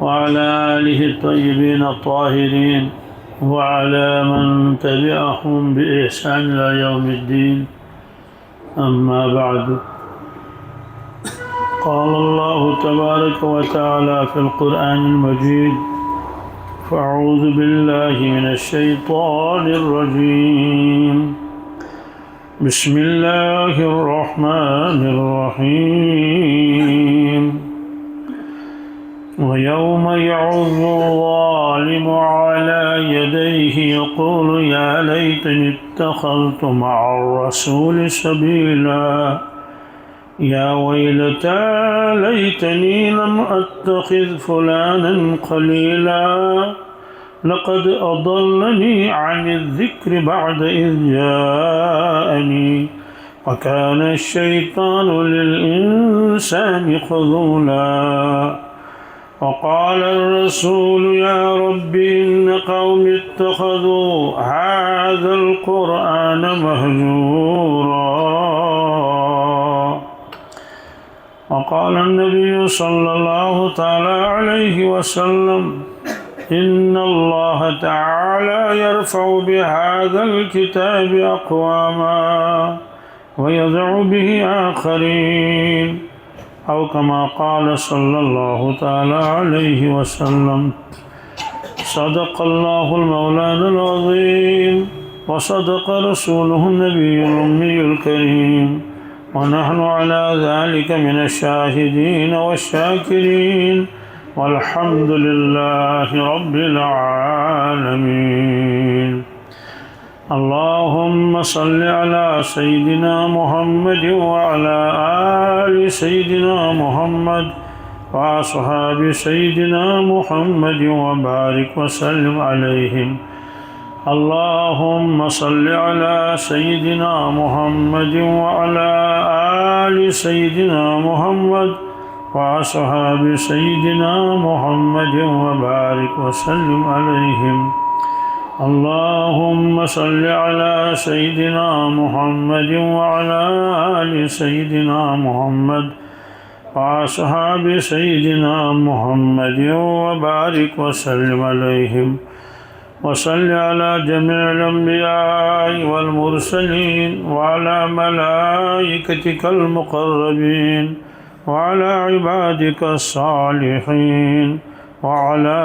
وعلى آله الطيبين الطاهرين وعلى من تبعهم بإحسان إلى يوم الدين. أما بعد، قال الله تبارك وتعالى في القرآن المجيد: فأعوذ بالله من الشيطان الرجيم. بسم الله الرحمن الرحيم. ويوم يعض الظالم على يديه يقول يا ليتني اتخذت مع الرسول سبيلا يا ويلتى ليتني لم أتخذ فلانا خليلا لقد أضلني عن الذكر بعد إذ جاءني وكان الشيطان للإنسان خذولا. وقال الرسول يا رب إن قوم اتخذوا هذا القرآن مهجورا. وقال النبي صلى الله تعالى عليه وسلم إن الله تعالى يرفع بهذا الكتاب أقواما ويضع به آخرين، أو كما قال صلى الله تعالى عليه وسلم. صدق الله المولانا العظيم وصدق رسوله النبي الأمي الكريم، ونحن على ذلك من الشاهدين والشاكرين، والحمد لله رب العالمين. اللهم صل على سيدنا محمد وعلى آل سيدنا محمد وأصحاب سيدنا محمد وبارك وسلم عليهم. اللهم صل على سيدنا محمد وعلى آل سيدنا محمد وأصحاب سيدنا محمد وبارك وسلم عليهم. اللهم صل على سيدنا محمد وعلى آل سيدنا محمد وأصحاب سيدنا محمد وبارك وسلم عليهم. وصل على جميع الأنبياء والمرسلين وعلى ملائكتك المقربين وعلى عبادك الصالحين وعلى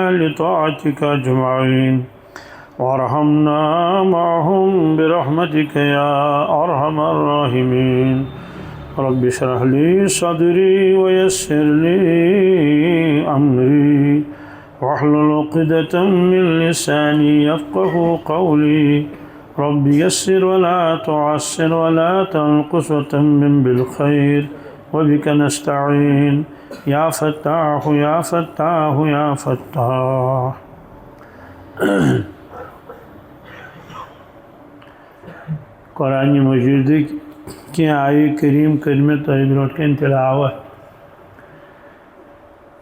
آل طاعتك أجمعين، وارحمنا معهم برحمتك يا أرحم الراحمين. رب اشرح لي صدري ويسر لي أمري واحلل عقدة من لساني يفقه قولي. رب يسر ولا تعسر ولا تنقص وتمم بالخير وبك نستعين يا فتاح يا فتاح يا فتاح. قرآن مجید کی آیہ کریم کلمہ طیب روٹکن تلاوت.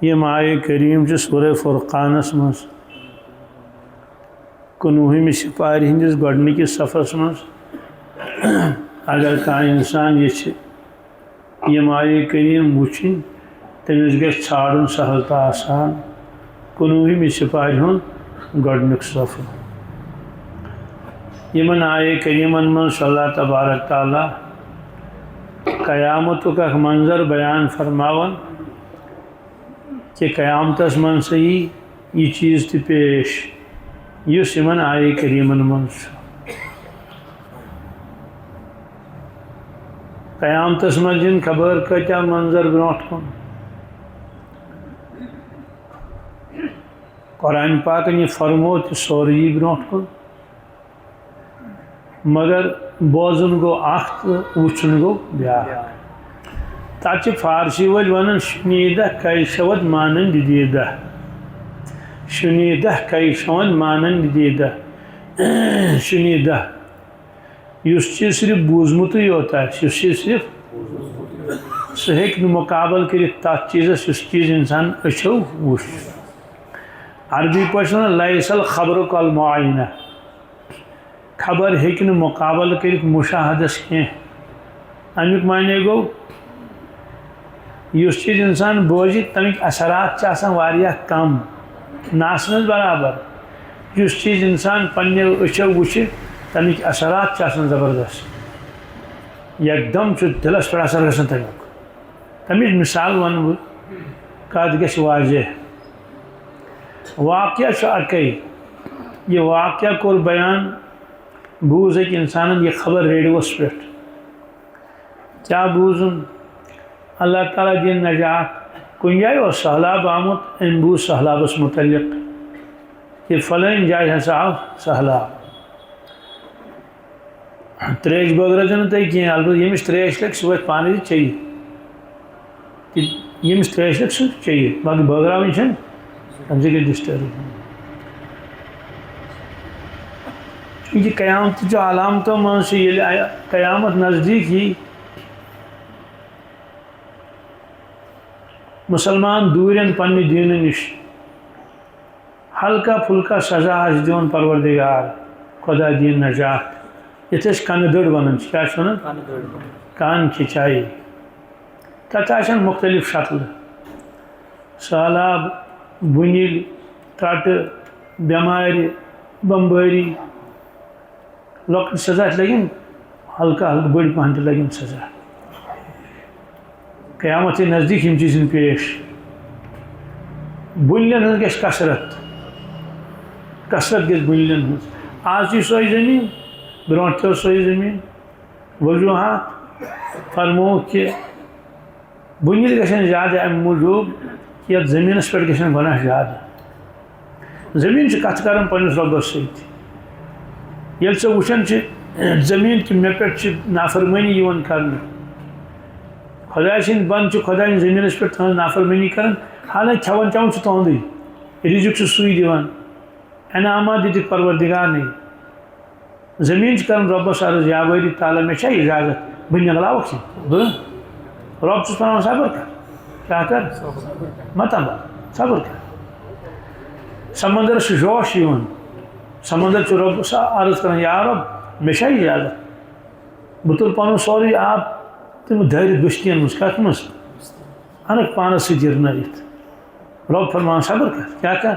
یہ آیہ کریم جو سورہ فرقانس مز 19 سپارہ ہندس گۄڈنِکِس صفس مز اگر کانٛہہ انسان یہ آیہ کریم وچھن تمس گژھِ ژھانڈن سہل تو آسان 19 سپارہ ہُنٛد گۄڈنیُک صفہٕ. یمن آیہ کریمن من اللہ تبارک تعالیٰ قیامتک اخ منظر بیان فرماون کہ قیامتس من صحیح یہ چیز تہ پیش یس یمن آیہ کریمن من قیامتس من جن خبر کتیا منظر برونٹ کن. قرآن پاکن یہ فرمو تہ سوری برونٹ کن، مگر بوزن گو اخ تو وچھن گو بیاکھ. تات فارسی ول ونان شنیدہ کیشود مانند دیدہ، شنیدہ کیشود مانند دیدہ. شنیدہ اس چیز صرف بوزمتے یوت آسہِ، اس چیز صرف سہ ہیٚکہِ نہٕ مقابل کٔرِتھ تتھ چیزس یُس چیز انسان أچھو وُچھ. عربی پٲٹھۍ ونان لیس الخبر کالمعاینہ، خبر ہیٚکہِ نہٕ مقابل کٔرِتھ مشاہدس کینٛہہ. امیُک معنی گوٚو یُس چیٖز اِنسان بوزِ تَمِکۍ اثرات چھِ آسان واریاہ کم نہ آسنَس برابر یُس چیٖز اِنسان پنٛنیو أچھو وٕچھِ تَمِکۍ اثرات چھِ آسان زبردست یکدم چھُ دِلس پٮ۪ٹھ اثر گژھان تَمِچ مِثال وَنہٕ بہٕ کَتھ گژھِ واضح واقعہ چھُ اَکٕے یہِ واقعہ کوٚر بیان بوٗز أکۍ اِنسانن یہِ خبر ریڈیوَس پٮ۪ٹھ کیٛاہ بوٗزُن اللہ تعالیٰ دِیِن نجات کُنہِ جایہِ اوس سہلاب آمُت أمۍ بوٗز سہلابَس مُتعلق کہ فلٲنۍ جایہِ ہسا آو سہلاب تریش بٲگرٲیزیو نہٕ تُہۍ کینٛہہ البتہ ییٚمِس تریش لَگہِ سُہ واتہِ پانے چیٚیہِ ییٚمِس تریش لَگہِ سُہ چیٚیہِ باقٕے بٲگراوٕنۍ چھَنہٕ تَمہِ سۭتۍ گژھِ ڈِسٹٲرٕب چوٗنٛکہِ قیامتٕچو علامتو منٛز چھُ ییٚلہِ قیامت نزدیٖک یی مُسلمان دوٗرٮ۪ن پنٛنہِ دیٖنہٕ نِش ہلکا پھُلکا سزا آسہِ دِوان پروردِگار خۄدا دِیِن نجات یَتھ أسۍ کَنہٕ دٔر وَنان چھِ کیٛاہ چھِ وَنان کان کھِچایے تَتھ آسن مُختلف شکلہٕ سہلاب بُنِل ٹرٛٹہٕ بٮ۪مارِ بمبٲری لۄکٕٹۍ سزا تہِ لَگن ہلکا ہلکہٕ بٔڑۍ پَہَن تہِ لَگن سزا قیامت یی نزدیٖک یِم چیٖز یِن پیش بُنلٮ۪ن ہٕنٛز گژھِ کثرت گژھِ بُنلٮ۪ن ہٕنٛز آز تہِ چھِ سۄے زٔمیٖن برونٛٹھ تہِ اوس سۄے زٔمیٖن وجوٗہات فرمووُکھ کہِ بُنِل گژھن زیادٕ اَمہِ موٗجوٗب کہِ یَتھ زٔمیٖنَس پٮ۪ٹھ گژھن گۄناہ زیادٕ زٔمیٖن چھِ کَتھٕ کَران پنٛنِس رۄبَس سۭتۍ ییٚلہِ ژٕ وٕچھان چھِ زٔمیٖن کہِ مےٚ پٮ۪ٹھ چھِ نافرمٲنی یِوان کَرنہٕ خۄداے سٕنٛدۍ بنٛد چھِ خۄداین زٔمیٖنَس پٮ۪ٹھ تٕہٕنٛز نافرمٲنی کَران حالانکہِ کھٮ۪وان چٮ۪وان چھُ تُہُنٛدُے رِزِق چھُ سُے دِوان انعامات دِتِکھ پروردِگارنٕے زٔمیٖن چھِ کَران رۄبَس عرض یا بٲری تعالیٰ مےٚ چھا اِجازت بہٕ نِگلاوَکھ ژٕ بہٕ رۄب چھُس وَنان صبر کر کیٛاہ کر مَتَمبَر صبر کر سمندرَس چھُ جوش یِوان سمندر چھُ رۄبَس عرض کران یا رۄب مےٚ چھا اِجازت بہٕ تُلہٕ پَنُن سورُے آب تِم دٲرِتھ بٔستی منٛز کَتھ منٛز اَنکھ پانَس سۭتۍ یِرنٲیِتھ رۄب فرمان صبر کر کیٛاہ کر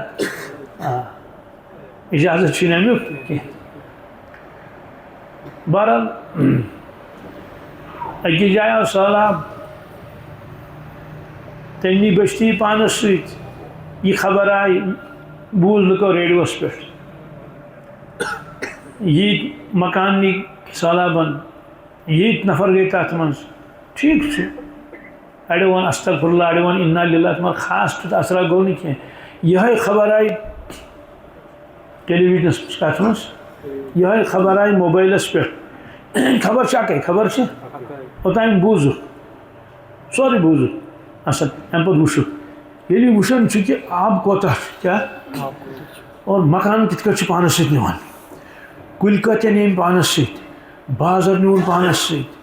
اِجازت چھُنہٕ اَمیُک کینٛہہ بہرحال أکِس جایہِ آو سہلاب تٔمۍ نی بٔستی پانَس سۭتۍ یہِ خبر آیہِ بوٗز لُکو ریڈیوَس پٮ۪ٹھ ییٖتۍ مکان نی سہلابَن ییٖتۍ نفر گٔے تَتھ منٛز ٹھیٖک چھُ اَڑیو ووٚن استغفر اللہ اَڑیو ووٚن اِنا لِلہ مگر خاص تیُتھ اثرا گوٚو نہٕ کینٛہہ یِہوٚے خبر آیہِ ٹیلی وِجنَس کَتھ منٛز یِہوٚے خبر آیہِ موبایلَس پٮ۪ٹھ خبر چھِ اَکٕے خبر چھِ اوٚتام بوٗزُکھ سورُے بوٗزُکھ اَصٕل اَمہِ پَتہٕ وٕچھُکھ ییٚلہِ یہِ وٕچھان چھُ کہِ آب کوتاہ چھُ کیٛاہ اور مکان کِتھ کٲٹھۍ چھِ پانَس سۭتۍ نِوان کُلۍ کۭتیاہ نِنۍ پانَس سۭتۍ بازر نیوٗن پانَس سۭتۍ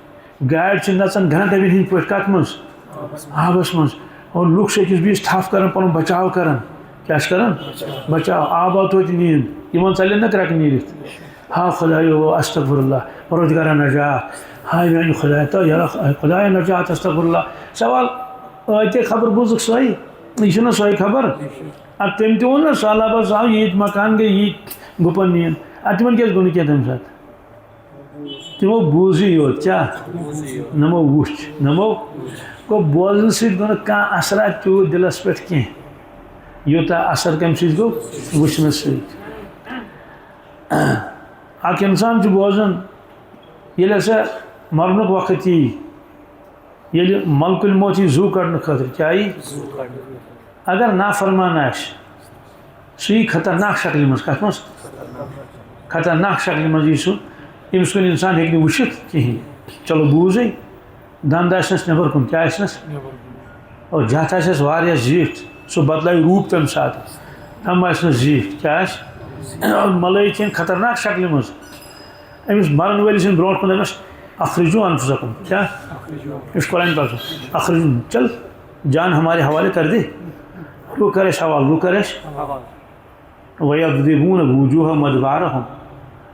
گاڑِ چھِ نَژان گھنٹہٕ ہِنٛدۍ پٲٹھۍ کَتھ منٛز آبَس منٛز اور لُکھ چھِ أکِس بیٚیِس تھپھ کَران پَنُن بچاو کَران کیٛاہ چھِ کَران بچاو آب آو توتہِ نیٖن یِمن ژَلن نہ کرٛٮ۪کہٕ نیٖرِتھ ہا خۄدایو استغفر اللہ پروردگارا نجات ہاے میٛانہِ خۄدایا تو یارا خۄدایا نجات استغفر اللہ سوال ٲدۍ خبر بوٗزٕکھ سۄے یہِ چھِنہ سۄے خبر اَدٕ تٔمۍ تہِ ووٚن نہ سہلابَس آو ییٖتۍ مکان گٔے ییٖتۍ گُپن نِیَن اَدٕ تِمن کیٛازِ گوٚو نہٕ کینٛہہ تَمہِ ساتہٕ تِمو بوٗزٕے یوت کیٛاہ نَمو وُچھ نَمو گوٚو بوزنہٕ سۭتۍ گوٚو نہٕ کانٛہہ اثرات تیوٗت دِلَس پٮ۪ٹھ کینٛہہ یوٗتاہ اثر کَمہِ سۭتۍ گوٚو وٕچھنہٕ سۭتۍ اَکھ اِنسان چھُ بوزان ییٚلہِ ہسا مَرنُک وقت یی ییٚلہِ ملکُل موت یی زوٗ کَڑنہٕ خٲطرٕ کیٛاہ یی اگر نافرمان آسہِ سُہ یی خطرناک شکلہِ منٛز کَتھ منٛز خطرناک شکلہِ منٛز یی سُہ ییٚمِس کُن اِنسان ہیٚکہِ نہٕ وٕچھِتھ کِہیٖنۍ چلو بوٗزٕے دنٛد آسنَس نیٚبر کُن کیٛاہ آسنَس اور جَتھ آسٮ۪س واریاہ زیٖٹھ سُہ بدلایہِ روٗپ تَمہِ ساتہٕ تِم آسنَس زیٖٹھ کیٛاہ آسہِ ملٲیی چھِ خطرناک شکلہِ منٛز أمِس مَرن وٲلِس سٕنٛدِ برونٛٹھ کُن دَپٮ۪س اخرجوٗ انفسکم کیٛاہ یہِ چھُ قرآنِ پاک اخرجوٗ چل جان ہمارے حوالے کر دے روح کر اَسہِ حوالہٕ روح کر اَسہِ وَیَضْرِبُونَ وُجوٗہَہُم وَأَدْبَارَہُم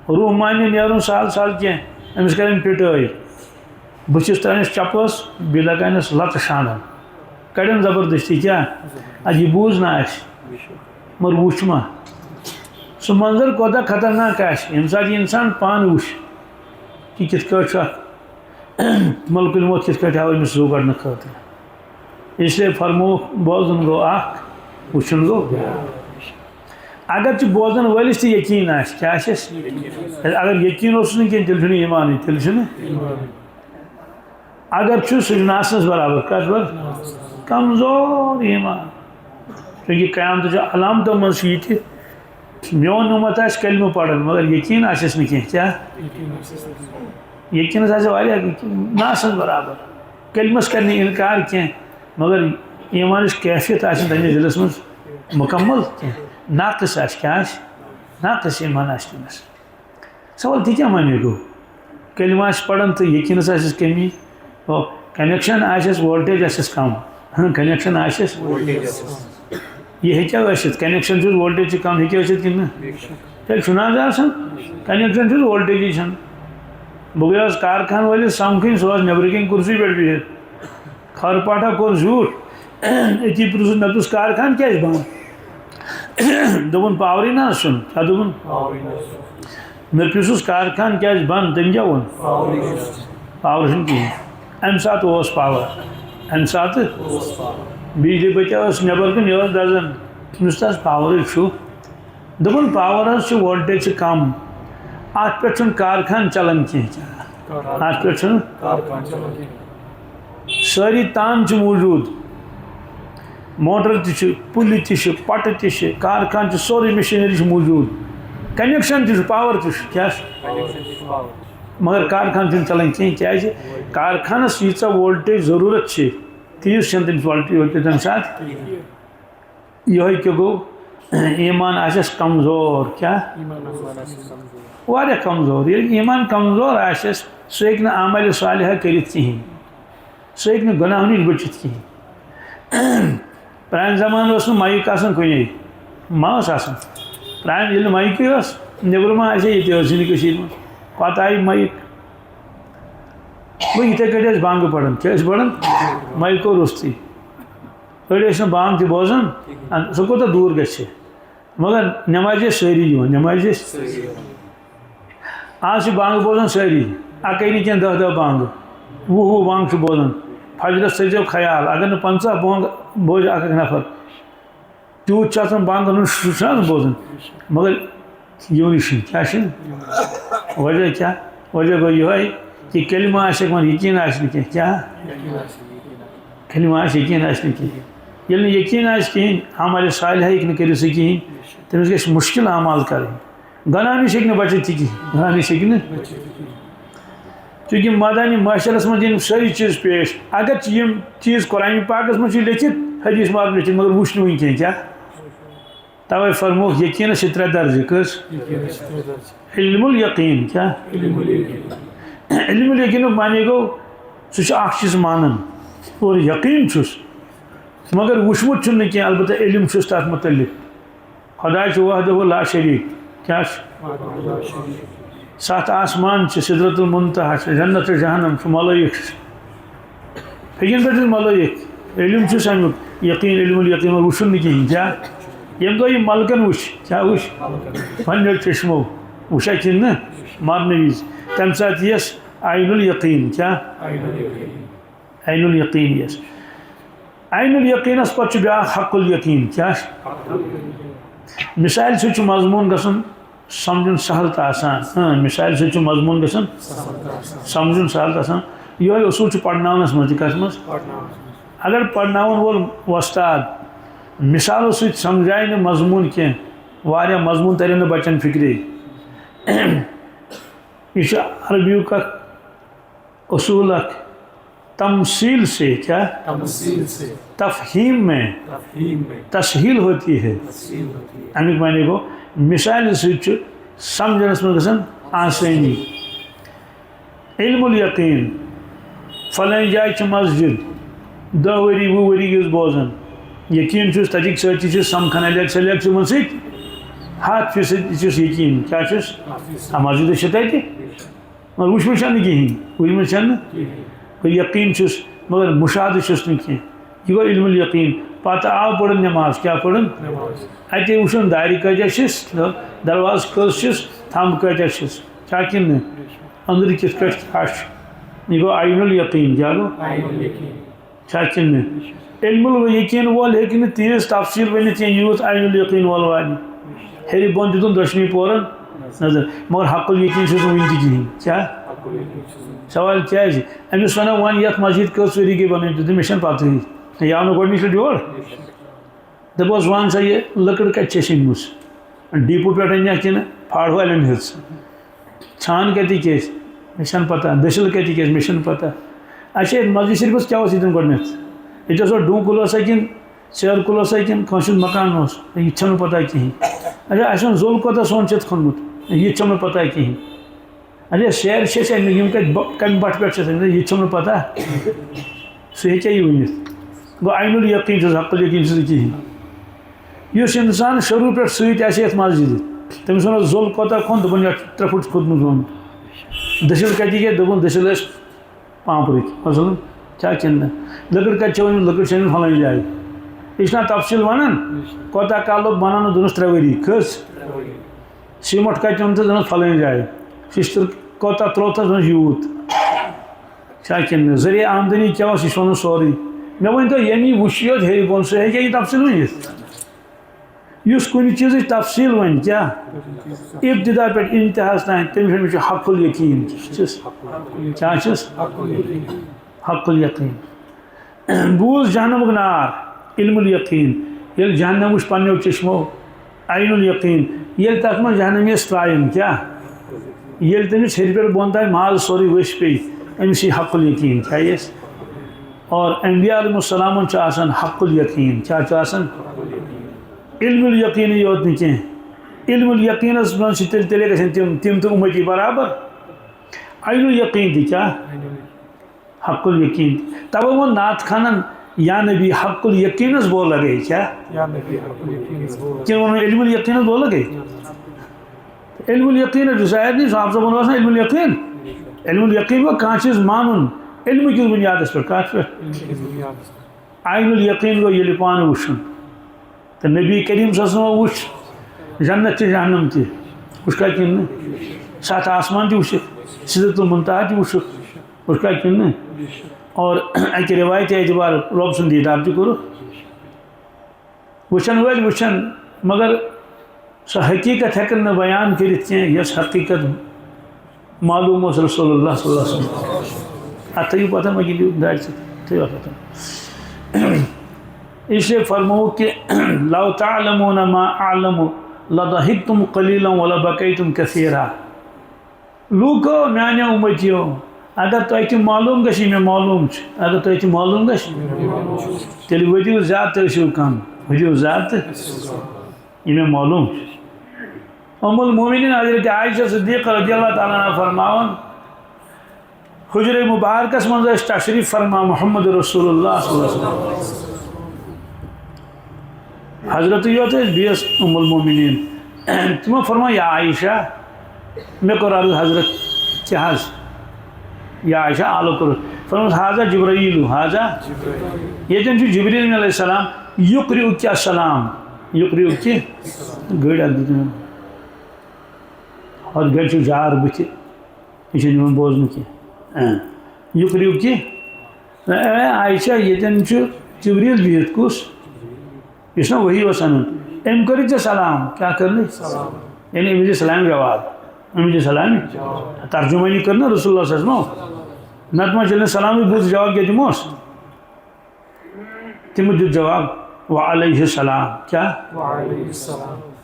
روح مانہِ نہٕ نیرُن سہل سہل کینٛہہ أمِس کَرن پِٹٲے بٕتھِس ترٛاونَس چَپٲس بیٚیہِ لگاونَس لَتہٕ شانَن کڑن زبردستی کیا اج یہ بوزنا مگر وچ ما سہ منظر کوتہ خطرناک یم سات یہ انسان پان وچ کہ کت کٹ ملک الموت کت کٹ آو امس زو کڑنے خاطر اس لیے فرمو بوزن گو اخ وچن گو اگر بوزن ولس تہ یقین کیا اگر یقین اس تیل ایمان تیل اگر سہ ناسنس برابر کس بر کمزور ایمان چونکہ قیامت علامتوں مز یہ میون امت کلمہ پڑھن مگر یقین آسس نا کیا یقینس ناسنس برابر کلمس کرنے انکار کی مگر ایمانس کیفیت تمس دلس مز مکمل ناقص کیا ناقص ایمان تمس سوال تھی کیا مانے گو کلمہ پڑھن تو یقینس آسس کمی کنیکشن آسس وولٹیج آسس کم کنیکشن آسس یہ ہیکیا ٲسِتھ کنیکشن چھُس وولٹیج چھِ کم ہیکیا ٲسِتھ کِنہٕ تیٚلہِ چھُنہٕ حظ آسان کنیکشن چھُس وولٹیجی چھنہٕ بہٕ گٔیوس کارخان وٲلِس سمکھٕنۍ سُہ اوس نیٚبرٕ کِنۍ کُرسی پٮ۪ٹھ بِہِتھ کھر پاٹھا کوٚر زیوٗٹھ أتی پرٛژھُس مےٚ دوٚپُس کارخان کیٛازِ بنٛد دوٚپُن پاورٕے نہ حظ چھُنہٕ کیٛاہ دوٚپُن مےٚ پرٛژھُس کارخان کیٛازِ بنٛد تٔمۍ کیٛاہ ووٚن پاور چھُنہٕ کِہیٖنۍ اَمہِ ساتہٕ اوس پاور اَمہِ ساتہٕ بجلی بچہ نیبر کن یہ دزان تمس تس پاور دپن پاور حظ وولٹیج کم ات پہ کارخان چلان کی ات پہ ساری تان موجود موٹر تل پٹہ کارخان سوری مشینری موجود کنیکشن پاور کیا مگر کارخان چلان کی کارخانس ییژا وولٹیج ضرورت تیز تمس وولٹیج تمہ سات یہ کیا گو ایمان آسس کمزور کیا واریاہ کمزور ییٚلہِ ایمان کمزور آسس سُہ ہیٚکہِ نہٕ عمل صالحہ کٔرِتھ کِہیٖنۍ سُہ ہیٚکہِ نہٕ گۄناہ نِش بٔچِتھ کِہیٖنۍ پرٛانہِ زمانہٕ اوس نہٕ مایِک آسان کُنے ما ٲس آسان پرٛانہِ ییٚلہِ نہٕ مایکٕے ٲس نیٚبرٕ ما آسہِ ییٚتہِ ٲسٕے نہٕ کٔشیٖرِ منٛز پتہٕ آیہِ مایِک وہ یِتھَے کٔٹھۍ ٲسۍ بانٛگہٕ پران کیٛاہ ٲسۍ پران مایکو روٚستٕے أڑۍ ٲسۍ نہٕ بانٛگ تہِ بوزان سُہ کوٗتاہ دوٗر گژھِ مگر نٮ۪مازِ ٲسۍ سٲری یِوان نٮ۪مازِ ٲسۍ آز چھِ بانٛگہٕ بوزان سٲری اَکٕے نہٕ کینٛہہ دہ بانٛگہٕ وُہ بانٛگ چھِ بوزان فجرس تھٲیزیو خیال اگر نہٕ 50 بانٛگ بوزِ اکھ نفر تیوٗت چھُ آسان بانٛگن ہُنٛد سُہ چھُنہٕ بوزان مگر یِونٕے چھُنہٕ کیٛاہ چھُنہٕ وجہ کیٛاہ وجہ گوٚو یِہوٚے کہ کلمہ آسہِ مگر یقین آسہِ نہٕ کینٛہہ کیٛاہ کلمہ آسہِ یقین آسہِ نہٕ کِہیٖنۍ ییٚلہِ نہٕ یقین آسہِ کِہیٖنۍ عمل صالحہ ہیٚکہِ نہٕ کٔرِتھ سُہ کِہیٖنۍ تٔمِس گژھِ مُشکل اعمال کَرٕنۍ گۄناہ نِش ہیٚکہِ نہٕ بٔچِتھ تہِ کِہیٖنۍ گۄناہ نِش ہیٚکہِ نہٕ چوٗنٛکہِ مٲدانہِ محشرس منٛز یِن سٲری چیٖز پیش اگر یِم چیٖز قرآنِ پاکس منٛز چھِ لیکھِتھ حدیث مارک لیکھِتھ مگر وٕچھ نہٕ وٕنہِ کینٛہہ کیٛاہ تَوَے فرموکھ یقیٖنس چھِ 3 درجہِ کٔژ علم الیقیٖن کیٛاہ علم الیقیٖنُک معنی گوٚو سُہ چھُ اکھ چیٖز مانان اور یقیٖن چھُس مگر وٕچھمُت چھُنہٕ کینٛہہ البتہ علم چھُس تتھ متعلق خۄدا چھُ وحدہ لا شریٖک کیٛاہ چھُ 7 آسمان چھِ سدرۃ المنتہا چھِ جنت جہنم چھُ ملٲیِک ہیٚکِن پٮ۪ٹھ ملٲیِک علم چھُس امیُک یقیٖن علم الیقیٖن اور وٕچھُن نہٕ کِہیٖنۍ کیٛاہ ییٚمہِ دۄہ یہِ ملکن وٕچھ کیٛاہ وٕچھ پنٛنیو چشمو وٕچھا کِنہٕ نہٕ مرنہٕ وِزِ تمہِ ساتہٕ یِیَس عین الیقیٖن کیٛاہ عین الیقیٖن یِیَس عین الیقیٖنس پتہٕ چھُ بیٛاکھ حق الیقیٖن کیٛاہ مثالہِ سۭتۍ چھُ مضموٗن گژھان سمجھُن سہل تہٕ آسان مثالہِ سۭتۍ چھُ مضموٗن گژھان سمجھُن سہل تہٕ آسان یِہوٚے اصوٗل چھُ پرناونس منٛز تہِ کتھ منٛز اگر پرناون وول وۄستاد مثالو سۭتۍ سمجھایہِ نہٕ مضموٗن کینٛہہ واریاہ مضموٗن ترن نہٕ بچن فکرے یہ چھُ عربیُک اکھ اصوٗل اکھ تمثیل سے کیا تفہیم میں تسہیل ہوتی ہے امیُک معنی گوٚو مثالہِ سۭتۍ چھُ سمجھنس منٛز گژھان آسٲنی علم الیقیٖن فلٲنۍ جایہِ چھِ مسجد 10 ؤری 20 ؤری گٔژھ بوزان یقیٖن چھُس تتِکۍ سٲتھی چھِ سمکھان الیکس یِمن سۭتۍ 100% چھُس یقیٖن کیٛاہ چھُس مسجد چھِ تتہِ مگر وٕچھمٕژ چھَنہٕ کِہیٖنۍ وٕچھمٕژ چھَنہٕ یقیٖن چھُس مگر مُشاہدٕ چھُس نہٕ کینٛہہ یہ گو علم الیقین پتہ آو پڑھن نماز کیا پڑھن اتے وچھن دارِ کتہ چھس درواز کس چھس تھم کتہ چھس کیا کن اندر کت کٹ یہ گو عین الیقین کیا گو کیا کن علم الیقین وول ہیکہ نہ تیز تفصیل ونت یوت عین الیقین وول وانی ہیری بون دتن دشمی پورن نظر مگر حق الیقین چھس ون تہ کہین کیا سوال کیا امس ونو ون یت مسجد کس ؤری گئی بنائی مے پتہ یہ آو نا گۄڈنِچ لٹہِ یور دپوس ون سا یہ لکڑ کتہِ چھس أنمٕژ ڈیپو پٮ۪ٹھ أنیا کِنہٕ پھاڑ والٮ۪ن ہِژ چھان کتِچ ٲسۍ مےٚ چھنہٕ پتہ دٔسِل کتِچ ٲسۍ مےٚ چھنہٕ پتہ اچھا مسجد شریفس کیٛاہ اوس ییٚتٮ۪ن گۄڈنٮ۪تھ ییٚتہِ اوسا ڈوٗ کُل اوسا کِنہٕ ژیرٕ کُل اوسا کِنہٕ کٲنٛسہِ ہُنٛد مکان اوس یہِ تہِ چھَم نہٕ پتہ کِہیٖنۍ اچھا اَسہِ ووٚن زوٚل کوتاہ سۄن چھُ کھوٚنمُت یہِ تہِ چھَم نہٕ پتہ کِہیٖنۍ اچھا سیرِ چھِ أسۍ أنمٕتۍ یِم کمہِ بٹھٕ پٮ۪ٹھ چھِ أسۍ أنمٕتۍ یہِ تہِ چھَم نہٕ پتہ سُہ ہیٚکیٛاہ یہِ ؤنِتھ گو عین الیقین چھُس حق الیقین چھُس نہٕ کِہیٖنۍ یُس اِنسان شروع پٮ۪ٹھ سۭتۍ آسہِ یَتھ مسجدِ تٔمِس وَنو زوٚل کوتاہ کھوٚن دوٚپُن یَتھ چھُ 3 فُٹ کھوٚتمُت زوٚن دٔسِل کَتہِ گٔے دوٚپُن دٔسِل ٲسۍ پامپرٕکۍ مثلاً کیٛاہ کِنہٕ نہٕ لٔکٕر کَتہِ چھِ ؤنمٕژ لٔکٕر چھِ أنمٕژ فلٲنۍ جایہِ یہِ چھُنا تفصیٖل وَنان کوتاہ کال لوٚگ بناونہٕ دوٚپنَس 3 ؤری کھٔژ سیٖمَٹھ کَتہِ اوٚنمُت دوٚپنَس فلٲنۍ جایہِ شِشتٕر کوتاہ ترٛووتھس دوٚپنَس یوٗت کیٛاہ کِنہٕ نہٕ ذٔریعہِ آمدٔنی کیٛاہ اوس یہِ چھُ وَنُن سورُے مےٚ ؤنۍتو ییٚمہِ یہِ وٕچھ یوت ہیٚرِ بۄن سُہ ہیٚکیٛاہ یہِ تفصیٖل ؤنِتھ یُس کُنہِ چیٖزٕچ تفصیٖل وَنہِ کیٛاہ ابتدا پٮ۪ٹھ انتہاہَس تام تٔمِس چھُ حق الیقین چھُس کیٛاہ چھُس حق الیقین بوٗز جہنمُک نار علم الیقین ییٚلہِ جہنم وٕچھ پنٛنیو چشمو عین الیقین ییٚلہِ تَتھ منٛز جہنمیَس ترٛایَن کیٛاہ ییٚلہِ تٔمِس ہیٚرِ پٮ۪ٹھ بۄن تام ماز سورُے ؤسۍ پیٚیہِ أمِس یی حق الیقین کیٛاہ یِیَس اور انبیاء علیہ السلامن چھُ آسان حق الیقین کیٛاہ چھُ آسان علم الیقینٕے یوت نہٕ کینٛہہ علم الیقینس منٛز چھِ تیٚلہِ گژھن تِم تہٕ اُمتی برابر عین الیقین تہِ کیٛاہ حق الیقین تَوَے ووٚن نعت خانن یا نبی حق الیقینس بولا گئی کیٛاہ کِنہٕ ووٚنُن علم الیقینس بولا گئی علم الیقین چھُ شاید نہیں صاحب صٲبن اوس نا علم الیقین علم الیقین گوٚو کانٛہہ چیٖز مانُن علمہٕ کِس بُنیادس پٮ۪ٹھ کَتھ پٮ۪ٹھ عین الیقین گوٚو ییٚلہِ پانہٕ وٕچھُن تہٕ نبی کریم صلی اللہ علیہ وسلم وٕچھ جنت تہِ جہنم تہِ وٕچھکھا کِنہٕ نہٕ 7 آسمان تہِ وٕچھِکھ سِدرۃ المنتہا تہِ وٕچھُکھ وٕچھکھا کِنہٕ نہٕ اور اَکہِ رِوایتہِ اعتبار رۄب سُنٛد دیٖدار تہِ کوٚرُکھ وٕچھن وٲلۍ وٕچھن مگر سۄ حقیٖقت ہٮ۪کن نہٕ بیان کٔرِتھ کینٛہہ یۄس حقیٖقت معلوٗم اوس رسول اللہ صلی اللہ علیہ وسلم اَتھ تھٲیِو پتہ مےٚ گِنٛدِو دارِ سۭتۍ تھٲیِو اَتھ پتہ اس لیے فرمو کہ لو تعلمون ما اعلم لضحكتم قليلا ولبكيتم كثيرا لوکو میانیو امتیو اگر تۄہہِ تہِ معلوٗم گژھِ مےٚ معلوٗم چھُ اگر تۄہہِ تہِ معلوٗم گژھِ تیٚلہِ ؤدِو زیادٕ تہٕ ٲسِو کم ؤدِو زیادٕ تہٕ یہِ مےٚ معلوٗم چھُ المومنین حضرت عائشہ صدیقہ رضی اللہ تعالیٰ عنہ فرماوان حجرِ مبارکس منٛز ٲسۍ تشریٖف فرما محمد رسول اللہ صلی اللہ علیہ وسلم حضرت یوت بیس المومنین تمو فرما یا عائشہ مے کوٚر عرض حضرت کیٛاہ حظ یا عائشہ آلو کوٚر فرموس حاضہ جبرائیل حاضہ ییٚتٮ۪ن چھُ جبریٖل علیہ السلام یُقرئُکِ السلام یُقرئُکِ گٔڑۍ اکھ دِتُن ہۄتھ گرِ چھُ جار بٕتھِ یہِ چھُنہٕ یِوان بوزنہٕ کینٛہہ یُقرئُکِ عائشہ ییٚتٮ۪ن چھُ جبریٖل بِہِتھ کُس یُس نا وحی اوس اَنُن أمۍ کٔرِتھ ژےٚ سلام کیٛاہ کٔرنٕے یعنی أمِس دِ سلامہِ جواب أمِس دِ سلامہِ ترجُمٲنی کٔر نا رسول اللہ صلی اللہ علیہ وسلم نتہٕ ما ییٚلہِ نہٕ سلامٕے بوٗز جواب کیٛاہ دِموس تِمو دیُت جواب وعلیہ السلام کیٛاہ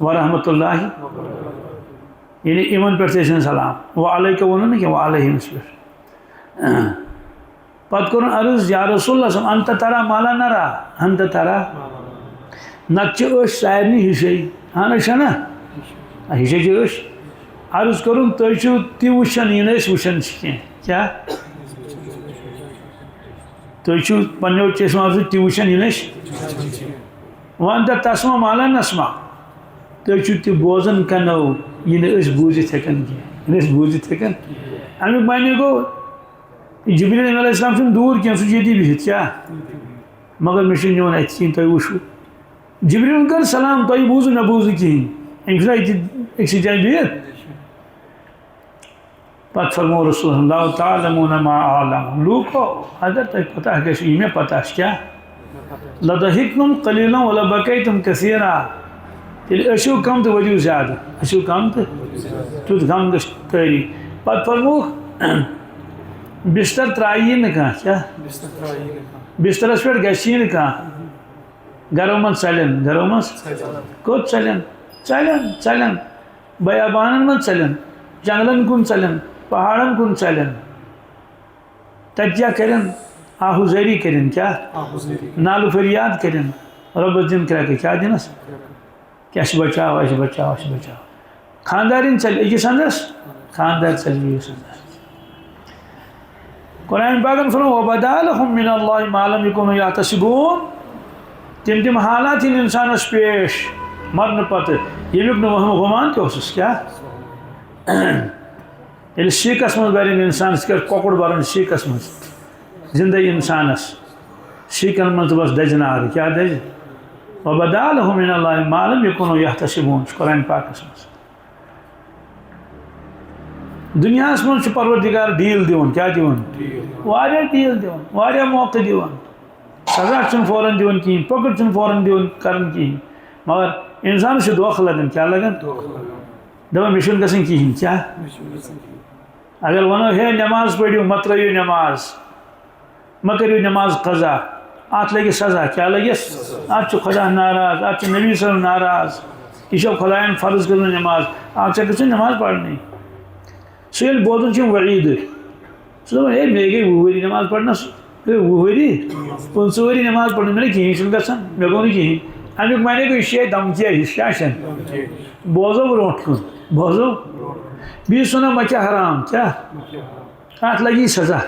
ورحمتہ اللہ یعنی یِمن پٮ۪ٹھ تہِ ٲسۍ نہٕ سلام وعلیکہ ووٚنُن نہٕ کینٛہہ وعلیہ ییٚمِس پٮ۪ٹھ پتہٕ کوٚرُن عرض یا رسول اللہ انت ترا مالا نرا انت ترا نتہٕ چھِ أچھ سارنٕے ہِشے اہن أچھ چھےٚ نا ہِشے چھِ أچھ عرض کوٚرُن تُہۍ چھِو تہِ وٕچھان یہِ نہٕ أسۍ وٕچھان چھِ کینٛہہ کیٛاہ تُہۍ چھِو پنٛنیو چشمو سۭتۍ تہِ وٕچھان یہِ نہٕ أسۍ وَنتہٕ تسما مالا نسما تُہۍ چھِو تہِ بوزان کَنو یہِ نہٕ أسۍ بوٗزِتھ ہٮ۪کان کینٛہہ یہِ نہٕ أسۍ بوٗزِتھ ہٮ۪کان اَمیُک معنی گوٚو جبریٖل علیہ السلام چھُنہٕ دوٗر کینٛہہ سُہ چھُ ییٚتی بِہِتھ کیٛاہ مگر مے نون ات کہین تھی وچھو جبریل کر سلام تھی بوزو نہ بوزو کہین اکس جائیں بہت پتہ فرمو رسول اللہ تعلمون ما اعلم لوکو اگر تھی پتہ ہے میں پتہ کیا لضحکتم قلیلا ولبکیتم کثیرا تیل اشو کم تو وجو زیادہ اشو کم تو تیت غم گژھِ تٲری پتہ فرموکھ بستر ترایی نہ کانٛہہ کیا بسترس پہ گژھی نہ کانٛہہ گرو من ژلن گرو من کوٚت ژلن ژلن ژلن بیابانن من ژلن جنگلن کن ژلن پہاڑن کن ژلن تت کیا کرن آہوزاری کرن کیا نالو فریاد کرن ربس دن کرے کیا دنس کہ اس بچاو اس بچاو اس بچاو خاندارین چل اکس اندس خاندار چل بیس اندس قرآن پاک میں فرمایا وَبَدَا لَهُم مِّنَ اللَّهِ مَا لَمْ يَكُونُوا يَحْتَسِبُونَ تم حالات ان انسانس پیش مرن پتہ یمیک نہ وہم گمان تہ اوسس کیا یل سیکس من برن انسانس کر کۄکُر برن سیکس من زندہ انسانس سیکن من بس دجنار کیا دج وَبَدَا لَهُم مِّنَ اللَّهِ مَا لَمْ يَكُونُوا يَحْتَسِبُونَ قرآن پاکس من دنیا من پروردگار ڈیل دیون کیا دیون واریاہ ڈیل دیون واریاہ موقع دیون سزا چھ فوراً دیون کہیں پکڑ چھ فوراً دیون کرن کہیں مگر انسان سے دھوکہ لگن کیا لگن دپان مے چھُنہٕ گژھان کہین کیا اگر ونو ہے نماز پڑھو مت ترٲیِو نماز مہ کٔرِو نماز قضا ات لگہِ سزا کیا لگس ات چھُ خدا ناراض ات چھُ نبی صلی اللہ ناراض یہ چھو خدایَن فرض کرن نماز ات ژےٚ گژھِ نماز پڑھنی سہل بوزن چھ وعید سو ہے مے گئی وہری نماز پڑھنس وہری 15 وری نماز پڑھن میں کہیں چھ گژھان مے گو نہ کہیں امیک مانے کو شے دمکی شاشن بوزو برونٹ کن بوزو بیس سنہ مچہ حرام کیا ات لگی سزا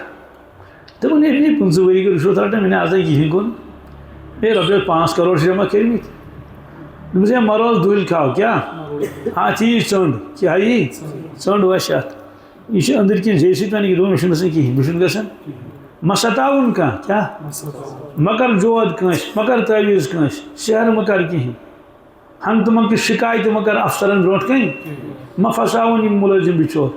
تو نے 15 وری کے رشوت رٹا میں نے آج کہیں کن اے رب 5 کروڑ جمع کرمت مجھے مروز دل کھاؤ کیا ہاں چیز چنڈ کیا یہ چنڈ وشت یہ اندر کن زی سی ون یہ مے گھن کہین مے گھن مستاون کھانا کیا مکر جود کنس مکر تعویز کنس سحر مکر کہین ہم تو مکر شکایت مکر افسرن برونٹ کن مہ پھساون یم ملازم بچور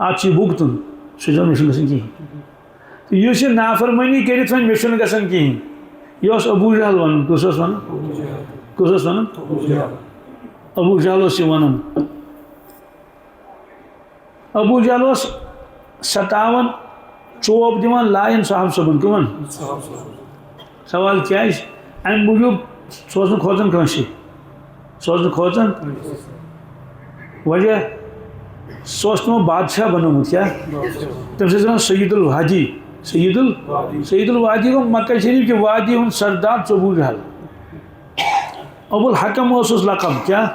آج بھگتن سہ مے گھن کہین اس نافرمانی کرت ون مے گھن کہین یہ ابو جہل ون کس ون کس ون ابو جہل ون ابو جہل 57 چوب دیوان لائن صاحب صبن کمن سوال کیا ام موجود سوزن کھوژان کنسی سوزن کھوژان وجہ سوز تمو بادشاہ بنومت کیا تم سے سید الوادی سید الوادی کو مکہ شریف کے وادی ہن سردار ابو جہل ابو الحکم اس لقب کیا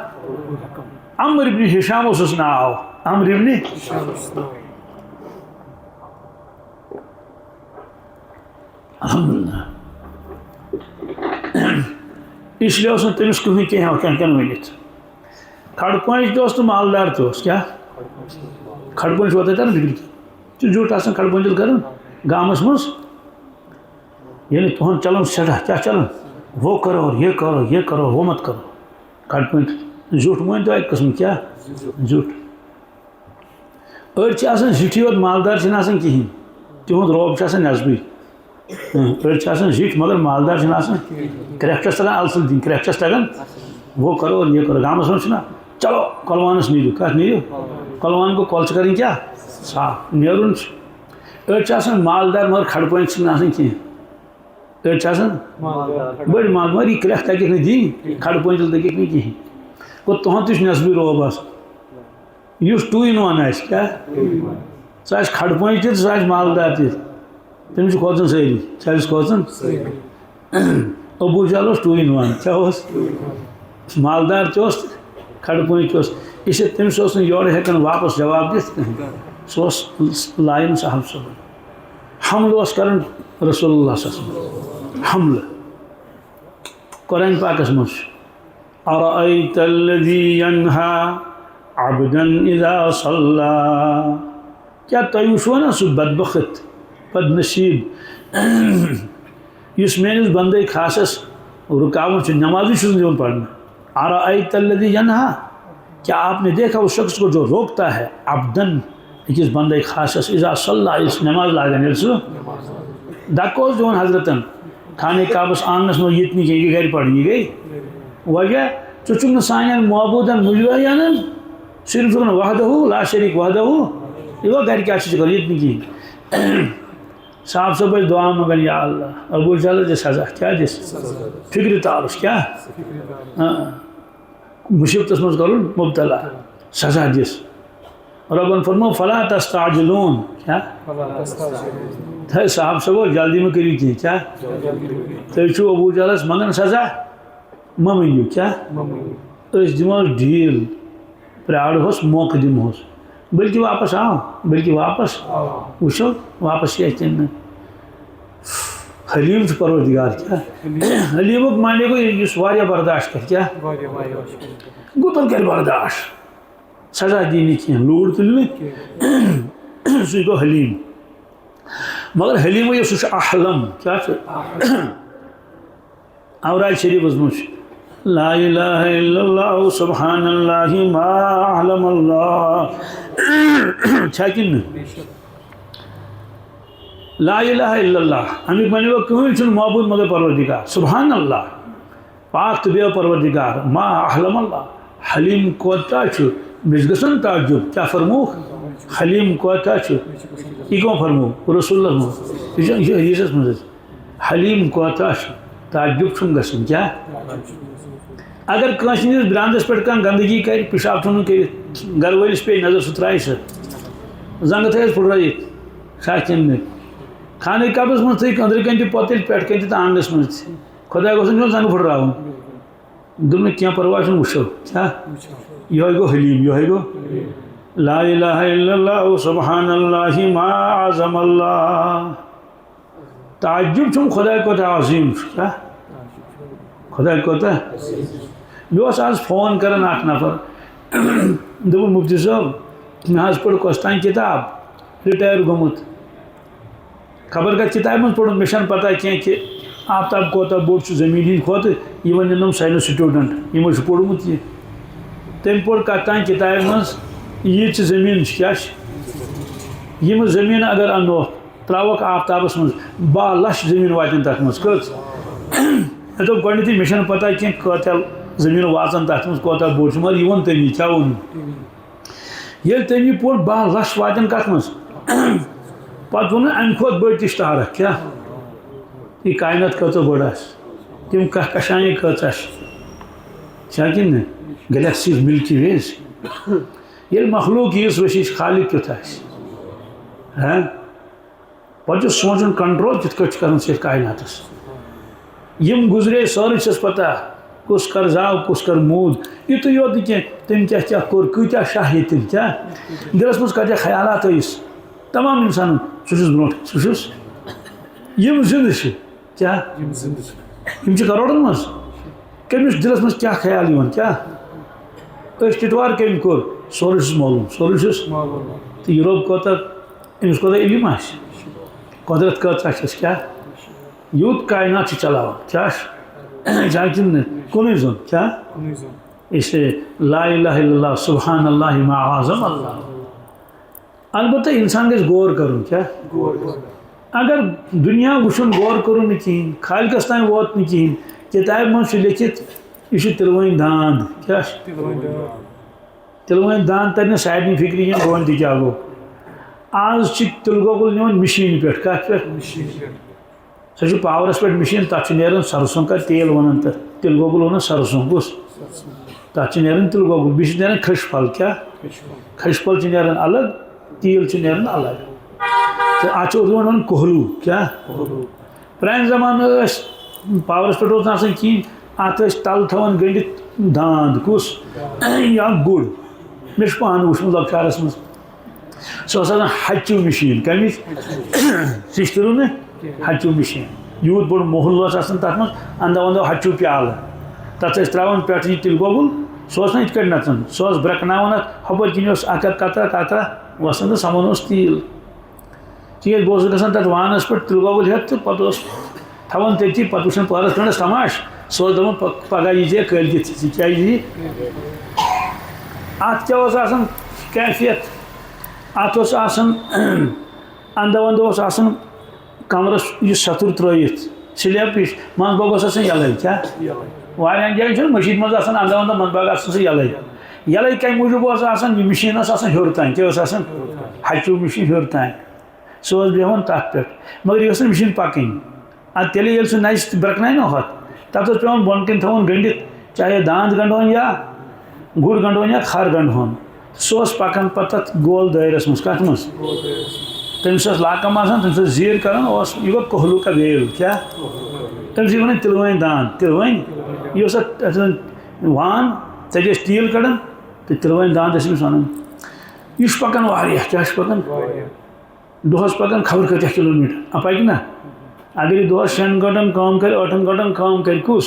عمرو بن ہشام اس ناو عمرو بن الحمدللہ اس لیے اس نے تمس کہیں کن ونت کھڑ پونچ دوست تو مالدار دوست کیا کھڑ پونچ ہوتا تھا نا بگڑ جھوٹ آسان کھڑ پونچل کرن گامس مز یعنی تہن چلن سٹھا کیا چلن وہ کرو اور یہ کرو وہ مت کرو کھڑ پونچ جھوٹ مون تو ایک قسم کیا جھوٹ أڑ آسان زٹھی یوت مالدار چھن آسان کہین تہند روب آسان نصبی أڑ آسان زٹھ مگر مالدار چھن آسان کریکٹس تگان السل دن کریکٹس تگان وہ کرو اور یہ کرو گامس من چھنا چلو کلوانس نیرو کت نیرو کلوان کو کل کریں کیا صاف نیرن أڑ آسان مالدار مگر کھڑ پونچ چھن آسان کہین أڑ آسان بڑ مال مگر یہ کریک تگہ نہ دین کھڑ پونچل تگہ نہ کہین گو تہند تہ نصبی روب آسان یہ 2 in 1 آس کیا سہ کھڑ پونچ تہ سہ مالدار تہ تمس کھوژان ساری سہ کھوژان ابو جہل 2 in 1 کیا مالدار تہ کھڑ پونچ اس لیے تمس یور ہیکن واپس جواب دت سہ لائن صاحب صبح حملہ کرن رسول اللہ صلی اللہ علیہ وسلم حملہ قرآن پاکس مز ارأیت الذی ینہا عبدا اذا صلى کیا تھی وچھو نا سہ بدبخت بد نصیب اس میانس بندے خاصس رکاوٹ سے نمازی چھس دیون پڑھنا ارأیت الذی ینہا کیا آپ نے دیکھا اس شخص کو جو روکتا ہے عبدن اکس بندے خاصس اذا صلی اس نماز لاگن یل سہ دکوس دیون حضرتن خانہ کعبس آنگنس میں یہ کہ گھر پڑھنی گئی وجہ ژٕ چھُکھ نہٕ سانٮ۪ن معبوٗدن مُجرا انان صرف چھُکھ نہٕ وحدہ لا شریک وحدہ یہ گوٚو گھر کیٛاہ چھِ ژٕ کران یہِ تہِ نہٕ کِہیٖنۍ صاحب صٲب ٲسۍ دعا منگان یا اللہ ابو جہل دِ سزا کیٛاہ دِس فکرِ تارُس کیٛاہ مُصیبتس منٛز کرُن مبتلا سزا دِس ربن فرمو فلا تستعجلون کیا صاحب صاحب جلدی میں کریو کی کیا تُہۍ چھِو ابو جہلس منگان سزا مہ ؤنِو کیا أسۍ دِمہوس ڈیل پرٛارہوس موقعہٕ دِمہوس بلکہ واپس آو بلکہ واپس وٕچھو واپس یہِ کِنہٕ نہٕ حلیم چھُ پروردگار کیا حلیمُک معنی گوٚو یُس واریاہ برداشت کرِ کیا گوٚو تِم کرِ برداشت سزا دی نہٕ کینٛہہ لوٗر تُلہِ نہٕ سُے گوٚو حلیم مگر حلیم یُس سُہ چھُ احلم کیا چھُ اوراد شریفس منٛز چھُ لا الہ الا اللہ سبحان اللہ ما احلم اللہ چھا کِنہٕ نہٕ لا الہ الا اللہ امیُک معنی گوٚو کٕہٕنۍ چھُنہٕ معبوٗد مگر پروردگار سبحان اللہ پاک تہٕ بیٚیہِ پروردگار ما احلم اللہ حلیم کوتاہ چھُ مےٚ چھُ گژھان تعجب کیٛاہ فرمووُکھ حلیم کوتاہ چھُ یہِ کٔمۍ فرموو رسول اللہ منٛز یہِ چھُ حدیٖثس منٛز حظ حلیم کوتاہ چھُ تعجب چھُم گژھان کیٛاہ اگر کٲنٛسہِ ہٕنٛدِس براندس پٮ۪ٹھ کانٛہہ گنٛدگی کرِ پِشاب ژھُنُن کٔرِتھ گرٕ وٲلِس پیٚیہِ نظر سُہ ترٛایہِ سۄ زنٛگہٕ تھٲیس پھٕٹرٲیِتھ چھا کِنہٕ نہٕ خانہ کعبس منٛز تھٲیِکھ أنٛدرٕ کَنہِ تہِ پۄتٕلۍ پٮ۪ٹھٕ کَنہِ تہِ تہٕ آنٛگنس منٛز تہِ خۄداے گوٚژھ نہٕ زنٛگہٕ پھٕٹراوُن دوٚپ نہٕ کینٛہہ پرواے چھُنہٕ وٕچھو کیٛاہ یِہوٚے گوٚو حلیم یِہوٚے گوٚو لا الہ الا اللہ سبحان اللہ ما اعظم اللہ تعجب چھُم خۄداے کوتاہ عظیٖم چھُ کیٛاہ خۄداے کوتاہ مےٚ اوس آز فون کران اکھ نفر دوٚپُن مفتی صٲب مےٚ حظ پٔر کۄس تانۍ کِتاب رِٹایر گوٚمُت خبر کَتھ کِتابہِ منٛز پوٚرمُت مےٚ چھَنہٕ پتہ کینٛہہ کہِ آفتاب کوتاہ بوٚڑ چھُ زٔمیٖن ہِنٛدۍ کھۄتہٕ یہِ وَنن یِم ساینس سٹوٗڈنٛٹ یِمو چھُ پوٚرمُت یہِ تٔمۍ پوٚر کَتھ تانۍ کِتابہِ منٛز ییٖژٕ زٔمیٖن چھِ کیٛاہ چھِ یِمہٕ زٔمیٖن اگر اَنہوکھ ترٛاوہوکھ آفتابس منٛز 12 لچھ زٔمیٖن واتن تَتھ منٛز کٔژ مےٚ دوٚپ گۄڈنٮ۪تھٕے مےٚ چھَنہٕ پتہ کینٛہہ کۭتیاہ زٔمیٖن واژن تَتھ منٛز کوتاہ بوٚڑ چھُ مگر یہِ ووٚن تٔمی کیٛاہ ووٚن ییٚلہِ تٔمی پوٚر 12 لچھ واتن کَتھ منٛز پتہٕ ووٚنُن اَمہِ کھۄتہٕ بٔڑ تہِ چھِ تارکھ کیٛاہ یہِ کاینات کۭژاہ بٔڑ آسہِ تِم کہکشانہٕ کۭژاہ چھِ چھا کِنہٕ نہٕ گلیکسیٖز مِلکی ویز ییٚلہِ مخلوٗق ییٖژ ؤسیٖع چھِ خالق کیُتھ آسہِ پتہٕ چھُ سونٛچُن کنٹرول کِتھ کٲٹھۍ چھُ کران ژےٚ کایناتس یِم گُزرے سٲرٕے چھَس پتہ کُس کر زاو کُس کر موٗد یُتُے یوت نہٕ کینٛہہ تٔمۍ کیٛاہ کیٛاہ کوٚر کۭتیاہ شاہ ییٚتِنۍ کیٛاہ دِلس منٛز کۭتیاہ خیالات ٲسۍ تمام اِنسانن سُہ چھُس برونٛٹھ سُہ چھُس یِم زِندٕ چھِ کیٛاہ یِم چھِ کروڑن منٛز کٔمِس دِلس منٛز کیٛاہ خیال یِوان کیٛاہ أسۍ ٹِٹوار کٔمۍ کوٚر سورُے چھُس معلوٗم سورُے چھُس تہٕ یہِ رۄب کوتاہ أمِس کوتاہ علم آسہِ قۄدرت کۭژاہ چھَس کیٛاہ یوٗت کاینات چھِ چلاوان کیٛاہ چھا کِنہٕ نہٕ کُنُے زوٚن کیٛاہ اِسلیے لا الہ الا اللہ سبحان اللہ ما اعظم اللہ البتہ اِنسان گژھِ غور کرُن کیٛاہ اگر دُنیا وٕچھُن غور کوٚرُن نہٕ کِہیٖنۍ خالقس تانۍ ووت نہٕ کِہیٖنۍ کِتابہِ منٛز چھُ لیکھِتھ یہِ چھُ تِلوٕنۍ داند کیٛاہ چھُ تِلوٕنۍ داند تَرِ نہٕ سارنٕے فِکرِ کینٛہہ بہٕ وَنہٕ تہِ کیٛاہ گوٚو آز چھِ تِلہٕ گۄگُل نِوان مِشیٖنہِ پٮ۪ٹھ کَتھ پٮ۪ٹھ سۄ چھِ پاورَس پٮ۪ٹھ مِشیٖن تَتھ چھُ نیران سرسوں کا تیل وَنان تَتھ تِلہٕ گۄگُل وَنان سرسوں کُس تَتھ چھِ نیران تِلہٕ گۄگُل بیٚیہِ چھِ نیران کھٔش پھل کیٛاہ کھٔش پھل چھِ نیران الگ تیٖل چھُ نیران الگ تہٕ اَتھ چھِ اُردوٗوَن وَنان کوہلوٗ کیٛاہ پرٛانہِ زمانہٕ ٲسۍ پاورَس پٮ۪ٹھ اوس نہٕ آسان کِہیٖنۍ اَتھ ٲسۍ تَلہٕ تھاوان گٔنڈِتھ داند کُس یا گُڑ مےٚ چھُ پانہٕ وٕچھمُت لۄکچارَس منٛز سۄ ٲس آسان ہَچِو مِشیٖن کَمِچ شِشتٕروٗ نہٕ ہَچِو مِشیٖن یوٗت بوٚڑ موٚہل اوس آسان تَتھ منٛز اَندو اَندو ہَچِو پیالہٕ تَتھ ٲسۍ ترٛاوان پٮ۪ٹھٕ یہِ تِلہٕ گۄگُل سُہ اوس نہٕ یِتھ کٲٹھۍ نَژان سُہ اوس برٛٮ۪کناوان اَتھ ہُپٲرۍ کِنۍ اوس اَکھ اَکھ کَترا کَترا وَسان تہٕ سَمان اوس تیٖل تیٖل بہٕ اوسُس گژھان تَتھ وانَس پٮ۪ٹھ تِلہٕ گۄگُل ہٮ۪تھ تہٕ پَتہٕ اوس تھاون تٔتی پتہٕ وٕچھان پہرس کھنڈس تماش سُہ اوس دپان پگہہ یی ژےٚ کٲلکٮ۪تھ ژٕ کیٛازِ یی اتھ کیٛاہ اوس آسان کیفیت اتھ اوس آسان اندو اندو اوس آسان کمرس یہ ستر ترٲیِتھ سلیب ہِش منٛز باگ اوس آسان یلے کیٛاہ واریاہن جاین چھُنہٕ مٔشیٖد منٛز آسان اندو اندو منٛز باگ آسان سُہ یلے کمہِ موٗجوٗب اوس آسان یہِ مِشیٖن ٲس آسان ہیوٚر تانۍ کیٛاہ اوس آسان ہچوٗ مِشیٖن ہیوٚر تانۍ سُہ اوس بیٚہوان تتھ پٮ۪ٹھ مگر یہِ ٲس نہٕ مِشیٖن پکٕنۍ ادٕ تیٚلہِ ییٚلہِ سُہ نَژِ تہٕ برٛکناے نا ہۄتھ تتھ اوس پیٚوان بۄن کَنۍ تھاوُن گٔنڈِتھ چاہے داند گنڈہون یا گُر گنڈہون یا کھر گنڈہون سُہ اوس پکان پتہٕ تتھ گول دٲیرس منٛز کتھ منٛز تٔمِس ٲس لاکم آسان تٔمِس ٲس زیٖر کران اوس یہِ گوٚو کوہلوٗ کا ویل کیٛاہ تٔمِس ٲسۍ ونان تِلوٲنۍ داند تِلوٲنۍ یہِ اوس اتھ وان تتہِ ٲسۍ تیٖل کڑان تہٕ تِلوٲنۍ داند ٲسۍ أمِس ونان یہِ چھُ پکان واریاہ کیٛاہ چھُ پکان دۄہس پکان خبر کۭتیاہ کِلوٗ میٖٹر پکہِ نا اگر یہِ دۄہس 6 گنٹن کٲم کرِ 8 گنٹن کٲم کرِ کُس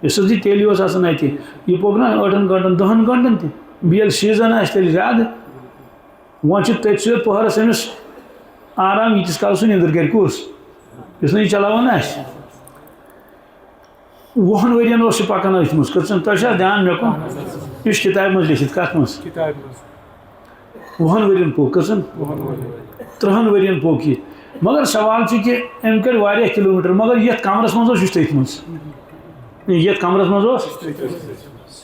یُس حظ یہِ تیٚلہِ اوس آسان اتہِ یہِ پوٚک نا 8 گنٹن 10 گنٹن تہِ بیٚیہِ ییٚلہِ سیٖزن آسہِ تیٚلہِ زیادٕ وۄنۍ چھُ تٔتھۍ سۭتۍ پۄہرس أمِس آرام ییٖتِس کالس سُہ نِندٕر کرِ کُس یُس نہٕ یہِ چلاوان آسہِ 20 ؤرین اوس یہِ پکان أتھۍ منٛز کٔژن تۄہہِ چھا دیان مےٚ کُن یہِ چھُ کِتابہِ منٛز لیکھِتھ کتھ منٛز 20 ؤرین پوٚک کٔژن 30 ؤرین پوٚک یہِ مگر سوال چھُ کہِ أمۍ کٔرۍ واریاہ کِلوٗ میٖٹر مگر یتھ کمرس منٛز اوس یہِ چھُ تٔتھۍ منٛز یتھ کمرس منٛز اوس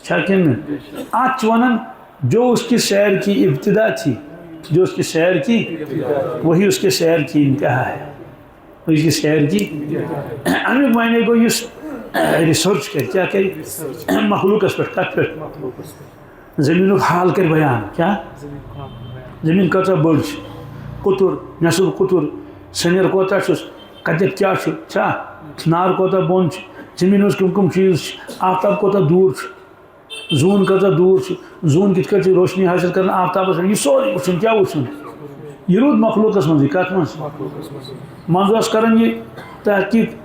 چھا کِنہٕ نہٕ اتھ چھِ ونان جو اس کی سیر کی ابتدا تھی جو اس کی سیر کی وہی اس کے سیر کی انتہا ہے اس کی سیر کی امیُک معنی گوٚو یُس ریسرچ کرِ کیٛاہ کرِ مخلوٗقس پٮ۪ٹھ کتھ پٮ۪ٹھ زمیٖنُک حال کرِ بیان کیٛاہ زمیٖن کۭژاہ بٔڑ چھِ قطر نصف قطر سنیر کوتاہ چھُس کتٮ۪تھ کیٛاہ چھُ چھا نار کوتاہ بۄن چھُ زمیٖن منٛز کٕم کٕم چیٖز چھِ آفتاب کوتاہ دوٗر چھُ زوٗن کۭژاہ دوٗر چھُ زوٗن کِتھ کٲٹھۍ چھِ روشنی حٲصِل کران آفتابس پٮ۪ٹھ یہِ سورُے وٕچھُن کیٛاہ وٕچھُن یہِ روٗد مخلوٗقس منٛزٕے کتھ منٛز منٛزٕ اوس کران یہِ تحقیٖق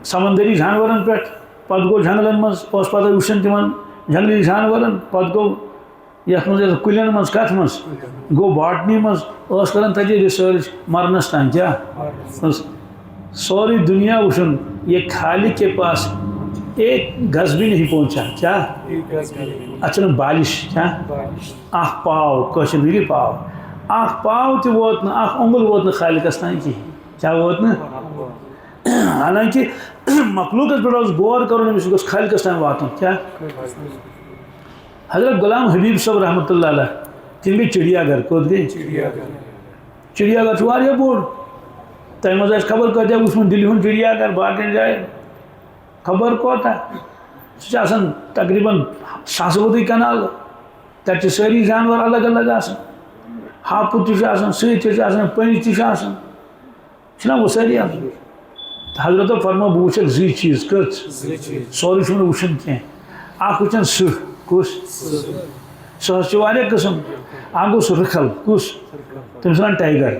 سمندری جانورن پٮ۪ٹھ پتہٕ گوٚو جنگلن منٛز اوس پتہٕ وٕچھان تِمن جنگلی جانورن پتہٕ گوٚو یتھ منٛز کُلٮ۪ن منٛز کتھ منٛز گوٚو باٹنی منٛز ٲس کران تتہِ رِسٲرٕچ مرنس تام کیٛاہ سورُے دُنیا وٕچھُن یہ خالق کے پاس ایک گز بھی نہیں پہنچا کیا اتھ چھُنہٕ بالِش کیٛاہ اکھ پاو کٲشِر میٖری پاو اکھ پاو تہِ ووت نہٕ اکھ اوٚنٛگُل ووت نہٕ خالقس تام کِہیٖنۍ کیٛاہ ووت نہٕ حالانکہِ مخلوٗقس پٮ۪ٹھ اوس غور کرُن أمِس گوٚژھ خالقس تام واتُن کیٛاہ حضرت غلام حبیٖب صٲب رحمتہ اللہ علیہ تِم گٔے چڑیا گھر کوٚت گٔے چڑیا گھر چھُ واریاہ بوٚڑ تۄہہِ منٛز آسہِ خبر کۭتیاہ وٕچھمُت دِلہِ ہُنٛد چڑیا گھر باقین جاین خبر کوتاہ سُہ چھُ آسان تقریٖباً 100 ؤدی کنال تتہِ چھِ سٲری جانور الگ الگ آسان ہاپُت تہِ چھُ آسان سۭتۍ تہِ چھُ آسان پٔنٛزۍ تہِ چھِ آسان چھُنہ وۄنۍ سٲری آسان حضرتو فرموو بہٕ وٕچھکھ 2 چیٖز کٔژ سورُے چھُنہٕ وٕچھُن کینٛہہ اکھ وٕچھان سٕہہ کُس سٕہس چھِ واریاہ قٕسم اکھ گوٚو سُہ رٕکھل کُس تٔمِس ونان ٹایگر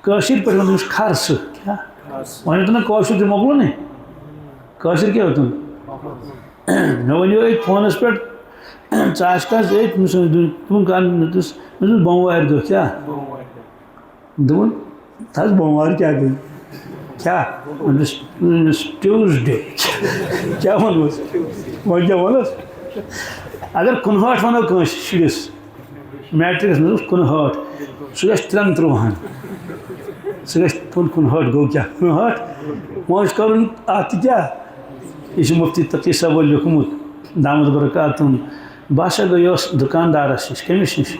کٲشِر پٲٹھۍ ونان تٔمِس کھر سٕہہ کیٛاہ وۄنۍ یوٚتن نہٕ کٲشُر تہِ مۄکلو نہ کٲشِر کیٛاہ یوٚتن مےٚ ؤنِو أتھۍ فونس پٮ۪ٹھ ژٕ آسکھا أتھۍ تِمن کانس بوموارِ دۄہ کیٛاہ دوٚپُن تھَس بوموارِ کیٛاہ گٔے کیٛاہ ووٚنُس ٹیوٗزڈے کیٛاہ ووٚنُس وۄنۍ کیٛاہ ووٚنُس اگر 59 ونو کٲنٛسہِ شُرِس میٹرکس منٛز اوس 59 سُہ گژھِ 33 سُہ گژھِ 59 گوٚو کیٛاہ 59 وۄنۍ چھُ کرُن اتھ تہِ کیٛاہ یہ مفتی تقی صٲبو لیوکھمُت دامت برکاتہم بہٕ ہسا گٔیوس دُکاندارس نِش کٔمِس نِش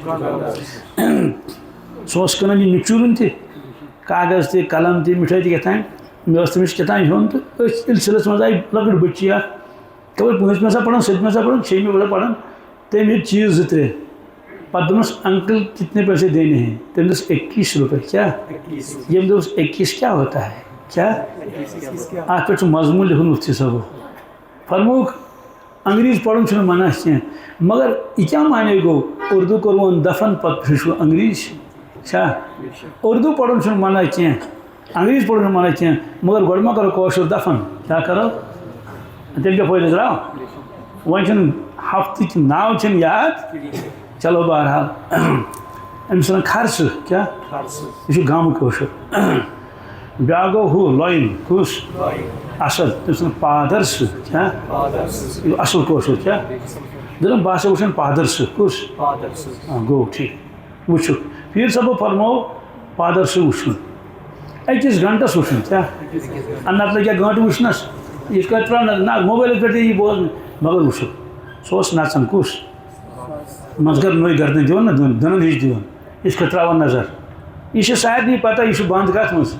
سُہ اوس کٕنان یہِ نِچوٗرُن تہِ کاغذ تہِ قلم تہِ مِٹھٲے تہِ کیٛاہ تام مےٚ اوس تٔمِس کیٛاہ تام ہیوٚن تہٕ أتھۍ سِلسِلس منٛز آیہِ لۄکٕٹ بٔچی اکھ خبر 5مہِ آسان پران 7مہِ آسان پران 6مہِ آسان پران تٔمۍ ہیٚتۍ چیٖز 2-3 پتہٕ دوٚپنس انکل کتنے پیسے دینے ہیں تٔمۍ دوٚپُس 21 روپے کیٛاہ ییٚمۍ دوٚپُس 21 کیٛاہ ہوتا ہے کیٛاہ اتھ پٮ۪ٹھ چھُ مضموٗن لیکھُن مفتی صٲبو فرمووُکھ انگریٖز پرُن چھُنہٕ منع کینٛہہ مگر یہِ کیٛاہ معنے گوٚو اردو کوٚرون دفن پتہٕ پھِرِشوٕ انگریٖز چھا اردو پرُن چھُنہٕ منع کینٛہہ انگریٖز پرُن چھُنہٕ منع کینٛہہ مگر گۄڈٕ ما کرو کٲشُر دفن کیٛاہ کرو تیٚلہِ کیٛاہ فٲیدٕ درٛاو وۄنۍ چھُنہٕ ہفتٕکۍ ناو چھِنہٕ یاد چلو بہرحال أمِس ونان کھر سٕہہ کیٛاہ یہِ چھُ گامہٕ کٲشُر بیٛاکھ گوٚو ہُہ لۄیِن کُس اَصٕل تٔمۍ سُنٛد پادر سُہ کیٛاہ اَصٕل کٲشُر کیٛاہ دَپان بہٕ ہسا وٕچھن پادر سُہ کُس گوٚو ٹھیٖک وٕچھُو پیٖر صٲبو فرموو پادر سُہ وٕچھُن أکِس گھنٹس وٕچھُن کیٛاہ نتہٕ لگہِ ہا گٲنٛٹہٕ وٕچھنس یِتھ کٲٹھۍ ترٛاو نہ موبایلَس پٮ۪ٹھ یی بوزنہٕ مگر وٕچھُو سُہ اوس نژان کُس منٛزٕ کر نٔے گردن دِوان نا دٕنن ہِش دِوان یِتھ کٲٹھۍ ترٛاوان نظر یہِ چھِ سارنٕے پتہ یہِ چھُ بنٛد کتھ منٛز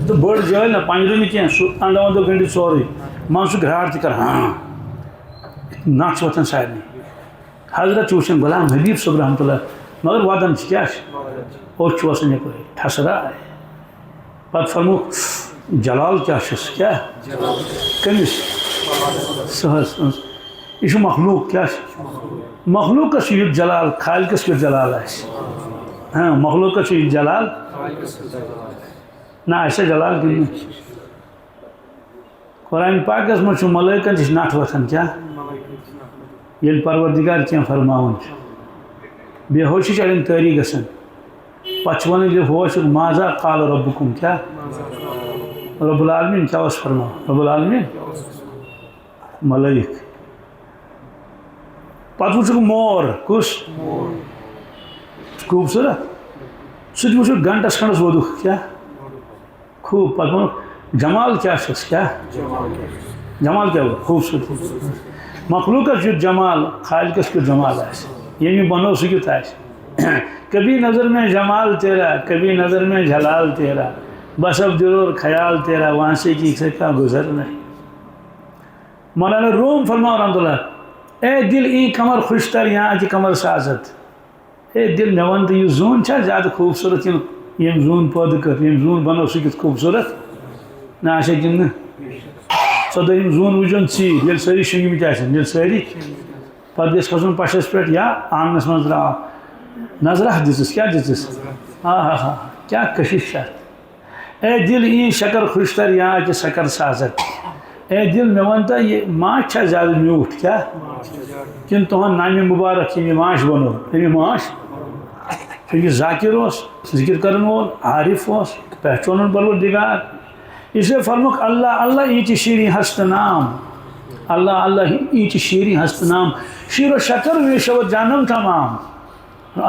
تہٕ بٔڑ جٲلۍ نہ پنجرٕ نہٕ کینٛہہ سُہ اندو اندو گٔنڈِتھ سورُے منٛزٕ چھُ گرٛاٹ تہِ کران ہاں نَکھ چھِ وۄتھان سارنٕے حضرت چھُ وٕچھان غلام حبیٖب صٲب رحمتہ اللہ مگر ودان چھِ کیٛاہ چھِ أچھ چھُ وسان یپٲرۍ ٹھسراے پتہٕ فرموکھ جلال کیٛاہ چھُس کیٛاہ کٔمِس سُہ حظ یہِ چھُ مخلوٗق کیٛاہ چھُ مخلوٗقس چھُ یُتھ جلال خالقس کیُتھ جلال آسہِ ہاں مخلوٗقس چھُ یہِ جلال نہ آسہِ جلال کِنہٕ قرآن پاکس منٛز چھُ ملٲیکن تہِ چھِ نٹھ وۄتھان کیٛاہ ییٚلہِ پروردِگار کینٛہہ فرماوان چھُ بے ہوشی چھِ اڑٮ۪ن تٲری گژھان پتہٕ چھِ ونان ییٚلہِ ہوش مازا قال ربکُم کیٛاہ رب العالمیٖن کیٛاہ اوس فرماوان رب العالمیٖن ملٲیک پتہٕ وٕچھُکھ مور کُس خوٗبصوٗرت سُہ تہِ وٕچھُکھ گنٹس کھنڈس ووٚدُکھ کیٛاہ خوٗب پتہٕ ووٚنُکھ جمال کیٛاہ چھُس کیٛاہ جمال کیٛاہ گوٚو خوٗبصوٗرتی مخلوٗقس یُتھ جمال خالقس کیُتھ جمال آسہِ ییٚمۍ یہِ بنوو سُہ کیُتھ آسہِ کبھی نظر میں جمال تیرا کبھی نظر میں جلال تیرا بس اب دل اور خیال تیرا وہاں سے کسی کا گزر نہیں مولانا روم فرماؤ رحمۃ اللہ اے دل این کمر خوشتر یہاں کی کمر سازت اے دل مےٚ وَن تہٕ یہِ زوٗن چھا زیادٕ خوٗبصوٗرت کِنہٕ ییٚمۍ زوٗن پٲدٕ کٔر ییٚمۍ زوٗن بنوو سُہ کیُتھ خوٗبصوٗرت نہ آسیا کِنہٕ نہٕ ژۄدٲہِم زوٗن وٕچھزون ژیٖرۍ ییٚلہِ سٲری شۄنٛگمٕتۍ آسن ییٚلہِ سٲری پتہٕ گژھِ کھسُن پشس پٮ۪ٹھ یا آنٛگنس منٛز درٛاو نظرہ دِژٕس کیٛاہ دِژٕس ہا ہا ہا کیٛاہ کشش چھِ اَتھ اے دل این شکر خوشتر یہاں کہ شکر سازت اے دل مےٚ وَن تہٕ یہِ ماچھ چھا زیادٕ میوٗٹھ کیٛاہ کِنہٕ تُہُنٛد نامہِ مُبارک ییٚمۍ یہِ ماچھ بنوو تٔمۍ یہِ ماچھ چوٗنٛکہِ ذاکر اوس ذِکر کرن وول عارف اوس پہچانُن پروردِگار اس لیے فرموکھ اللہ اللہ اینچ شیریں ہست نام اللہ اللہ اینچ شیریں ہست نام شیر و شکر وے شود جانم تمام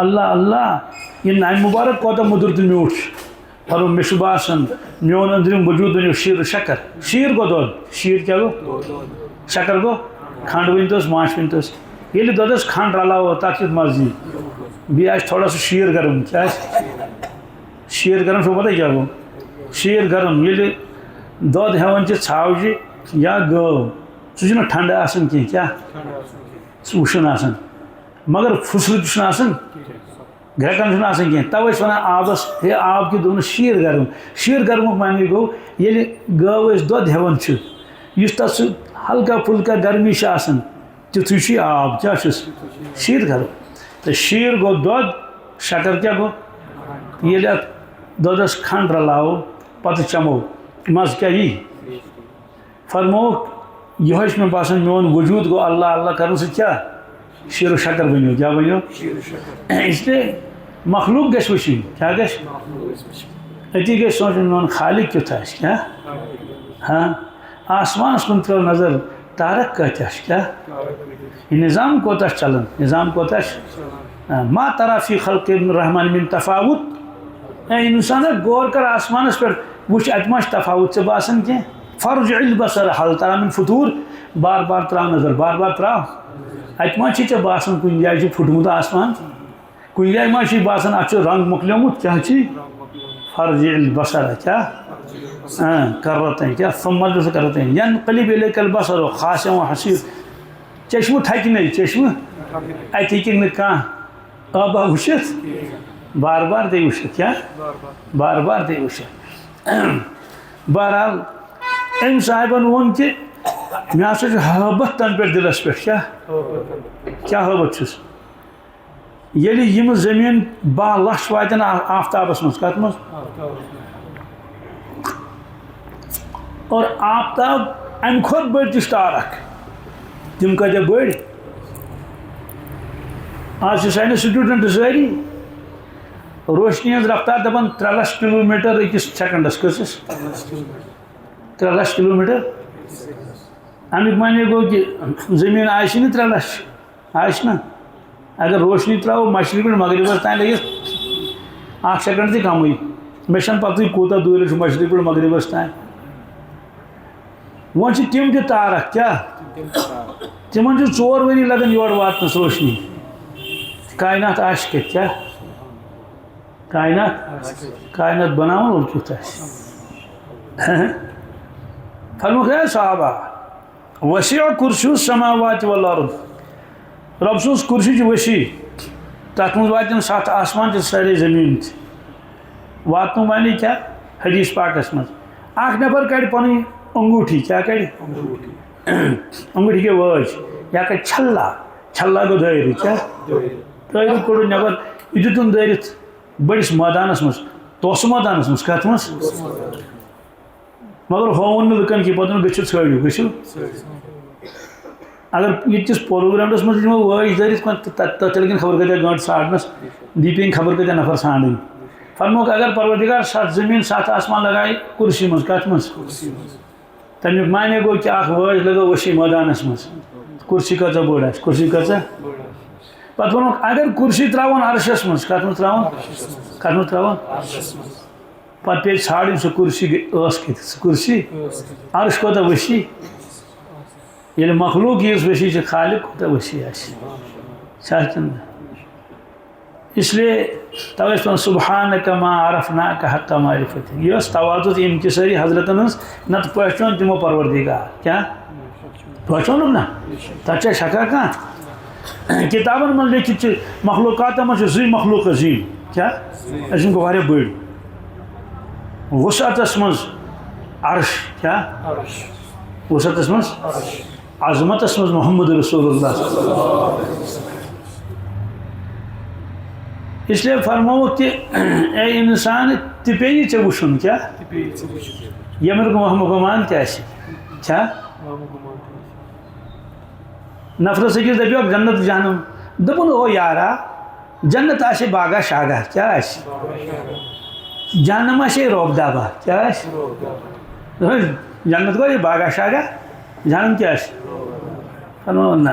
اللہ اللہ یہ نامہِ مبارک کوتاہ مودُر تہٕ میوٗٹھ چھُ فرمو مےٚ چھُ باسان میون أنٛدرِم وجوٗد بنیو شیر و شکر شیٖر گوٚو دۄد شیٖر کیٛاہ گوٚو شکر گوٚو کھنٛڈ ؤنۍتوس ماچھ ؤنۍتوس ییٚلہِ دۄدَس کھنٛڈ رلاوو تَتھ کیُتھ مَزٕ یی بیٚیہِ آسہِ تھوڑا سُہ شیٖر گرم کیٛاہ آسہِ شیٖر گرم چھُو پتہ کیٛاہ گوٚو شیٖر گرم ییٚلہِ دۄد ہٮ۪وان چھِ ژھاوجہِ یا گٲو سُہ چھُنہٕ ٹھنڈٕ آسان کینٛہہ کیٛاہ سُہ وُشُن آسان مگر پھُسرٕ تہِ چھُنہٕ آسان گرٛٮ۪کان چھُنہٕ آسان کینٛہہ تَوَے چھِ وَنان آبَس ہے آب کہِ دوٚپنَس شیٖر گرم شیٖر گرمُک معنی گوٚو ییٚلہِ گٲو أسۍ دۄد ہٮ۪وان چھِ یُس تَتھ سُہ ہلکا پھُلکا گرمی چھِ آسان تیُتھُے چھُ یہِ آب کیٛاہ چھُس شیٖر گرم تہٕ شیٖر گوٚو دۄد شکر کیٛاہ گوٚو ییٚلہِ اَتھ دۄدَس کھنٛڈ رلاوو پتہٕ چَمو مَزٕ کیٛاہ یی فرمووُکھ یِہوٚے چھُ مےٚ باسان میون وجوٗد گوٚو اللہ اللہ کرنہٕ سۭتۍ کیٛاہ شیر و شکر بنیو کیٛاہ بنیو اس لیے مخلوٗق گژھِ وٕچھِنۍ کیٛاہ گژھِ أتی گژھِ سونٛچُن میون خالق کیُتھ آسہِ کیٛاہ ہاں آسمانَس کُن ترٛٲو نظر تارک کۭتیاہ چھِ کیٛاہ یہِ نظام کوتاہ چھُ چلان نظام کوتاہ چھُ ما ترا فی خلق الرحمن من تفاوت اے اِنسانا غور کر آسمانَس پٮ۪ٹھ وٕچھ اَتہِ ما چھِ تفاوت ژےٚ باسان کینٛہہ فرجع البصر هل ترى من فطور بار بار ترٛاو نظر بار بار ترٛاو اَتہِ ما چھِ ژےٚ باسان کُنہِ جایہِ چھُ پھُٹمُت آسمان کُنہِ جایہِ ما چھُے باسان اَتھ چھُ رنٛگ مۄکلیومُت کیٛاہ چھُے فرجع البصر کیٛاہ کرتین کیٛاہ ثم البصر کرتین ینقلب الیک البصر خاسعا وحسیر چشمہٕ تھکہِ نَے چشمہٕ اَتہِ ہیٚکہِ نہٕ کانٛہہ آبا وٕچھِتھ بار بار دے وٕچھِتھ کیٛاہ بار بار دے وٕچھِتھ بہرحال أمۍ صاحبن ووٚن کہِ مےٚ ہسا چھُ حٲبت تَنہٕ پٮ۪ٹھ دِلس پٮ۪ٹھ کیٛاہ حٲبت چھُس ییٚلہِ یِمہٕ زٔمیٖن 12 لچھ واتن آفتابس منٛز کتھ منٛز اور آفتاب امہِ کھۄتہٕ بٔڑۍ تہِ سٹار اکھ تِم کۭتیاہ بٔڑۍ آز چھِ سٲنِس سٹوٗڈنٛٹ سٲری روشنی ہز رفتار دپان 3 لچھ کلومیٹر أکِس سیکنڈس کۭژ 3 لچھ کلومیٹر امیک معنی گو کہ زمین آسہِ نہٕ 3 لچھ آسہِ نا اگر روشنی تراو مشرق پہ مغربس تین لگت 1 سیکنڈ تہ کمٕے مےٚ چھنہٕ پتہٕ کوٗتاہ دوٗر چھُ مشرق پہ مغربس تین وۄنۍ چھِ تِم تہِ تارک کیٛاہ تِمن چھُ 4 ؤری لگان یور واتنس روشنی کائنات آسہِ کتہِ کیٛاہ کائنات بناون اور کیُتھ آسہِ فرموک ہے صحابہ وسیع کرسی السماوات والارض رب سٕنٛز کرسی چھِ وسیع تتھ منٛز واتن 7 آسمان تہِ سارے زمین تہِ واتنُک معنی کیٛاہ حدیث پاکس منٛز اکھ نفر کڑِ پنٕنۍ انگوٗٹھی کیٛاہ کڑِ انگوٗٹھی کے وٲج یا کڑِ چھلا گوٚو دٲرِتھ کیٛاہ دٲرِتھ کوٚڑُن نٮ۪بر یہِ دِتُن دٲرِتھ بٔڑِس مٲدانس منٛز توسہٕ مٲدانس منٛز کتھ منٛز مگر ہووُن نہٕ لُکن کینٛہہ پتہٕ گٔژھِو ژھٲرِو گٔژھِو اگر ییٚتِس پولو گراونڈس منٛز دِمو وٲج دٲرِتھ تتھ تہِ لگن خبر کۭتیاہ گٲنٛٹہٕ ژھانڈنس دی پیٚیِن خبر کۭتیاہ نفر ژھانڈٕنۍ فرموک اگر پروردگار 7 زمین 7 آسمان لگایہِ کرسی منٛز کتھ منٛز تمیُک معنی گوٚو کہ اکھ وٲج لگٲو ؤسیع مٲدانس منٛز کرسی کۭژاہ بٔڑ آسہِ کرسی کۭژاہ پتہٕ ووٚنُکھ اگر کرسی تراون عرشس منٛز کتھ منٛز تراون پتہٕ پیٚیہِ ژھانڈٕنۍ سۄ کرسی ٲس کتہِ سۄ کرسی عرش کوتاہ ؤسیع ییٚلہِ مخلوق ییٖژ ؤسیع چھِ خالق کوتاہ ؤسیع آسہِ چھا کِنہٕ اس لیے توے ٲسۍ ونان سبحانک ما عرفناک حق معرفتہ یہ ٲس تواضُع انکسٲری حضرتن ہٕنٛز نتہٕ پہچان تِمو پروردگار کیٛاہ پہچانُکھ نا تتھ چھا شکا کانٛہہ کتابن منٛز لیکھِتھ چھِ مخلوقاتن منٛز چھُ 2 مخلوق عظیٖم کیٛاہ عظیٖم گوٚو واریاہ بٔڑۍ وسعتس منٛز عرش کیٛاہ وسعتس منٛز عظمتس منٛز محمد رسول اللہ اس لیے فرمووُکھ کہ اے انسان تہِ پیٚیی ژےٚ وٕچھُن کیٛاہ ییٚمیُک گُمان تہِ آسہِ کیٛاہ نفرس أکِس دپیوکھ جنت جہنم دوٚپُن او یارا جنت آسہِ باغا شاگا کیٛاہ آسہِ جہنم آسہِ روب دابا کیٛاہ آسہِ جنت گوٚو یہِ باغا شاگا جہنم کیٛاہ آسہِ فرمووُکھ نہ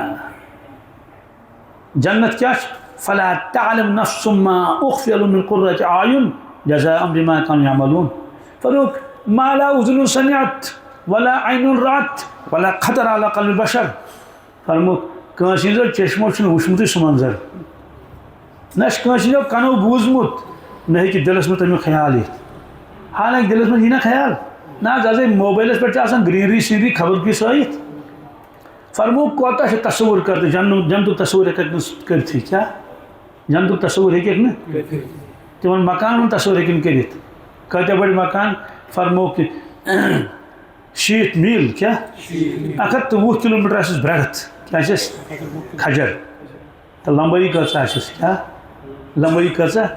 جنت کیٛاہ چھُ فلا تعلم نفس ما اخفي لهم من قرة اعين جزاء بما كانوا يعملون فرموک ما لا اذن سمعت ولا عين رأت ولا خطر على قلب بشر فرموک کٲنٛسہِ ہٕنٛزو چشمو چھُنہٕ وٕچھمُتٕے سُہ منظر نہ چھُ کٲنٛسہِ ہٕنٛدیو کنو بوٗزمُت نہ ہیٚکہِ دِلس منٛز تمیُک خیال یِتھ حالانکہِ دِلس منٛز یی نا خیال نہ حظ اَزَے موبایلس پٮ۪ٹھ چھِ آسان گریٖنری سیٖنری خبر کیٛاہ ہٲیِتھ فرموک کوتاہ چھِ تصوُر کر جنتُک تصوُر ہیٚککھ نہٕ کٔرتھٕے کیٛاہ جنتُک تصوُر ہیٚککھ نہٕ تِمن مکانن ہُنٛد تصوُر ہیٚکن کٔرِتھ کۭتیاہ بٔڑۍ مکان فرموک کہ 60 میٖل کیٛاہ 120 کِلوٗمیٖٹر آسٮ۪س برٛیڈتھ کیٛاہ آسٮ۪س کھجر تہٕ لمبٲیی کۭژاہ آسٮ۪س کیٛاہ لمبٲیی کۭژاہ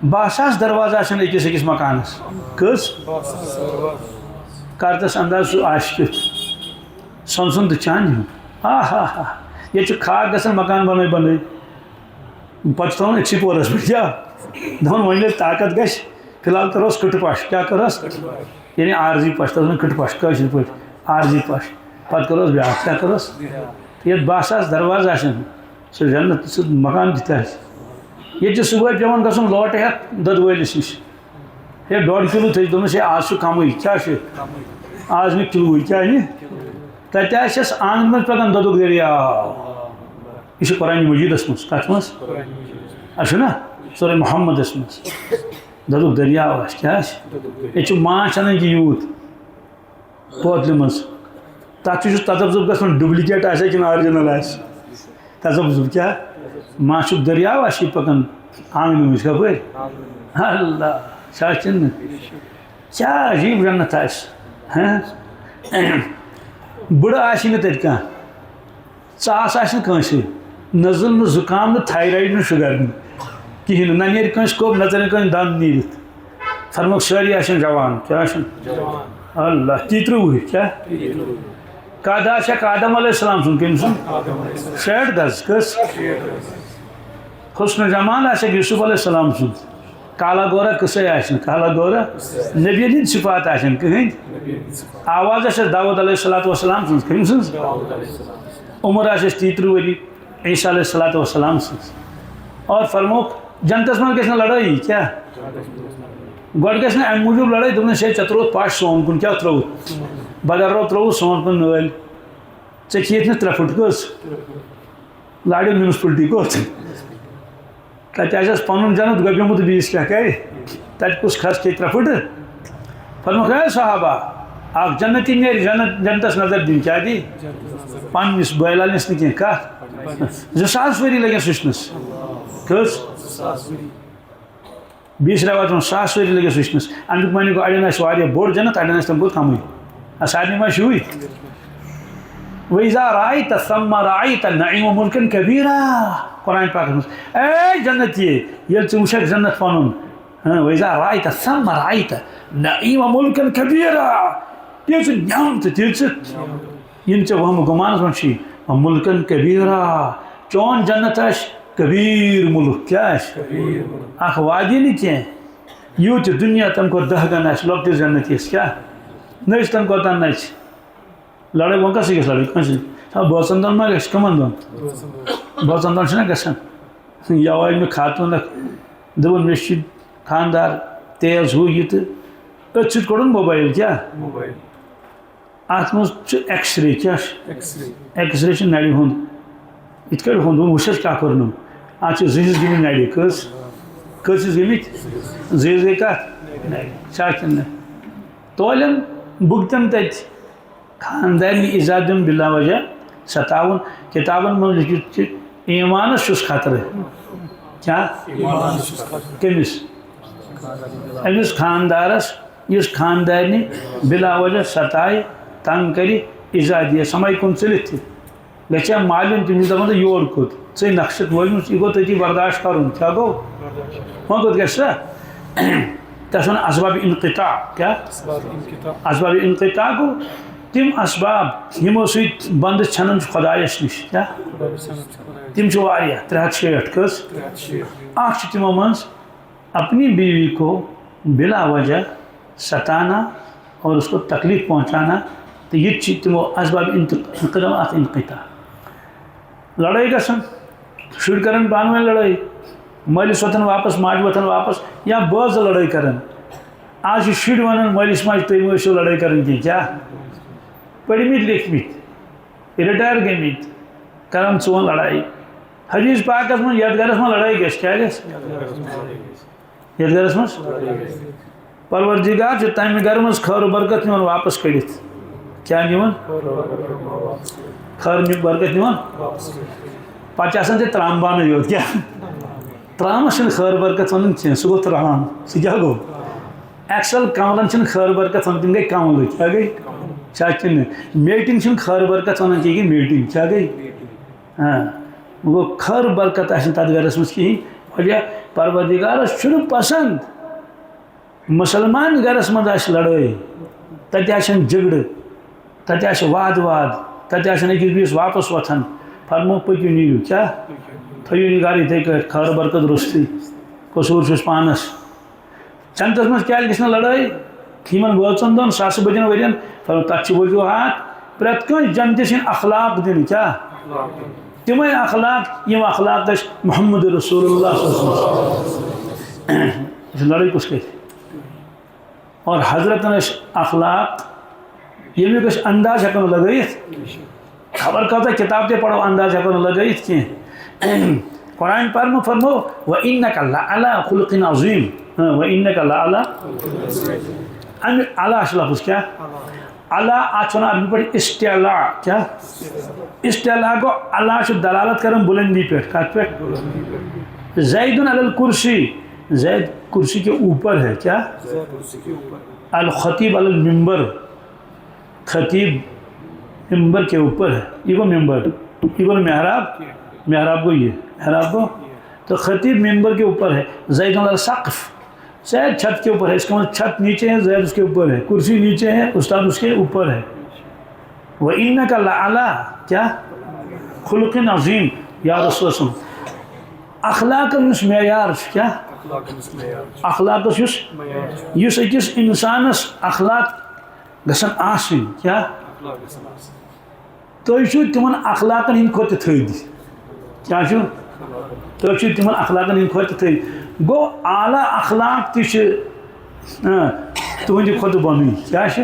12,000 دروازٕ آسن أکِس مکانس کٔژ کر تس انداز سُہ آسہِ کیُتھ سۄن سُنٛد تہٕ چانہِ ہُنٛد ہا ییٚتہِ چھُ کھاک گژھان مکان بنٲے پتہٕ چھِ تھاوان أکسٕے پورس پٮ۪ٹھ کیٛاہ دپان وۄنۍ ییٚلہِ طاقت گژھِ فی الحال کروس کٕٹہٕ پش کیٛاہ کٔرہوس یعنی عارضی پش تتھ ونان کٕٹہٕ پش کٲشِر پٲٹھۍ عارضی پش پتہٕ کٔرہوس بیٛاکھ کیٛاہ کٔرہوس یتھ 12,000 دروازٕ آسن سُہ جنت سُہ مکان تہِ آسہِ ییٚتہِ چھُ صُبحٲے پیٚوان گژھُن لوٹہٕ ہٮ۪تھ دۄدٕ وٲلِس نِش ہے 1.5 کِلوٗ تھٲیزِ دوٚپنس ہے آز چھُ کمٕے کیٛاہ چھُ آز نہٕ کِلوٗوٕے کیٛاہ نہِ تتہِ آسٮ۪س آنٛگنس منٛز پکان دۄدُک دٔریاو یہ چھُ قرآنِ مجیٖدس منٛز کتھ منٛز اَسہِ چھُ نا سورے محمدس منٛز دۄدُک دٔریاو آسہِ کیٛاہ آسہِ ییٚتہِ چھُ ماچھ انان کہِ یوٗت پوتلہِ منٛز تتھ چھُ تذبذب گژھان ڈُپلِکیٹ آسیا کِنہٕ آرجنل آسہِ تذبذب کیٛاہ ماچھُک دٔریاو آسہِ یہِ پکان آنٛگنہٕ منٛز کپٲرۍ اللہ چھا کِنہٕ کیٛاہ عجیٖب جنت آسہِ بٕڑٕ آسہِ نہٕ تتہِ کانٛہہ ژاس آسہِ نہٕ کٲنٛسہِ نزل نہٕ زُکام نہٕ تھایرایڈ نہٕ شُگر نہٕ کِہیٖنۍ نہٕ نہ نیرِ کٲنٛسہِ کوٚپ نہ ژَلن کٲنٛسہِ دنٛد نیٖرِتھ فرموکھ سٲری آسن جوان کیٛاہ آسن اللہ 30 وُہٕرۍ کیٛاہ کَد آسیا آدم علیہ السلام سُنٛد کٔمۍ سُنٛد 60 گز کٔژ حسن جمال آشک یوسف علیہ السلام سن کالا گورا قصے آشن کالا گورا نبی ہند صفات آشن کہیں آواز آشک داود علیہ السلام سن کہیں سن عمر آشک 30 وری عیسیٰ علیہ السلام سن اور فرموک جنتس من گژھِ نہٕ لڑائی کیا گۄڈٕ گژھِ نہٕ اَمہِ موٗجوٗب لڑٲے دوٚپنَس ہے ژےٚ ترٛووُتھ پش سون کُن کیٛاہ ترٛووُتھ بدرو ترٛووُتھ سون کُن نٲلۍ ژےٚ کھیٚیِتھ نہٕ 3 پھٕٹ کٔژ لاڑِ میونسپلٹی کوٚت تَتہِ آسٮ۪س پنُن جنت گۄبیومُت بیٚیِس کیٛاہ کَرِ تَتہِ کُس کھس کھیٚیہِ 3 پھٕٹہٕ فرموکھ ہے صحابہ اکھ جنتی نیرِ جنتس نظر دِنۍ کیٛاہ دی پننِس بٲلالنِس نہٕ کینٛہہ کتھ 2000 ؤری لگٮ۪س وٕچھنَس کٔژ 20 رٮ۪واتن 100 ؤری لگٮ۪س وٕچھنَس امیُک معنی گوٚو اڑٮ۪ن آسہِ واریاہ بوٚڑ جنت اڑٮ۪ن آسہِ تَمہِ کھۄتہٕ کمٕے سارنٕے ما چھُ ہِوُے وَإِذَا رَأَيْتَ ثَمَّ رَأَيْتَ النَّعِيمَ مُلْكًا كَبِيرًا قرآن پاکس منٛز اے جنت ییٚلہِ ژٕ وٕچھکھ جنت پنُن وَإِذَا رَأَيْتَ ثَمَّ رَأَيْتَ النَّعِيمَ مُلْكًا كَبِيرًا تیٖژٕ نعمتہٕ تیٖژٕ یِم ژےٚ وہمہٕ گُمانس منٛز چھِی مُلکن کبیٖرا چون جنت آسہِ کبیٖر مُلک کیٛاہ آسہِ اکھ وادی نہٕ کینٛہہ یوٗت تہِ دُنیا تَمہِ کھۄتہٕ 10 گَنہٕ آسہِ لۄکٹِس جنتِس کیٛاہ نٔژ تَمہِ کھۄتہٕ نَژِ لڑٲے وۄنۍ کَس سۭتۍ گژھِ لڑٲے کٲنٛسہِ سۭتۍ بٲژن دۄن ما گژھِ کٕمن دۄن بٲژن دۄن چھُنہ گژھان یَوٕ آے مےٚ خاتوٗن اکھ دوٚپُن مےٚ چھُ خانٛدار تیز ہُہ یہِ تہٕ أتھۍ سۭتۍ کوٚڑُن موبایل کیٛاہ اَتھ منٛز چھُ ایٚکٕس رے کیٛاہ چھُ ایٚکٕس رے چھُ نَرِ ہُنٛد یِتھ کٔٹھۍ ہُنٛد وٕچھ حظ کیٛاہ کوٚرنُم اَتھ چھِ زٕہِس گٔمٕتۍ نَرِ کٔژ چھِس گٔمٕتۍ زٕہِس گٔے کَتھ نَرِ چھا کِنہٕ نہٕ تولٮ۪ن بُگتن تَتہِ خاندارنہِ عزت دیُن بِلا وجہ ستاوُن کِتابن منٛز لیکھِتھ چھِ ایٖمانس چھُس خطرٕ کیٛاہ کٔمِس أمِس خاندارس یُس خاندارنہِ بِلا وجہ ستایہِ تنگ کرِ اِزا دِیہِ سمے کُن ژٔلِتھ تہِ گژھِ ہا مالٮ۪ن تِم چھِ دپان یور کوٚت ژٕے نقشہٕ وٲلمٕژ یہِ گوٚو تٔتی برداشت کرُن کیٛاہ گوٚو وۄنۍ کوٚت گژھِ سا تَتھ وَنان اسباب انقطاع کیٛاہ اسباب انقطاع گوٚو تِم اسباب یِمو سۭتۍ بنٛدٕ ژھٮ۪نان چھُ خۄدایس نِش کیٛاہ تِم چھِ واریاہ 360 کٔژ اکھ چھُ تِمو منٛز اپنی بیوی کو بلا وجہ ستانا اور اس کو تکلیف پہنچانا تو یہ تہِ چھِ تِمو اسباب انقطاع لڑٲے گژھان شُرۍ کران پانہٕ ؤنۍ لڑٲے مٲلِس وۄتھان واپس ماجہِ وۄتھان واپس یا بٲژٕ لڑٲے کران آز چھِ شُرۍ ونان مٲلِس ماجہِ تُہۍ مہٕ ٲسِو لڑٲے کران کینٛہہ کیٛاہ پٔرمٕتۍ لیکھمٕتۍ رِٹایر گٔمٕتۍ کران ژٕ وَن لڑٲے حدیٖث پاکس منٛز یتھ گرس منٛز لڑٲے گژھِ کیٛاہ گژھِ یتھ گرس منٛز پروردگار چھُ تمہِ گرٕ منٛز خٲر برکت نِوان واپس کٔڑِتھ کیٛاہ نِوان خٲر برکت نِوان پتہٕ چھِ آسان ژےٚ ترٛامہٕ بانہٕ یوت کیٛاہ ترٛامس چھِنہٕ خٲر برکت ونان کینٛہہ سُہ گوٚو ترٛام سُہ کیٛاہ گوٚو ایکسل کملن چھِنہٕ خٲر برکت ونان تِم گٔے کملہٕ کیٛاہ گٔے چھا کِنہٕ نہٕ میٹِنٛگ چھِنہٕ خٲر برکت ونان کینٛہہ یہِ گٔے میٹِنٛگ کیٛاہ گٔے وۄنۍ گوٚو خٲر برکت آسہِ نہٕ تتھ گرس منٛز کِہیٖنۍ وجہ پروردگارس چھُنہٕ پسنٛد مُسلمان گرس منٛز آسہِ لڑٲے تتہِ آسن جگڑٕ تتہِ آسہِ واد تتہِ آسن أکِس بیٚیِس واپس وۄتھان فرمو پٔکِو نیٖرِو کیٛاہ تھٲیِو یہِ گرٕ یِتھَے کٲٹھۍ خٲر برکت روٚستٕے قصوٗر چھُس پانس جنتس منٛز کیٛازِ گژھِ نہٕ لڑٲے یِمن بٲژن دۄن ساسہٕ بٔدین ؤرین فرمو تتھ چھِ وجوٗہات پرٛٮ۪تھ کٲنٛسہِ جنتِس یِن اخلاق دِنہٕ کیٛاہ تِمے اخلاق یِم اخلاق گژھِ محمد رسول اللہ لڑٲے کُس کرِ اور حضرتن ٲسۍ اخلاق ییٚمیُک أسۍ انداز ہٮ۪کو نہٕ لگٲیِتھ خبر کۭژاہ کِتاب تہِ پرو انداز ہٮ۪کو نہٕ لگٲیِتھ کینٛہہ قرآن پرمو فرمو وَإِنَّكَ لَعَلَىٰ خُلُقٍ عَظِيمٍ وَإِنَّكَ لَعَلَىٰ اَمہِ علا چھُ لفظ کیٛاہ علا اَتھ چھِ وَنان عربی پٲٹھۍ استعلا کیٛاہ استعلا گوٚو علا چھُ دلالت کران بُلندی پٮ۪ٹھ کتھ پٮ۪ٹھ زیدٌ علی الکرسی زید کرسی کے اوپر ہے کیا الخطیب علی المنبر خطیب ممبر کے اوپر ہے یہ گو ممبر یہ گو محراب کو یہ محراب کو تو خطیب ممبر کے اوپر ہے زید علی السقف زید چھت کے اوپر ہے اس کا مطلب چھت نیچے ہے زید اس کے اوپر ہے کرسی نیچے ہے استاد اس کے اوپر ہے وَإِنَّكَ لَعَلَىٰ کیا خلق عظیم یا رسول اللہ اخلاق اس معیار کیا اخلاق اس اکس انسانس اخلاق گژھن آسن کیا تُہۍ چھِو تِمن اخلاقن ہٕنٛدۍ کھۄتہٕ تہِ تھٔدۍ کیٛاہ چھُ تُہۍ چھِو تِمن اخلاقن ہٕنٛدۍ کھۄتہٕ تہِ تھٔدۍ گوٚو اعلیٰ اخلاق تہِ چھِ تُہنٛدِ کھۄتہٕ بۄنٕے کیٛاہ چھِ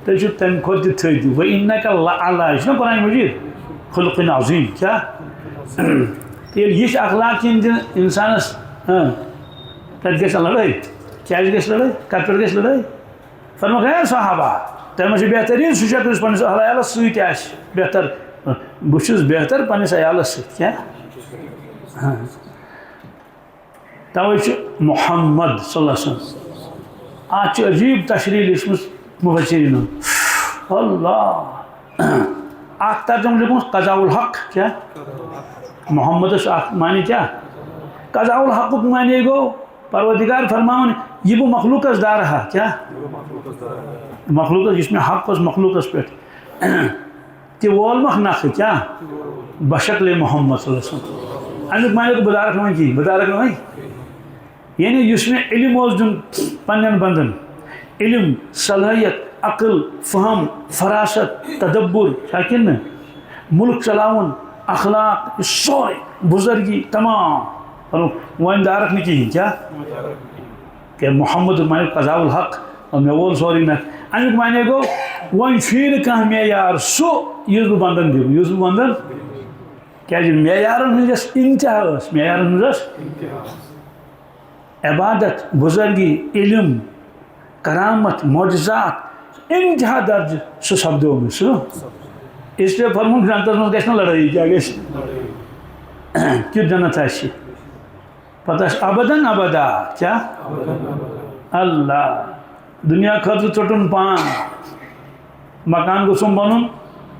تُہۍ چھِو تَمہِ کھۄتہٕ تہِ تھٔدۍ وَإِنَّكَ لَعَلَىٰ یہِ چھُنہ قرآن مجیٖد خُلقٍ عظیٖم کیٛاہ ییٚلہِ یِژھ اخلاق چھِ دِنہٕ اِنسانس تَتہِ گژھِ لڑٲے کیٛازِ گژھِ لڑٲے کَتہِ پٮ۪ٹھ گژھِ لڑٲے فرمووُکھ ہے صحابہ تۄہہِ ما چھُ بہتریٖن سُہ چھُ یُس پنٛنِس اہل عیالس سۭتۍ آسہِ بہتر بہٕ چھُس بہتر پنٛنِس عیالس سۭتۍ کیٛاہ تَوَے چھُ محمد صلی اللہ علیہ وسلم اَتھ چھِ عجیٖب تشریح لیٖچھمٕژ مُفسریٖنو اللہ اکھ ترجمہ لیوٚکھمُت قضاء الحق کیٛاہ محمدس اکھ معنی کیٛاہ قضاء الحقُک معنی گوٚو پروردگار فرماوان یہ بہٕ مخلوٗقس دارٕہا کیٛاہ مخلوٗقس یُس مےٚ حق اوس مخلوٗقس پٮ۪ٹھ تہِ وولمکھ نکھٕ کیٛاہ بشکلے محمد صلی اللہ علیہ وسلم امیُک معنی گوٚو بہٕ دارکھ نہٕ وۄنۍ کِہیٖنۍ بہٕ دارکھ نہٕ وۄنۍ یعنی یُس مےٚ علم اوس دیُن پننٮ۪ن بندن علم صلٲحیت عقل فہم فراست تدبر چھا کِنہٕ نہٕ مُلک چلاوُن اخلاق یہِ سورُے بُزرگی تمام وۄنۍ دارکھ نہٕ کِہیٖنۍ کیٛاہ کہ محمد معنی قضاء الحق مےٚ وول سورُے نکھٕ امیُک معنی گوٚو وۄنۍ چھُے نہٕ کانٛہہ معیار سُہ یُس بہٕ بندن دِمہٕ یُس بہٕ بندن کیٛازِ معیارن ہٕنٛز یۄس انتہا ٲس معیارن ہٕنٛز ٲس عبادت بُزرگی علم کرامت معجزات انتہا درجہ سُہ سپدیو مےٚ سُہ اس لیے فرمووُکھ جنتس منٛز گژھِ نہٕ لڑٲیی کیٛاہ گژھِ کیُتھ جنت آسہِ پتہٕ آسہِ ابدن ابدا کیٛاہ اللہ دُنیا خٲطرٕ ژوٚٹُن پان مکان گوٚژھُم بنُن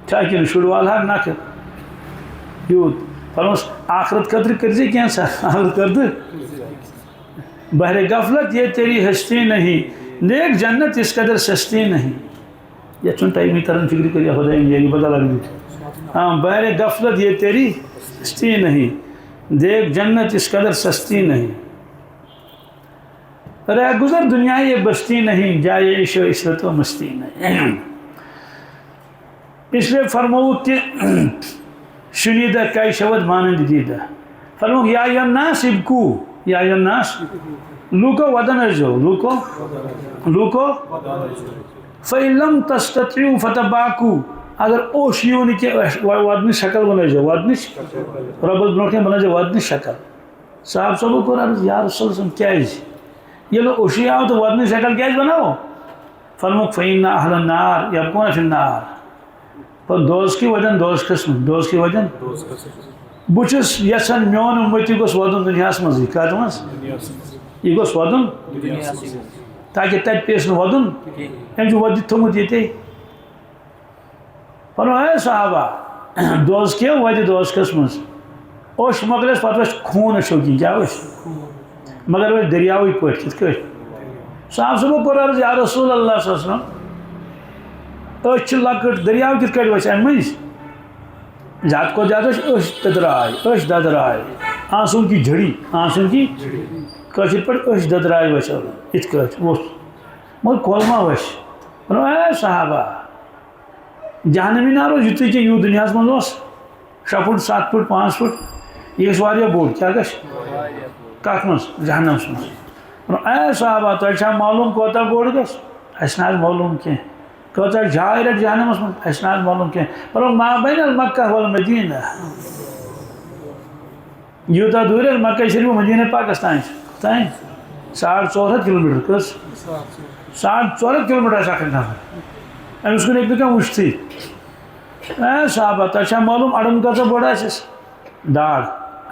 چھا کِنہٕ شُرۍ والہاکھ نکھٕ یوٗت فرموس آخرت خٲطرٕ کٔرۍزِ کینٛژھا آخرت خٲطرٕ بہرِ غفلت یہ تیری ہستی نہیں نیک جنت اس قدر سستی نہیں یہ چھُنہٕ ٹایمٕے تران فکرِ کٔرِتھ خۄداین ییٚلہِ بدل اکھ دیُت بہرِ غفلت یہ تیری ہستی نہیں دیکھ جنت اس قدر سستی نہیں رہ گزر دنیا یہ بستی نہیں جائے عیش و عشرت و مستی نہیں اس لیے فرمووُکھ کہ شنیدہ کئی شود مانند دیدہ فرمووُکھ یا ایھا الناس ابکو یا ایھا الناس لوٗکو ودان ٲسۍزیو لوٗکو فَإِن لَمْ تَسْتَطِعُوا فَتَبَاکوٗ اگر اوٚش یِیو نہٕ کینٛہہ ودنٕچ شکل بنٲیزیو ودنٕچ رۄبس برونٛٹھ کَنۍ بنٲیزیو ودنٕچ شکل صاحب صٲبو کوٚر عرض یا رسول اللہ کیٛازِ ییٚلہِ اوٚشُے آو تہٕ ودنٕچ شکل کیٛازِ بناوو فرمووُکھ فَإِنَّ أَهْلَ النَّارِ یَبْقُونَ فِي النَّارِ پتہٕ دوزخی ودن دوزخس منٛز دوزخی ودن بہٕ چھُس یژھان میون اُمتی گوٚژھ وَدُن دُنیاہس منٛزٕے کتھ منٛز یہِ گوٚژھ وَدُن تاکہِ تتہِ پیٚیَس نہٕ وَدُن أمۍ چھُ ودِتھ تھوٚمُت ییٚتے فرمووُکھ ہے صحابہ دوزخی وَدِ دوزخس منٛز اوٚش مۄکلیس پتہٕ وَسہِ خوٗن أچھو کِنۍ کیٛاہ وَسہِ مگر وَسہِ دٔریاوٕکۍ پٲٹھۍ کِتھ کٲٹھۍ صاحب صٲبو کوٚر عرض یا رسول اللہ صلی اللہ علیہ وسلم أچھ چھِ لۄکٕٹ دٔریاو کِتھ کٲٹھۍ وَسہِ اَمہِ مٔنٛزۍ زیادٕ کھۄتہٕ زیادٕ أچھ دٔدراے أچھ دٔدراے آنسوٗن کی جھڑی آنسوٗن کی کٲشِر پٲٹھۍ أچھ دٔدراے وَسہِ یِتھ کٲٹھۍ اوس مگر کۄل ما وَسہِ ووٚنُن اے صحابہ جہنمی نار اوس یُتُے کینٛہہ یوٗت دُنیاہس منٛز اوس 6 فُٹ 7 فُٹ 5 فُٹ یہِ گژھِ واریاہ بوٚڑ کیٛاہ گژھِ کتھ منٛز جہنمس منٛز ووٚنُن اے صحابہ تۄہہِ چھا معلوٗم کوتاہ بوٚڑ گژھِ اَسہِ نہٕ حظ معلوٗم کینٛہہ کۭژاہ جاے رَٹہِ جہنمس منٛز اَسہِ نہٕ حظ معلوٗم کینٛہہ فرمووُکھ ما بین المکہ والمدینہ یوٗتاہ دوٗرِ حظ مکہ شریف مدیٖنہ پاکس تانۍ چھُ تانۍ 450 کِلوٗمیٖٹر کٔژ 450 کِلوٗمیٖٹر آسہِ اکھ نفر أمِس کُن ہیٚکہِ نہٕ کانٛہہ وٕچھتھٕے اے صحابہ تۄہہِ چھا معلوٗم اَڑَن کۭژاہ بٔڑ آسٮ۪س ڈاڈ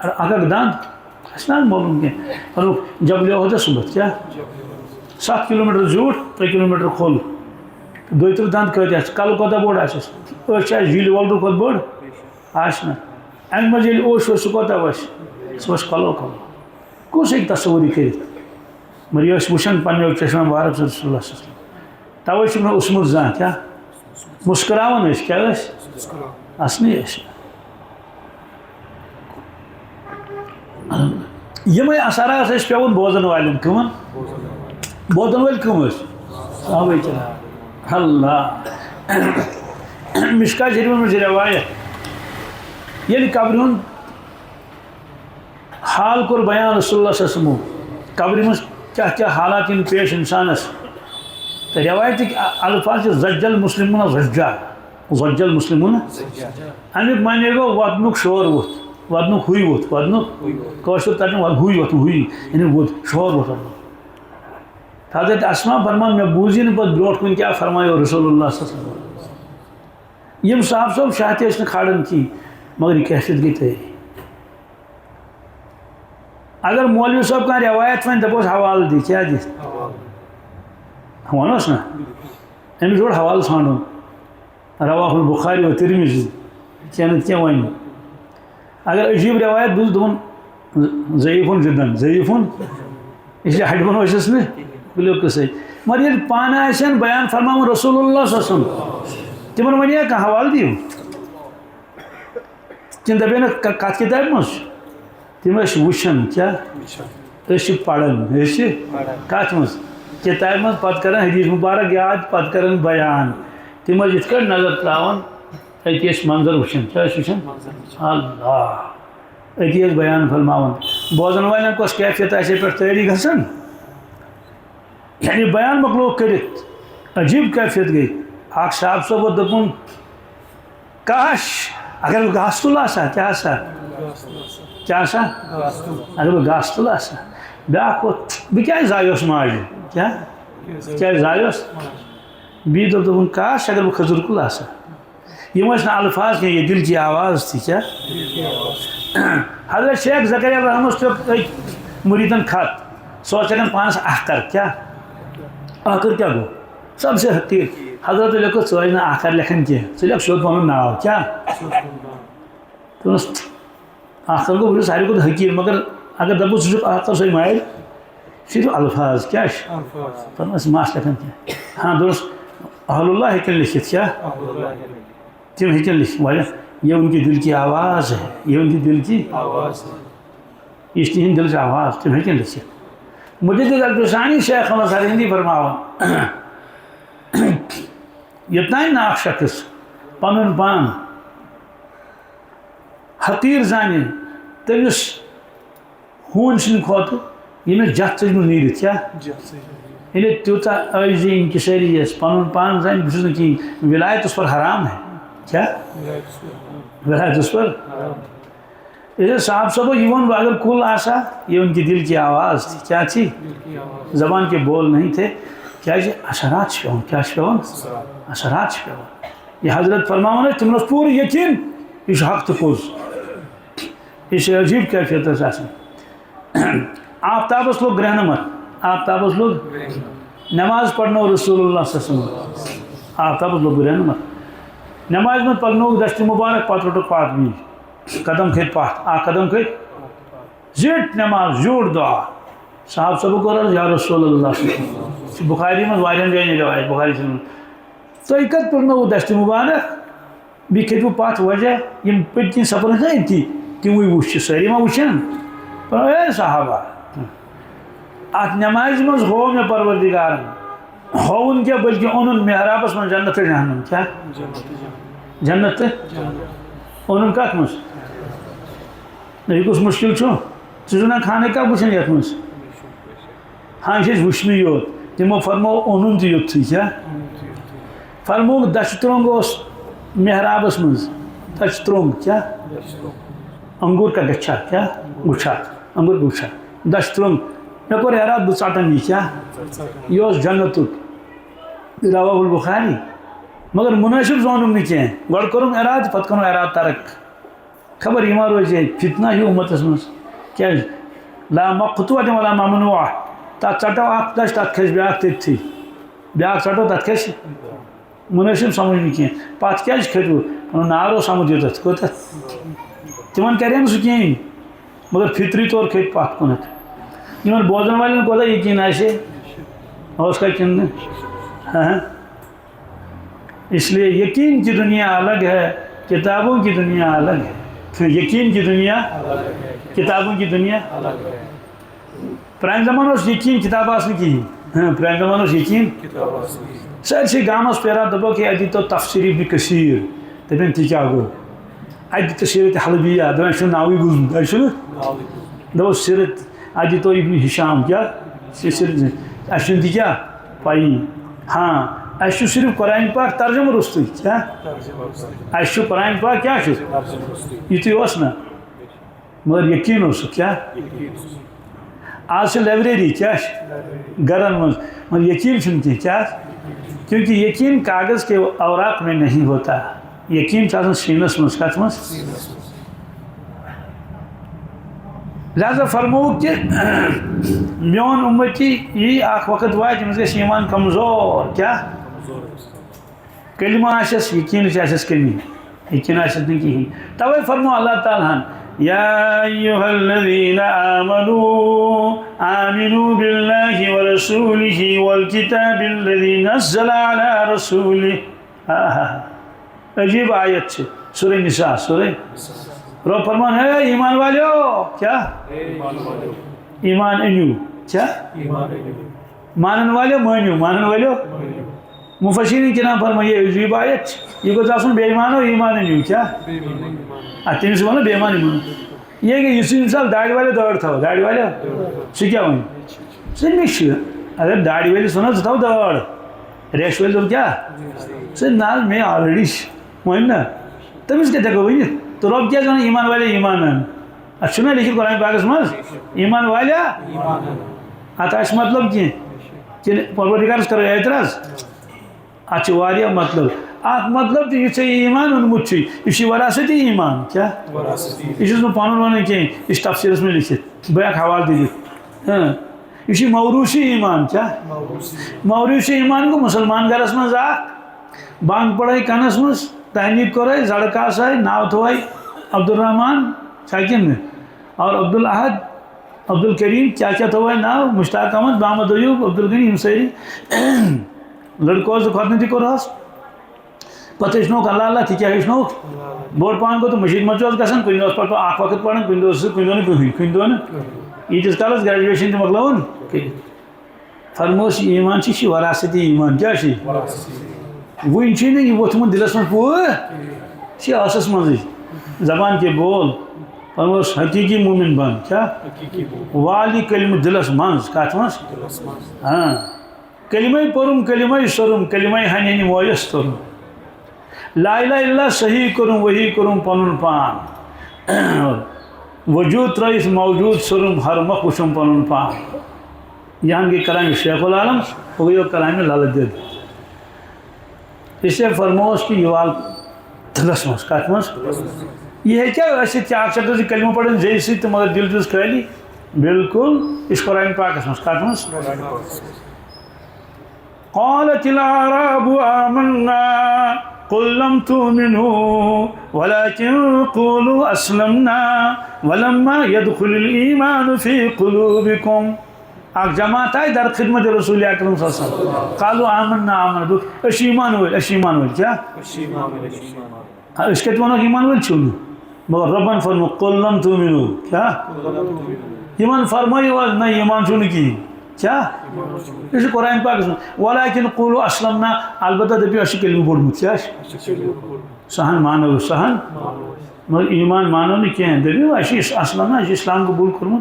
اکھ دنٛد اَسہِ نہٕ حظ معلوٗم کینٛہہ فرمووُکھ جبلہِ عہدَس صُبحس کیٛاہ 7 کِلوٗمیٖٹر زیوٗٹھ 3 کِلوٗمیٖٹر کھوٚل 32 دنٛد کۭتیاہ آسہِ کَلہٕ کوتاہ بوٚڑ آسٮ۪س أچھ آسہِ جیٖلہِ وۄلرٕ کھۄتہٕ بٔڑ آسہِ نہٕ اَمہِ منٛز ییٚلہِ اوٚش وَسہِ سُہ کوتاہ وَسہِ سُہ وَسہِ کھۄلو کھۄلو کُس ہیٚکہِ تصوُری کٔرِتھ مگر یہِ ٲسۍ وٕچھان پنٛنیو چشمو مبارک رسول اللہ صلی اللہ علیہ وسلم تَوَے چھُکھ نہٕ اوسمُت زانٛہہ کیٛاہ مُسکراوان ٲسۍ کیٛاہ ٲسۍ اَسنٕے ٲسۍ یمے اثرات ٲسۍ پیوان بوزن والٮ۪ن کٕمن بوزن وٲلۍ کٕم ٲسۍ صحابہ کرام اللہ مشکات شریف منٛز چھِ روایت ییٚلہِ قبرِ ہُنٛد حال کوٚر بیان رسول اللہ صلی اللہ علیہ وسلم قبرِ منٛز کیٛاہ کیٛاہ حالات یِن پیش اِنسانس تہٕ روایتٕکۍ الفاظ چھِ زجل مسلمون زجا زجل مسلمون امیُک معنی گوٚو وۄتھنُک شور ووٚتھ وۄتھنُک ہوے ووٚتھ وۄتھنُک کٲشُر ترجمہٕ ہوے ووٚتھ ہوے یعنی ووٚتھ شور ووٚتھ حضرت اسما فرمان مےٚ بوٗزی نہٕ پتہٕ برونٛٹھ کُن کیٛاہ فرمایو رسول اللہ صلی اللہ علیہ وسلم یِم صاحب صٲب شاہ تہِ ٲسۍ نہٕ کھالان کِہیٖنۍ مگر یہِ کیفیت گٔے تٲری اگر مولوی صٲب کانٛہہ روایت وَنہِ دَپوس حوالہٕ دِ کیٛاہ دِتھ وَنوس نا أمِس گوٚو حوالہٕ ژھانڈُن رواہ البخاری و ترمذی کینٛہہ نَتہٕ کینٛہہ وَنہِ اگر عجیٖب روایت بوٗز دوٚپُن ضعیٖفُن جِدن ضعیٖفُن یہِ چھِ ہَٹہِ بنو أسِس نہٕ بِلو قٕصے مگر ییٚلہِ پانہٕ آسن بیان فرماوُن رسول اللہ صلی اللہ علیہ وسلم تِمن وَنیا کانٛہہ حوالہٕ دِیِو تِم دَپیٚنَکھ کَتھ کِتابہِ منٛز چھُ تِم ٲسۍ وٕچھان کیٛاہ أسۍ چھِ پَران أسۍ چھِ کَتھ منٛز کِتابہِ منٛز پَتہٕ کَران حدیٖث مُبارک یاد پَتہٕ کَران بیان تِم ٲسۍ یِتھ کٲٹھۍ نظر ترٛاوان أتی ٲسۍ منظر وٕچھان کیٛاہ ٲسۍ وٕچھان اللہ أتی ٲسۍ بیان فرماوان بوزن والٮ۪ن کۄس کیفیت آسہِ ہے پٮ۪ٹھ تٲری گژھان یعنی بیان مۄکلووُکھ کٔرِتھ عجیٖب کیفیت گٔے اکھ صاحب صٲب اوس دوٚپُن کاش اگر بہٕ گاسہٕ تُل آسہٕ ہا کیٛاہ آسہٕ ہا کیٛاہ آسہٕ ہا اگر بہٕ گاسہٕ تُل آسہٕ ہا بیٛاکھ ووٚتھ بہٕ کیٛازِ زایوس ماجہِ کیٛاہ کیٛازِ زایوس بیٚیہِ دوٚپُن کاش اگر بہٕ کھٔزٕر کُل آسہٕ ہا یِم ٲسۍ نہٕ الفاظ کینٛہہ یہِ دِل کی آواز تہِ کیٛاہ حضرت شیخ زکریا رحمس لیوٚکھ أکۍ مُریٖدن خط سُہ اوس ہٮ۪کان پانس اختر کیٛاہ آخر کیٛاہ گوٚو سب سے حقیٖر حضرت لیوٚکھُکھ ژٕ ٲسۍ نہٕ آخر لیکھان کینٛہہ ژٕ لیکھ سیوٚد پنُن ناو کیٛاہ دوٚپنس آخر گوٚو بہٕ چھُس ساروی کھۄتہٕ حقیٖر مگر اگر دَپو ژٕ چھُکھ آخر سۄے مارِ صرف الفاظ کیٛاہ چھِ دوٚپنس ما آسہٕ لیکھان کینٛہہ ہاں دوٚپنس اہل اللہ ہیٚکن لیکھِتھ کیٛاہ تِم ہیٚکن لیکھِتھ واریاہ یہ ان کی دل کی آواز ہے یہ ان کی دل کی آواز ہے یہ چھِ تِہنٛدِ دِلٕچ آواز تِم ہیٚکن لیکھِتھ مجدد الفسانی شیخ احمد ہندی فرماوان یوٚتانۍ نہٕ اکھ شخص پنُن پان حقیٖر زانہِ تٔمِس ہوٗنۍ سٕنٛدِ کھۄتہٕ ییٚمِس جتھ ژٔجمٕژ نیٖرِتھ کیٛاہ ییٚلہِ تیوٗتاہ عٲجزی انکسٲری آسہِ پنُن پان زانہِ بہٕ چھُس نہٕ کِہیٖنۍ ولایت اس پر حرام ہے کیٛاہ ولایت اس پر یہ صاحب صٲبو یہِ ووٚن اگر کُل آسہا یہ ان کی دل کی آواز تھی کیا تھی زبان کے بول نہیں تھے کیٛازِ اثرات چھِ پیٚوان کیٛاہ چھِ پیٚوان اثرات چھِ پیٚوان یہ حضرت فرماوان ٲسۍ تِمن اوس پوٗرٕ یقیٖن یہِ چھُ حق تہٕ پوٚز یہِ چھِ عجیٖب کیفیت ٲس آسان آفتابس لوٚگ رہنمت آفتابس لوٚگ نٮ۪ماز پرنو رسول اللہ صلی اللہ علیہ وسلم آفتابس لوٚگ رہنمت نٮ۪مازِ منٛز پکنووُکھ دشتہِ مُبارک پتہٕ روٚٹُکھ پاتوی قدم کھٔتۍ پتھ اکھ قدم کھٔتۍ زِٹھ نٮ۪ماز زیوٗٹھ دعا صاحب صٲبو کوٚر عرض یا رسول اللہ یہِ چھُ بُخاری منٛز واریاہن جاین روایت بُخاری صٲبن منٛز تۄہہِ کتہِ پرنووُ دشتہِ مُبارک بیٚیہِ کھٔتوٕ پتھ وجہ یِم پٔتۍ کِنۍ سفر ٲسۍ نا أتی تِموٕے وٕچھ چھِ سٲری ما وٕچھن اے صحابہ اتھ نٮ۪مازِ منٛز ہوو مےٚ پروردِگارن ہووُن کیٛاہ بٔلکہِ اوٚنُن محرابس منٛز جنت تہٕ جہنم کیٛاہ جنت تہٕ اوٚنُن کتھ منٛز یہِ کُس مُشکِل چھُ ژٕ چھُکھ نا خانہ کعبہ وٕچھان یتھ منٛز ہاں یہِ چھِ أسۍ وٕچھنٕے یوت تِمو فرموو اوٚنُن تہِ یوتھٕے کیٛاہ فرمووُکھ دچھِ ترٛوٚنٛگ اوس محرابس منٛز دچھِ ترٛوٚنٛگ کیٛاہ انگور کا گچھا کیٛاہ گُچھا انگور گُچھا دچھِ ترٛوٚنٛگ مےٚ کوٚر اراد بہٕ ژٹن یہِ کیٛاہ یہِ اوس جنتُک رواہ البخاری مگر مُنٲسِب زونُم نہٕ کینٛہہ گۄڈٕ کوٚرُم اراد پتہٕ کوٚرُم اراد ترک خبر یہِ ما روزِ فتنہ ہیوٗ اُمتس منٛز کیٛازِ لا مقطوعۃ ولا ممنوعہ تتھ ژٹو اکھ دچھ تتھ کھسہِ بیٛاکھ تٔتھی بیٛاکھ ژٹو تتھ کھسہِ مُنٲسِب سمجھ نہٕ کینٛہہ پتھ کیٛازِ کھٔتوٕ پنُن نار سمجھ یوتتھ کوٚتتھ تِمن کرے نہٕ سُہ کِہیٖنۍ مگر فطری طور کھٔتۍ پتھ کُنتھ یِمن بوزن والٮ۪ن کوتاہ یقیٖن آسہِ اوس کا کِنہٕ نہٕ ہاں اس لیے یقین کی دنیا الگ ہے کتابوں کی دنیا الگ ہے یقین کی دنیا کتابوں کی دنیا پران زمان اس یقین کتاب آسن کی پران زمان اس یقین سارسی گامس پیرا دبو کہ ادی تو تفسیر ابن کثیر دپن تی کیا گو ادی تو سیرت حلبیہ دپن شو ناوی بوزن اشو دو سیرت ادی تو ابن ہشام کیا سیرت اشن تی کیا پائی ہاں اشو صرف قرآن پاک ترجمہ رستو کیا اشو قرآن پاک کیا شو یہ تو اس نا مگر یقین ہو سو کیا آج سے لائبریری کیا گرن مگر یقین سنتی کیا کیونکہ یقین کاغذ کے اوراق میں نہیں ہوتا یقین چاہتا سینس مسکت مس لہذا فرمو کہ میون امتی یہ آخ وقت وائد جمز کے ایمان کمزور کیا کلمہ آشس یقین آشس کمی یقین آشس نہیں کی توے فرمو اللہ تعالیٰ یا ایوہ الذین آمنوا باللہ ورسولہ والکتاب الذی نزل علی رسولہ عجیب آیت سے سورہ نساء سورہ رو فرمان ہے ایمان والیو کیا ایمان انیو کیا مانن والیو مانیو مانن والیو مفسرین کے نام فرمائے یہ عجیب آیت یہ کو تاسون بے ایمانو ایمان انیو کیا تین سے بولنا بے ایمان ایمان یہ کہ یوسف مثال داڑھی والے دوڑ تھا داڑھی والے سے کیا ہوئی سے نش اگر داڑھی والے سنا تو تھا دوڑ ریش والے دوڑ کیا سے نال میں آلریڈی مہم نا تم اس کے تک ہوئی تو رب کیا جانا ایمان والے ایمان اچھا نا لیکن قرآن پاک اسماز ایمان والے آتاش مطلب کی کہ پروردگار اس کرو اعتراض اچھا واریا مطلب آت مطلب تو یہ سے ایمان انمت چی اسی وراثتی ایمان کیا اسی اس میں پانون وانے کی اس تفسیر اس میں لکھے بیاک حوال دیجئے اسی موروثی ایمان کیا موروثی ایمان کو مسلمان گھر اس میں زاک بانگ پڑھائی کانس میں تحنیب کرے زڑکا سائے ناو تھوائی عبدالرحمن شاکن میں اور عبدالاحد عبدالکریم کیا کیا تھوائی ناو مشتاق احمد محمد ایوب عبدالغنی حسین لڑکوں سے خاتنے تھی کو راس پتہ اشنوک اللہ اللہ تھی کیا اشنوک بورڈ پان کو تو مشید مچوز کسن کوئی دوست پر تو آخ وقت پڑھن کوئی دوست کوئی دونی کوئی دونی یہ جس کالس گریجویشن تھی مقلون فرموش ایمان چی وراثتی ایمان کیا چی وہ انچی نہیں وہ تمہیں دلس میں پوئے چی آسس منزی زبان کے بول فرموش حقیقی مومن بن کیا والی کلمہ دلس منز کات منز ہاں کلمہ پرم کلمہ سرم کلمہ ہنینی مویس ترم لا الہ الا صحیح کرم وہی کرم پنن پان وجود رئیس موجود سرم ہر مخوشم پنن پان یہاں کی کلام شیخ العالم ہوگی وہ کلام لالت دید اسے فرموش کی یوال دلس مس کات مس یہ ہے کیا ایسے چار شکل سے کلمہ پڑھیں جیسی تو مگر دل جز کھلی بالکل اس قرآن پاک اس مس کات مس قالت العرب آمنا قل لم تؤمنوا ولكن قولوا أسلمنا ولما يدخل الإيمان في قلوبكم اک جماعت آئی در خدمت رسول اکرم صلی اللہ علیہ وسلم قالوا آمنا آمنا اش ایمان ہوئل کیا اس کے تو ایمان ہوئل چھوڑو مگر ربن فرمو قل لم تؤمنوا کیا ایمان فرمائی ہوا نہ ایمان چھوڑنے کی کیا اس قرآن پاک ولیکن قولوا اسلمنا البتہ دبی اسی کلمہ بوڑ مت سہن مانو سہن مگر ایمان مانو نہیں کیا ہے دبی اسی اسلمنا اسی اسلام قبول کرمو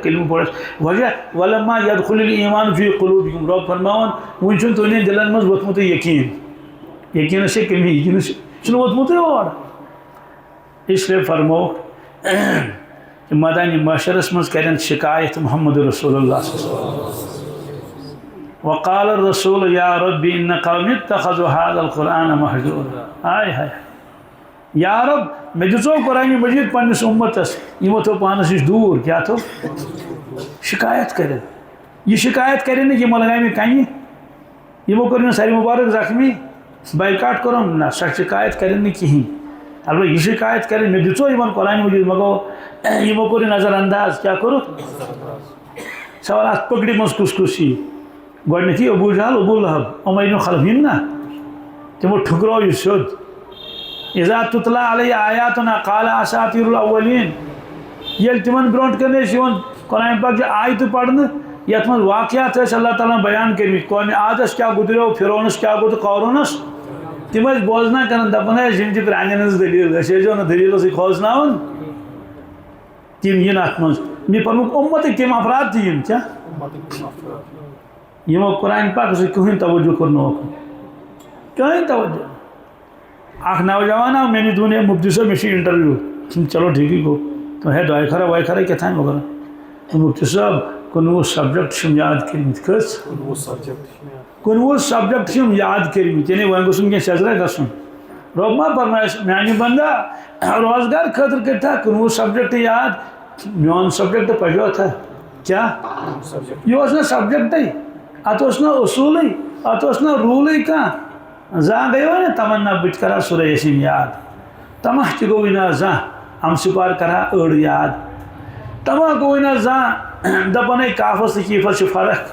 کلمہ بوڑ وجہ ولما يدخل الایمان فی قلوبکم رب فرماون ونچن تو نے دلن مز وتمت یقین سے کلمہ یقین سے چلو وتمت اور اس لیے فرمو کہ مدانی معاشرس مز کرن شکایت محمد رسول اللہ صلی اللہ علیہ وسلم وقال الرسول یا رب ان قوم اتخذوا هذا القرآن مهجورا آئے ہائے یا رب میں دسو قرآن مجید پنس امتس یہ تو پانس اس دور کیا تو شکایت کرے یہ شکایت کرے نا کہ ملگائی میں کہیں یہ وہ کرنے ساری مبارک زخمی بائیکاٹ کرو نا شکایت کرے نا کہیں البتہ یہ شکایت کرے میں دسو یہ قرآن مجید مگو یہ وہ کرنے نظر انداز کیا کرو سوالات پکڑی مز کس کسی گوڑنیتی ابو جہل ابو لہب امیدن خلفین نا تمو ٹھکرو یہ سود اذا تتلى علی آیاتنا قال اساطیر الاولین یل تمن برونٹ کرنے سیون قرآن پاک جو آیت پڑھنے یت من واقعات ہے اللہ تعالیٰ بیان کرمی قوم عادس کیا گزریو پھرونس کیا گو تو قارونس تم بوزنا کرن دپان یم چھ پرانین ہز دلیل اس جو دلیل سی کھوزناون تم ین ات من می پنک امت تم افراد تم کیا یمو قرآن پاک سے کہیں توجہ کرنو کہیں توجہ اخ نوجوان آو میں نے دونوں مفتی صاحب میں انٹرویو چلو ٹھیک ہی گو تو ہے دعائے خرا وائے خرا کیا تھا وغیرہ مفتی صاحب کنوہ سبجیکٹ یاد کرمت کس کنوہ سبجیکٹ یاد کرمت یعنی وہ گھن کی سیزرہ گھن رب ما فرمائش میانی بندہ روزگار خاطر کرتا کنوہ سبجیکٹ یاد میون سبجیکٹ پڑھو تھا کیا یہ نا سبجیکٹ ات نا اصول ات نا رول کھانا زاں گیو نا تمنا بت کرا سورہ یاسین یاد تمہ تہ گو نا زاں ہم سپار کرا اڑ یاد تمہ گو نا زاں دپنے کافس کیفر چھ فرق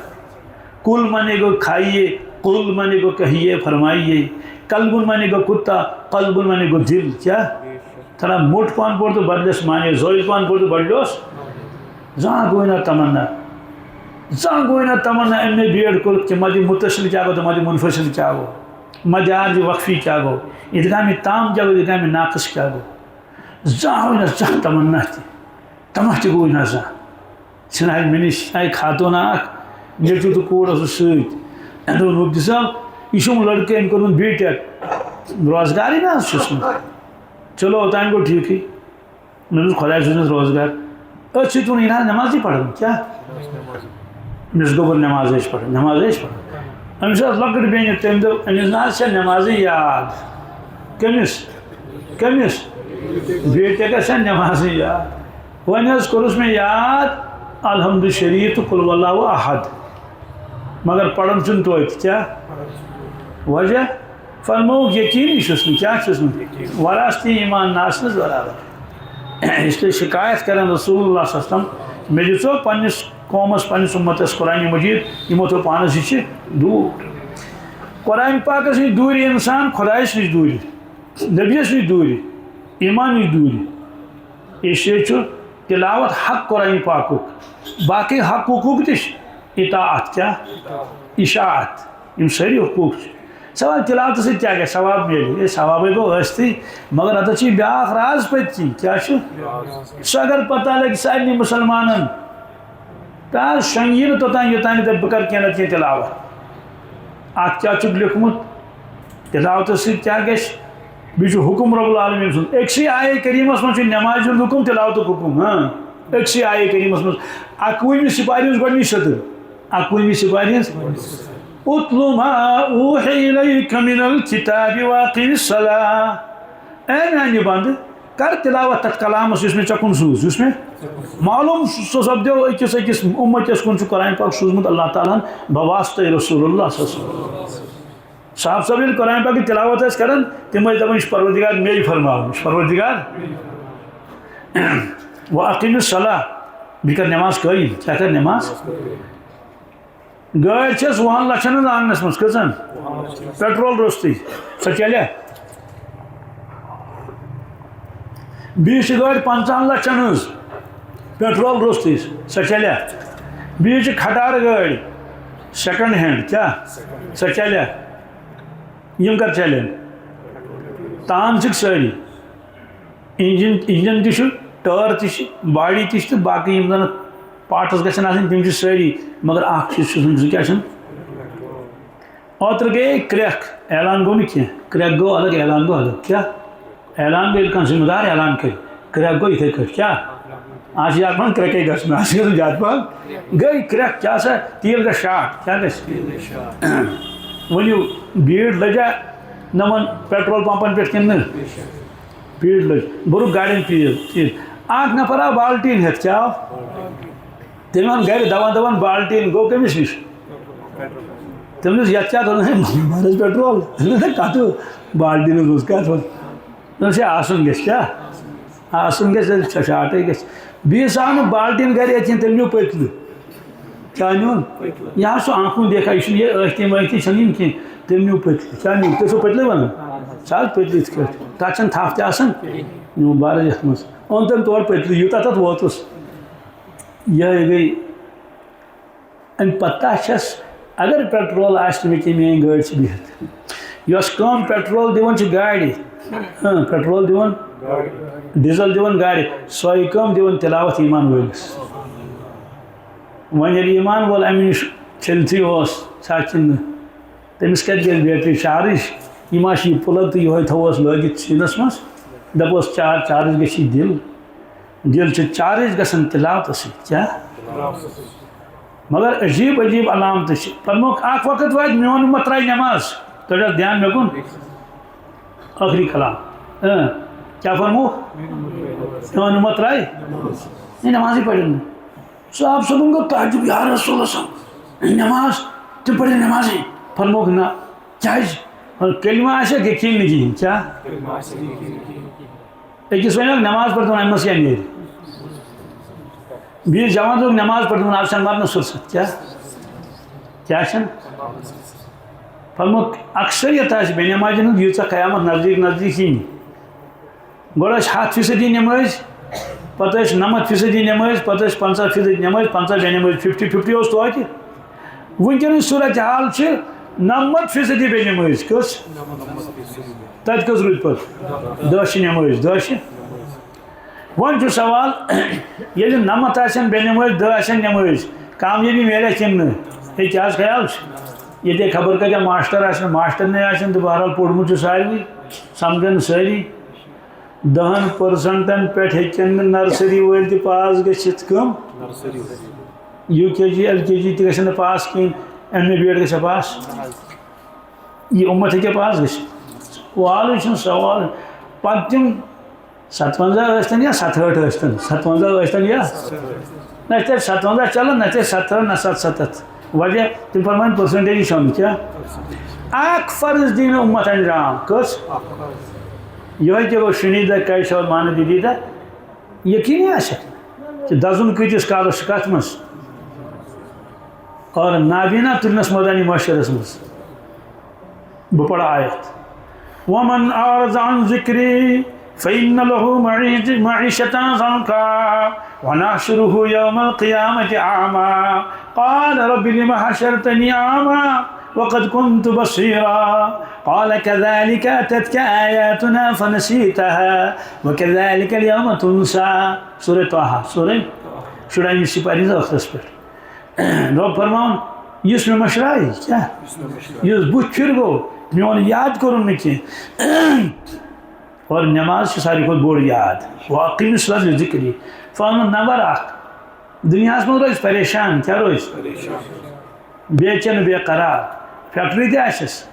کل منے گو کھائیے قل منے گو کہیے فرمائیے قلب منے گو کتا قلب منے گو دل کیا تھوڑا موٹ پان پور تو بدلس مانے زویل پان پور تو بدلوس زاں گو نا تمنا زاں گو نا تمنا ام نے بیڑ کل کہ مجھے متصل کیا گو تو مجھے منفصل کیا گو مجاز وقفی کیا گو ادغام تام کیا گو ادغام ناقص کیا گو زاں ہوئی نا زاں تمنا تھی تمہ تہ گو نا زاں چھنائی منی آئی خاتون اخ نیچو تو کوڑ اس سۭتۍ دوٚپُن مفتی صاحب یہ چھُم لڑکہٕ أمۍ کوٚرمُت بی ٹیک روزگار ہی نا حظ چھُس نہٕ چلو اوتانۍ گوٚو ٹھیٖکٕے مےٚ دوٚپُس خۄداے سوٗزنَس روزگار أتھۍ سۭتۍ ووٚن یہِ نہ حظ نٮ۪مازٕے پَران کیٛاہ مےٚ دوٚپُس گوٚبُر نٮ۪ماز ٲسۍ پَران نٮ۪ماز ٲسۍ پَران أمِس ٲس لۄکٕٹ بیٚنہِ تٔمۍ دوٚپ أمِس نہ حظ چھےٚ نٮ۪مازٕے یاد کٔمِس کٔمِس بی ٹیکَس چھےٚ نٮ۪مازٕے یاد وۄنۍ حظ کوٚرُس مےٚ یاد الحمد شریف تو قل واللہ احد مگر پڑھن چھُنہٕ توتہِ کیٛاہ وجہ فرمووُکھ یقیٖنی چھُس نہٕ کیٛاہ چھُس نہٕ وراثتی ایمان نہ آسنَس برابر اس لیے شکایت کران رسول اللہ صلی اللہ علیہ وسلم مےٚ دِژو پنٛنِس قومس پنٛنِس اُمتس قرآنِ مجیٖد یِمو تھوٚو پانس یہِ چھِ دوٗر قرآن پاکس نِش دوٗرِ اِنسان خۄدایس نِش دوٗرِ نبیَس نِش دوٗرِ ایمان نِش دوٗرِ اِسلیے چھُ تلاوت حق قرآن پاکُک باقی حق حقوق تہِ چھِ اطاعت کیا اشاعت یم ساری حقوق سوال تلاوت سۭتۍ کیٛاہ گژھِ ثواب میلہِ ثوابٕے گوٚو ٲسۍتھٕے مگر اتھ چھِ بیٛاکھ راز پٔتۍ کیٛاہ چھُ سُہ اگر پتہ لگہِ سارنٕے مُسلمانن تہٕ حظ شۄنٛگی نہٕ توٚتام یوٚتام نہٕ دپہِ بہٕ کرٕ کینٛہہ نتہٕ کینٛہہ تلاوت اتھ کیٛاہ چھُکھ لیوٚکھمُت تلاوتس سۭتۍ کیٛاہ گژھِ بیٚیہِ چھُ حُکم رۄب العالمیٖن سُنٛد أکسٕے آیے کریٖمس منٛز چھُ نٮ۪مازِ ہُنٛد حُکم تلاوتُک حُکم أکسٕے آیے کریٖمس منٛز 11وٕمہِ سپارِ ہٕنٛز گۄڈنِچ سطر 11وٕمہِ سپارِ ہٕنٛز اتل ما اوحی الیک من الکتاب واقم الصلاۃ اے میانہِ بندٕ کر تلاوت تتھ کلامس یُس مےٚ ژےٚ کُن سوٗز یُس مےٚ معلوٗم سُہ سپدیو أکِس أکِس اُمتس کُن چھُ قرآن پاک سوٗزمُت اللہ تعالیٰ ہن بواسطے رسول اللہ صلی اللہ علیہ وسلم صاحب صٲب ییٚلہِ قرآن پاکٕچ تلاوت ٲسۍ کران تِم ٲسۍ دپان یہِ چھُ پروردگار مے فرماوُن یہِ چھُ پروردگار واقم الصلاۃ بیٚیہِ کر نٮ۪ماز قٲیِم کیٛاہ کر نٮ۪ماز گٲڑۍ چھس 20 لچھن ہٕنٛز آنگنس منٛز کۭژن پیٹرول روٚستٕے سۄ چلیا بیٚیہِ چھِ گٲڑۍ 50 لچھن ہٕنٛز پیٹرول روٚستٕے سۄ چلیا بیٚیہِ چھِ کھٹارٕ گٲڑۍ سیکنڈ ہینڈ کیٛاہ سۄ چلیا یِم کر چلن تان چھِکھ سٲری انجن تہِ چھُ ٹٲر تہِ چھِ باڈی تہِ چھِ تہٕ باقٕے یِم زن پارٹس گژھن آسٕنۍ تِم چھِ سٲری مگر اکھ چیٖز چھُ سُہ کیٛاہ چھُنہٕ اوترٕ گٔیے کرٛٮ۪کھ اعلان گوٚو نہٕ کینٛہہ کرٛٮ۪کھ گوٚو الگ اعلان گوٚو الگ کیٛاہ اعلان گوٚو ییٚلہِ کانٛہہ ذمہٕ دار اعلان کرِ کرٛٮ۪کھ گوٚو یِتھٕے کٲٹھۍ کیٛاہ آز چھِ یاد پٮ۪وان کرٛٮ۪کے گژھُن آز چھِ گژھُن زیادٕ پہم گٔے کرٛٮ۪کھ کیٛاہ سا تیٖل گژھِ شاٹ کیٛاہ گژھِ ؤنِو بھیٖڑ لٔجا نمن پیٹرول پمپن پٮ۪ٹھ کِنہٕ نہٕ بھیٖڑ لٔج بوٚرُکھ گاڑٮ۪ن تیٖل اکھ نفر آو بالٹیٖن ہٮ۪تھ کیٛاہ آو تٔمۍ ووٚن گرِ دپان بالٹیٖن گوٚو کٔمِس نِش تٔمۍ دوٚپُس یتھ کیٛاہ بَر حظ پیٹرول کتھ بالٹیٖنس منٛز کتھ ووٚن دوٚپُس ہے آسُن گژھِ کیٛاہ آسُن گژھِ شاٹٕے گژھِ بیٚیِس آو نہٕ بالٹیٖن گرِ یتھ کینٛہہ تٔمۍ نیوٗ پٔتلہٕ کیٛاہ نیوٗن یہِ حظ چھُ آنکھوں دیکھا یہِ چھُنہٕ یہِ ٲکھتی وٲکھتی چھَنہٕ یِم کینٛہہ تم نیو پتلی کیا نیو تھی سو پتلی ون چل پتلی تک تھپ تہ نیو بارہ یت مز اون تم تور پتلی یوتہ تک ووتس یہ گئی ام پتہ چھس اگر پیٹرول آس وکی میری گاڑی سے بہت یس کم پیٹرول دِوان گاڑی پیٹرول دِوان ڈیزل دِوان گاڑی سوے کم دِوان تلاوت ایمان وٲلِس وۄنۍ ییٚلہِ ایمان وول امہِ نِش چھٔلتھٕے اوس سۄ چھِنہٕ تٔمِس کتہِ گژھِ بیٹری چارٕج یہِ ما چھِ یہِ پٕلگ تہٕ یِہوے تھووس لٲگِتھ سیٖنس منٛز دپوس چارٕج گژھِ یہِ دِل چھُ چارٕج گژھان تلاوتہٕ سۭتۍ کیٛاہ مگر عجیب عجیب علامتہٕ چھِ فرموکھ اکھ وقت واتہِ میون اُمت ترٛایہِ نٮ۪ماز تۄہہِ چھا دھیان مےٚ کُن ٲخری کلام کیٛاہ فرموکھ میون اُمت ترٛایہِ نٮ۪مازٕے پرن نہٕ صاحب صٲبن گوٚو تعجب یا رسول اللہ نٮ۪ماز تِم پرن نٮ۪مازٕے فرموکھ نہ کیٛازِ کلمہ آسیکھ یقیٖن نہٕ کِہیٖنۍ کیٛاہ أکِس وَنیوکھ نٮ۪ماز پٔر دوٚپُن اَمہِ منٛز کیٛاہ نیرِ بیٚیِس جوان دوٚپ نٮ۪ماز پٔر دوٚپُن اَز چھَنہٕ مرنَس فرصت کیٛاہ چھَنہٕ فرموکھ اکثریت آسہِ بے نٮ۪مازٮ۪ن ہٕنٛز ییٖژاہ قیامت نزدیٖک یِنۍ گۄڈٕ ٲسۍ 100% نٮ۪مٲزۍ پتہٕ ٲسۍ 90% نٮ۪مٲزۍ پتہٕ ٲسۍ 50% نٮ۪مٲزۍ 50 بے نٮ۪مٲزۍ 50-50 اوس توتہِ وٕنکٮ۪نٕچ صوٗرت حال چھِ 90% بے نٮ۪مٲزۍ کٔژ تَتہِ کٔژ روٗدۍ پتہٕ 10 چھِ نٮ۪مٲزۍ 10 چھِ وۄنۍ چھُ سوال ییٚلہِ 90 آسن بے نٮ۪مٲزۍ 10 آسن نٮ۪مٲزۍ کامیٲبی میلہِ کِنہٕ نہٕ ہے کیٛاہ حظ خیال چھُ ییٚتے خبر کۭتیاہ ماسٹر آسن ماسٹرنٕے آسن تہٕ بہرحال پوٚرمُت چھُ ساروٕے سمجھن سٲری 10% پٮ۪ٹھ ہیٚکن نہٕ نرسری وٲلۍ تہِ پاس گٔژھِتھ کٕم UKG LKG تہِ گژھن نہٕ پاس کِہیٖنۍ MA BEd گژھِ پاس یہِ اُمت ہیٚکیٛاہ پاس گٔژھِتھ سوالٕے چھُنہٕ سوال پتہٕ تِم 57 ٲسۍتن یا 67 ٲسۍتن 57 ٲسۍتن یا نہ چھِ تَتہِ 57 چلان نہ چھِ 70 نہ 77 وجہ تِم فرماین پٔرسنٹیجی چھَنہٕ کیٛاہ اکھ فرض دی نہٕ اُمت انجام کٔژ یِہوٚے تہِ گوٚو شُنیٖدہ کیشور مانہٕ دیٖدہ یقیٖنی آسٮ۪کھ کہِ دَزُن کۭتِس کالس چھُ کتھ منٛز اور نابینا تُلنس مٲدانِ معاشرس منٛز بہٕ پرٕ آیت وَمَن أَعْرَضَ عَن ذِكْرِي فَإِنَّ لَهُ مَعِيشَةً ضَنكًا وَنَحْشُرُهُ يَوْمَ الْقِيَامَةِ أَعْمَىٰ قَالَ رَبِّ لِمَ حَشَرْتَنِي أَعْمَىٰ وَقَدْ كُنتُ بَصِيرًا قَالَ كَذَلِكَ أَتَتْكَ آيَاتُنَا فَنَسِيتَهَا وَكَذَلِكَ الْيَوْمَ تُنسَىٰ سورہ طٰہا سورہ شُرایِم چھِ پَرٕنۍ ٲخرس پٮ۪ٹھ رۄب فرماوُن یُس مےٚ مٔشرایہِ کیٛاہ یُس بُتھِ پھِر گوٚو میون یاد کوٚرُن نہٕ کینٛہہ اور نٮ۪ماز چھِ ساروی کھۄتہٕ بوٚڑ یاد وَأَقِمِ الصَّلَاةَ لِذِكْرِی فَنُن نمبر اکھ دُنیاہس منٛز روزِ پریشان کیٛاہ روزِ بے چین بے قرار فیکٹری تہِ آسٮ۪س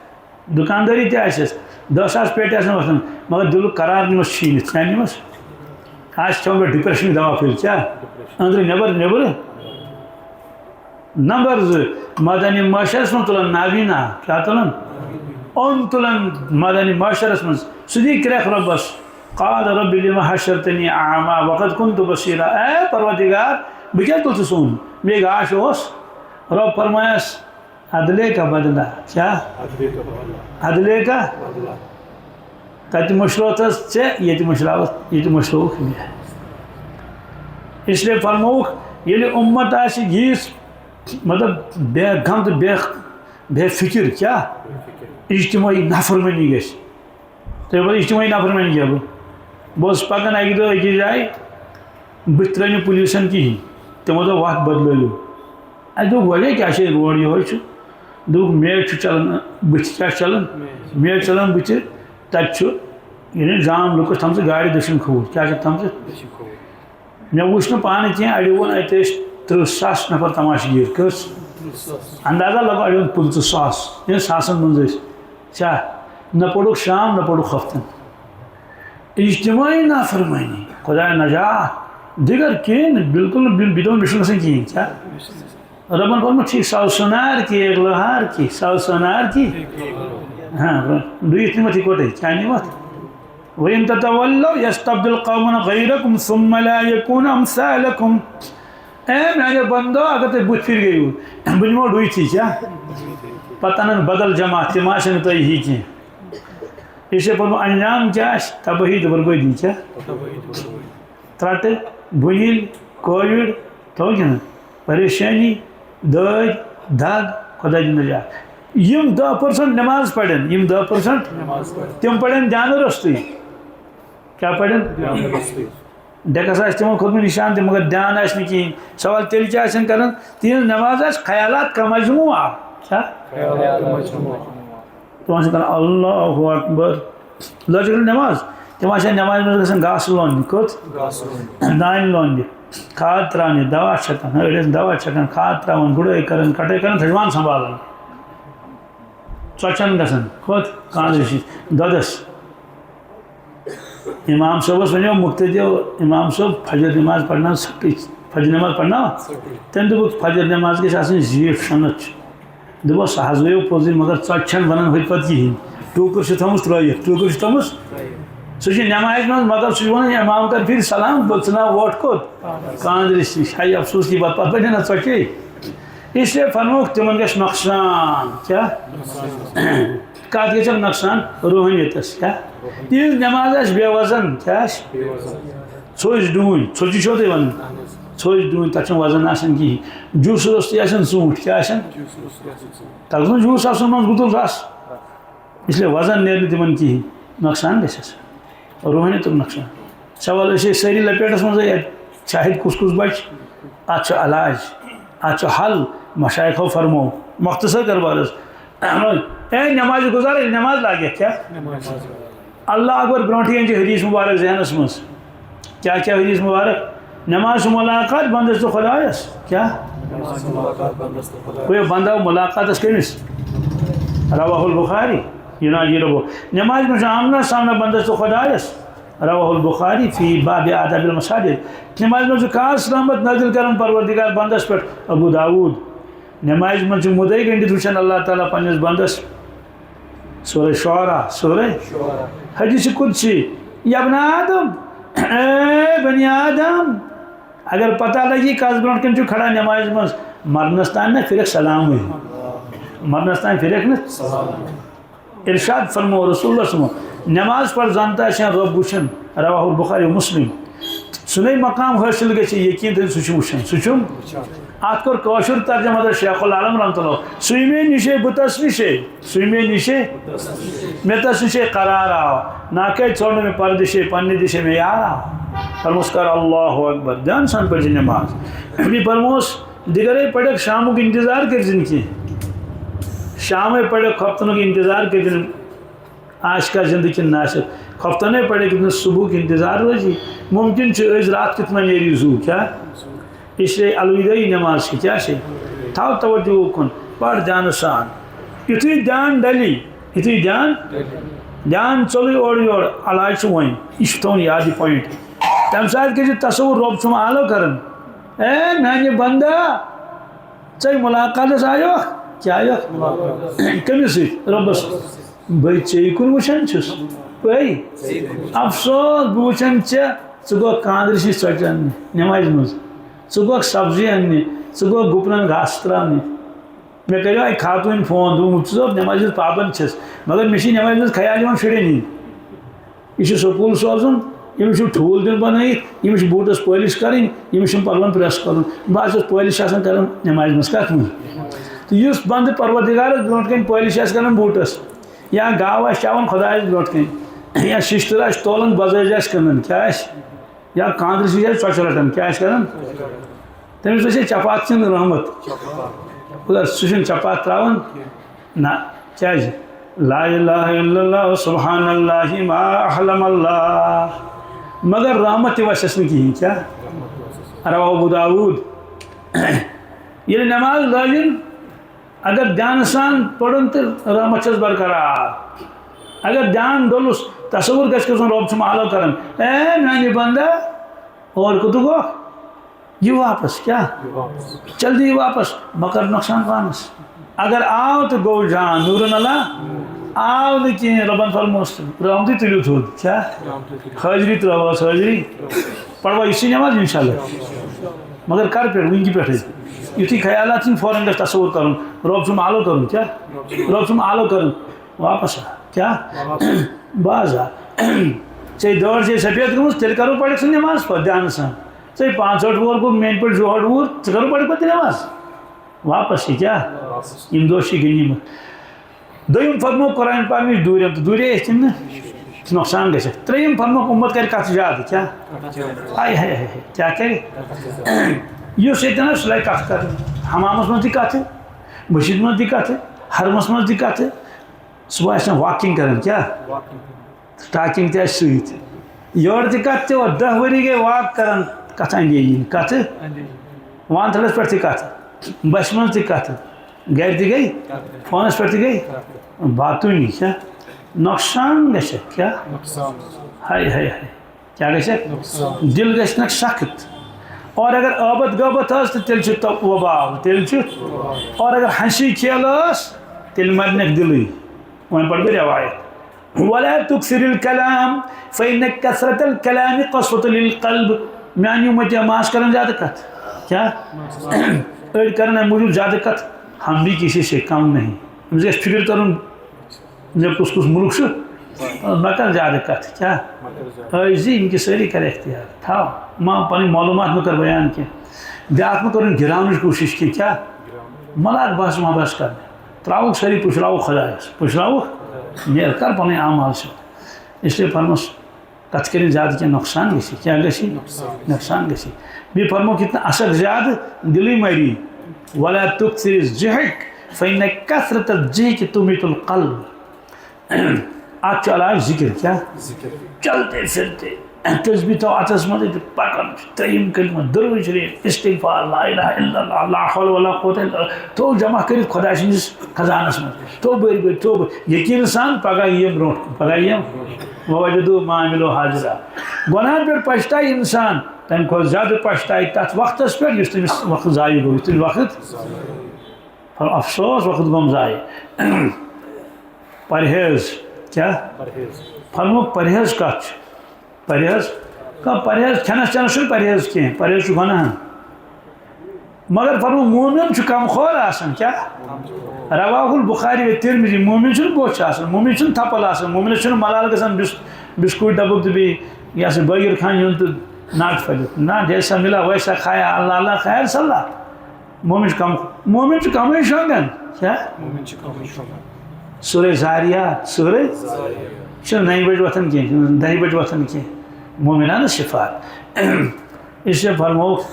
دُکاندٲری تہِ آسٮ۪س 10,000 پیٹہِ آسن وۄتھان مگر دِلُک قرار نِمس چھیٖنِتھ کیٛاہ نِمس آسہِ کھٮ۪وان مےٚ ڈِپریشنٕکۍ دوا پھٔلۍ کیٛاہ أنٛدرٕ نٮ۪برٕ نمبر 2 مٲدانِ معاشرس منٛز تُلان نابینا کیٛاہ تُلان اوٚن تُلان مٲدانِ معاشرس منٛز سُہ دی کرٛٮ۪کھ رۄبس قال رب لِمَ حَشَرْتَنِی أعْمَىٰ وَقَدْ كُنتُ بَصِیرًا اے پروردِگار بہٕ کیٛازِ تُلتھٕ سون مے گاش اوس رۄب فرمایس عدلے کا بدلہ کیٛاہ عدلے کا تتہِ مٔشروتھس ژےٚ ییٚتہِ مٔشرووُکھ مےٚ اس لیے فرمووُکھ ییٚلہِ اُمت آسہِ ییٖژ مطلب بے غم تہٕ بے فِکر کیٛاہ اجتمٲعی نافرمٲنی گژھِ تُہۍ ؤنِو اجتمٲعی نافرمٲنی کیٛاہ گوٚو بہٕ اوسُس پکان اکہِ دۄہ أکِس جایہِ بٕتھِ ترٛٲے نہٕ پُلیٖسن کِہیٖنۍ تِمو دوٚپ وَتھ بدلٲیِو اَسہِ دوٚپ وجہ کیٛاہ چھِ روڈ یِہوے چھُ دوٚپُکھ میچ چھُ چلان بٕتھِ کیٛاہ چھُ چلان میچ چلان بٕتھِ تَتہِ چھُ یعنی جام لُکھ تھٲمژٕ گاڑِ دٔچھِنۍ کھوٚوُر کیٛاہ چھَکھ تھٲمژٕ مےٚ وٕچھ نہٕ پانہٕ کینٛہہ اَڑیو ووٚن اَتہِ ٲسۍ 30,000 نفر تماشہٕ گیٖر کٔژ اندازہ لگو اَڑیو ووٚن 15,000 یعنی ساسن منٛز ٲسۍ کیٛاہ نہ پوٚرُکھ شام نہ پوٚرُکھ ہفتن اجتمٲعی نافرمٲنی خۄدایا نجات دیگر کِہیٖنۍ نہٕ بِلکُل نہٕ مےٚ دوٚپ مےٚ چھُنہٕ گژھان کِہیٖنۍ کیٛاہ رۄبن کوٚرمُت ٹھیٖک سو سُنار کی ایک لوہار کی سو سُنار کی ڈُیِتھ نِمَتھ یِکوَٹَے کیٛاہ نِمَتھ وَإِن تَتَوَلَّوْا يَسْتَبْدِلْ قَوْمًا غَيْرَكُمْ ثُمَّ لَا يَكُونُوا أَمْثَالَكُمْ اے میٛانیو بنٛدو اگر تُہۍ بٕتھِ پھِرِ گٔیِو بہٕ نِمو ڈُیتھٕے کیٛاہ پتہ انن بدل جماعت تم آسن تھی ہی کی اس لیے پڑھو انجام کیا تباہی تو بربادی کیا ترٹ بنیل کووڈ تو کیا پریشانی داد دگ خدا دی نجات یم 10% نماز پڑھن یم 10% تم پڑھن جان رستی کیا پڑھن ڈیکس آس تمو کھوتمت نشان تہ مگر دھیان آس نہ کہین سوال تیل کیا آسن کران تہذ نماز آس خیالات کا مجموعہ کیا تم آسن کران اللہ اکبر لاجیکل نماز تم آسن نماز مز گژھان گاسہٕ لوننہِ کھوت دانہِ لوننہِ کھاد تراونہِ دوا چھکان أڑۍ دوا چھکان کھاد تراوان گُڑٲے کران کٹٲے کران تھجوان سنبھالان ژۄچن گژھان کھوت کاندرِ دۄدس امام صٲبس ونیو مقتدیو امام صٲب فجر نماز پڑھنا فجر نماز پڑھنا تم دوٚپُکھ فجر نماز گژھِ آسٕنۍ زیٖٹھ شۄنٛگٕچ دوٚپُس سُہ حظ گٔیو پوٚزُے مگر ژۄچہِ چھنہٕ بنان ہُتہِ پتہٕ کِہیٖنۍ ٹوٗکٕر چھِ تھٲومٕژ ترٲیِتھ ٹوٗکٕر چھِ تھٲومٕژ سُہ چھُ نمازِ منٛز مگر سُہ چھُ ونان امام کر پھِرِ سلام بہٕ ژٕناو ووٹ کوٚت کاندرِس نِش ہاے افسوٗس کی بات پتہٕ پڑھے نا ژۄچے اس لیے فرموکھ تمن گژھِ نۄقصان کیا کتھ گژھٮ۪کھ نۄقصان روحانیتس کیا تہنٛز نماز آسہِ بے وزن کیا آسہِ ژھوٚج ڈوٗنۍ ژھوٚجہِ چھو تُہۍ ونان ژھوٚج ڈوٗنۍ تتھ چھُنہٕ وزن آسان کِہیٖنۍ جوٗسہٕ روٚستُے آسان ژوٗنٛٹھۍ کیٛاہ آسان تتھ گوٚژھ نہٕ جوٗس آسُن منٛز گُتُل رس اس لیے وزن نیرِ نہٕ تِمن کِہیٖنۍ نۄقصان گژھٮ۪س روحانیتُک نۄقصان سوال أسۍ ٲسۍ سٲری لپیٹس منٛزٕے اَتہِ چھا اَتہِ کُس کُس بچہِ اتھ چھُ علاج اتھ چھُ حل مشایخو فرمو مختصر دربارس اے نماز گزار نماز لاگیکھ کیا اللہ اکبر برونٹھی ان حدیث مبارک ذہنس مز کیا حدیث مبارک نماز ملاقات بندس تو خدایس کیا کوئی بندہ ملاقاتس کمس رواہ البخاری یناجی ربو نماز میں آمنا سامنا بندس تو خدایس رواہ البخاری فی باب آداب المساجد نماز میں خاص رحمت نازل کرن پروردگار بندس پہ ابو داود نماز میں مدعی گنڈت وچھان اللہ تعالیٰ پنس بندس سورہ شعراء سورہ حدیث قدسی یا ابن آدم اے بنی آدم اگر پتہ لگی کس برونٹ کن چھو کھڑا نماز من مرنس تان نہ پھرک سلام ہوئی مرنس تان پھرک نہ ارشاد فرمو رسول اللہ صلی اللہ علیہ وسلم نماز پر زانتا ہے رب وچھن رواہ البخاری و مسلم سنے مقام حاصل گژھِ یقین تیل سہ وچھان سہ ات کور کاشر ترجمہ حضرت شیخ العالم رحمۃ اللہ سویمے نشے بتس نشے سویمے نشے میں تس نشے قرار آو ناکے چھوڑنے میں پردشے پنہ دشے میں یار آو فرموس کر اللہ اکبر دھیان سان پڑھ نماز بھی فرموس دیگرے پڑھ شام کو انتظار کر جن کی شام پڑھ خفتن کا انتظار کر جن آج کا زندگی ناسک خفتنے پڑھے کتنے صبح کی انتظار روزی ممکن چھو رات کتنا نیری زو کیا اس لیے الوداعی نماز کی کیا تھاو توجہ کن پڑھ دھیان سان یتھی دھیان ڈلی یتھی دھیان چلو اور یور علاج ون یہ تھون یاد پوائنٹ تمہ سات کے تصور رب چم آلو کرن اے میانہ بندہ ژے ملاقاتس آیو کیا آیو کمس ربس بھائی ژے کن وچھان چھس بھائی افسوس بہ وچھان ژے گو کاندر سی ژۄچن نماز مز ژٕ گوکھ سبزی اننہِ ژٕ گوکھ گُپنن گاسہٕ تراونہِ مےٚ کریو اکہِ خاتوٗنۍ فون دوٚپمُت ژٕ دوٚپ نمازِ ہٕنٛز پابنٛد چھس مگر مےٚ چھِ نمازِ منٛز خیال یِوان شُرٮ۪ن ہِنٛدۍ یہِ چھُ سکوٗل سوزُن ییٚمِس چھُ ٹھوٗل دیُن بنٲیِتھ ییٚمِس چھِ بوٗٹس پٲلِش کَرٕنۍ ییٚمِس چھُنہٕ پلون پریس کَرُن بہٕ حظ چھُس پٲلِش آسان کران نمازِ منٛز کتھ منٛز تہٕ یُس بنٛدٕ پروردگارس برونٛٹھ کنۍ پٲلِش آسہِ کران بوٗٹس یا گاو آسہِ چاوان خۄدایس برونٛٹھ کنۍ یا ششتٕر آسہِ تولان بزٲج آسہِ کٕنان کیٛاہ آسہِ یا کاندرِ سۭتۍ آسہِ ژۄچہِ رٹان کیٛاہ آسہِ کران تمس گژھِ چپات سن رحمت خدا سہ چپات تراون نہ کیٛازِ لا الہ الا اللہ سبحان اللہ ما احلم اللہ مگر رحمت تہ وسٮ۪س نہٕ کِہیٖنۍ کیٛاہ رواہ ابو داود ییٚلہِ نماز لٲجِن اگر دھیان سان پرن تہٕ رحمت چھس برقرار اگر دھیان ڈولُس تصور گژھِ گژھُن رب چھُم آلو کران اے میانہِ بندہ اور کوٚت گوکھ یہ واپس کیا جلدی واپس مگر نقصان پانس اگر آو تو گو جان نورن اللہ آو نہ کہیں ربن فرموس رحمتی تلیو تھود کیا حاضری تراواس حاضری پڑھوا اسی نماز انشاءاللہ مگر کر پہ ونگی پہ یُتھُے خیالات فوراً گژھِ تصوُر کَرُن رۄب چھُم آلو کَرُن کیٛاہ رۄب چھُم آلو کَرُن واپس آ کیٛاہ باز آ ژےٚ دٲڑ چھے سفید گٔمٕژ تیٚلہِ کَرو پَرکھ ژٕ نٮ۪ماز پَتہٕ دھیانہٕ سان ژےٚ 65 وُہُر گوٚو میٛانہِ پٲٹھۍ 64 وُہُر ژٕ کَرو پَرکھ پَتہٕ نٮ۪ماز واپس یہِ کیٛاہ یِم دۄہ چھِ گٔنٛڈۍمٕتۍ دوٚیِم فرموو قرآن پاک نِش دوٗرِم تہٕ دوٗرے ٲسۍ تِم نہٕ نۄقصان گژھٮ۪کھ ترٛیٚیِم فرموکھ اُمت کَرِ کَتھٕ زیادٕ کیٛاہ ہاے ہاے ہاے کیٛاہ کَرِ یُس ییٚتٮ۪ن آسہِ سُہ لَگہِ کَتھٕ کَرٕنۍ حمامَس منٛز تہِ کَتھٕ مٔسجِد منٛز تہِ کَتھٕ حرمَس منٛز تہِ کَتھٕ صُبح آسہِ نہٕ واکِنٛگ کَران کیٛاہ ٹاکِنٛگ تہِ آسہِ سۭتۍ یورٕ تہِ کَتھٕ تہِ 10 ؤری گٔے واک کَران کَتھٕ اَندے یِنۍ کَتھٕ وانتھَڑَس پٮ۪ٹھ تہِ کَتھٕ بَسہِ منٛز تہِ کَتھٕ گَرِ تہِ گٔے فونَس پٮ۪ٹھ تہِ گٔے باتوٗنی کیٛاہ نۄقصان گژھٮ۪کھ کیٛاہ ہاے ہاے ہاے کیٛاہ گژھٮ۪کھ دِل گژھنَکھ سخت اور اگر ٲبَت غٲبت ٲس تہٕ تیٚلہِ چھُ وبال تیٚلہِ چھُ اور اگر ہنسی کھیل ٲس تیٚلہِ مَرنَکھ دِلٕے وۄنۍ پَرٕ بہٕ رٮ۪وایت ولا تُکثر الکلام فإن کثرت الکلام قسوۃ للقلب میٛانہِ اُمتیا ما آسہِ کَران زیادٕ کَتھٕ کیٛاہ أڑۍ کَران اَمہِ موٗجوٗب زیادٕ کَتھٕ ہم بھی کسی سے کم نہیں أمِس گژھِ فِکر کَرُن مےٚ کُس کُس مُلک چھُ مےٚ کَر زیادٕ کَتھٕ کیٛاہ ٲسۍ یِم کہِ سٲری کَر اختیار تھاو ما پَنٕنۍ معلوٗمات مہٕ کَر بیان کینٛہہ بیٛاکھ مہٕ کَرُن گِراونٕچ کوٗشِش کینٛہہ کیٛاہ مہ لاگ بحث ما بحث کَرنہِ ترٛاوُکھ سٲری پُشراوُکھ خۄدایَس پُشراوُکھ نیرٕ کَر پَنٕنۍ اعمال سۭتۍ اِسلیے فرموس کَتھٕ کٔرِنۍ زیادٕ کینٛہہ نۄقصان گژھِ کیٛاہ گژھِ نۄقصان گژھِ بیٚیہِ فرموکھ ییٚتہِ نہٕ اَثر زیادٕ دِلٕے مَری ولا تُکثر الضحک فإن کثرت الضحک تُمیٖت القلب اَتھ چھُ علاج ذِکر کیٛاہ چلتے پھرتے تسبیح تھاو اَتھَس منٛز پَکان ترٛیٚیِم کلمہٕ درود شریٖف استغفار لا الہ الا اللہ لا حول ولا قوة الا باللہ تھوٚو جمع کٔرِتھ خۄداے سٕنٛدِس خزانَس منٛز تھوٚو بٔرۍ بٔرۍ تھوٚو یقیٖن سان پگاہ یِم برونٛٹھ کُن پگاہ یِم ووجدوٗ ما عملوٗ حاضرا گۄناہَن پٮ۪ٹھ پَشتایہِ اِنسان تَمہِ کھۄتہٕ زیادٕ پَشتایہِ تَتھ وقتَس پٮ۪ٹھ یُس تٔمِس وقت ضایع گوٚو یُس تٔمِس وقت افسوس وقت گوٚم ضایع پرہیز کیٛاہ فرموکھ پرہیز کَتھ چھُ پرہیز کانٛہہ پرہیز کھٮ۪نَس چٮ۪نَس چھُنہٕ پرہیز کینٛہہ پرہیز چھُ گۄناہَن مگر فرموکھ مومِن چھُ کمخور آسان کیٛاہ رواہ البخاری و ترمذی مومِن چھُنہٕ بوٚچھ آسان مومِن چھُنہٕ تھپَل آسان مومِنَس چھُنہٕ ملال گژھان بِسکوٗٹ ڈَبُک تہٕ بیٚیہِ یہِ ہسا بٲگِر خان یُن تہٕ ناٹہِ پھٔلِتھ نہ جیسا ملا ویسا کھایا اللہ اللہ خیر صلہ مومِن چھُ کَمٕے شۄنٛگان کیٛاہ سورے زاریات سورے چھُنہٕ 9 بجہِ وۄتھان کینٛہہ 10 بجہِ وۄتھان کینٛہہ مومِنانہ صفات اسلیے فرموکھ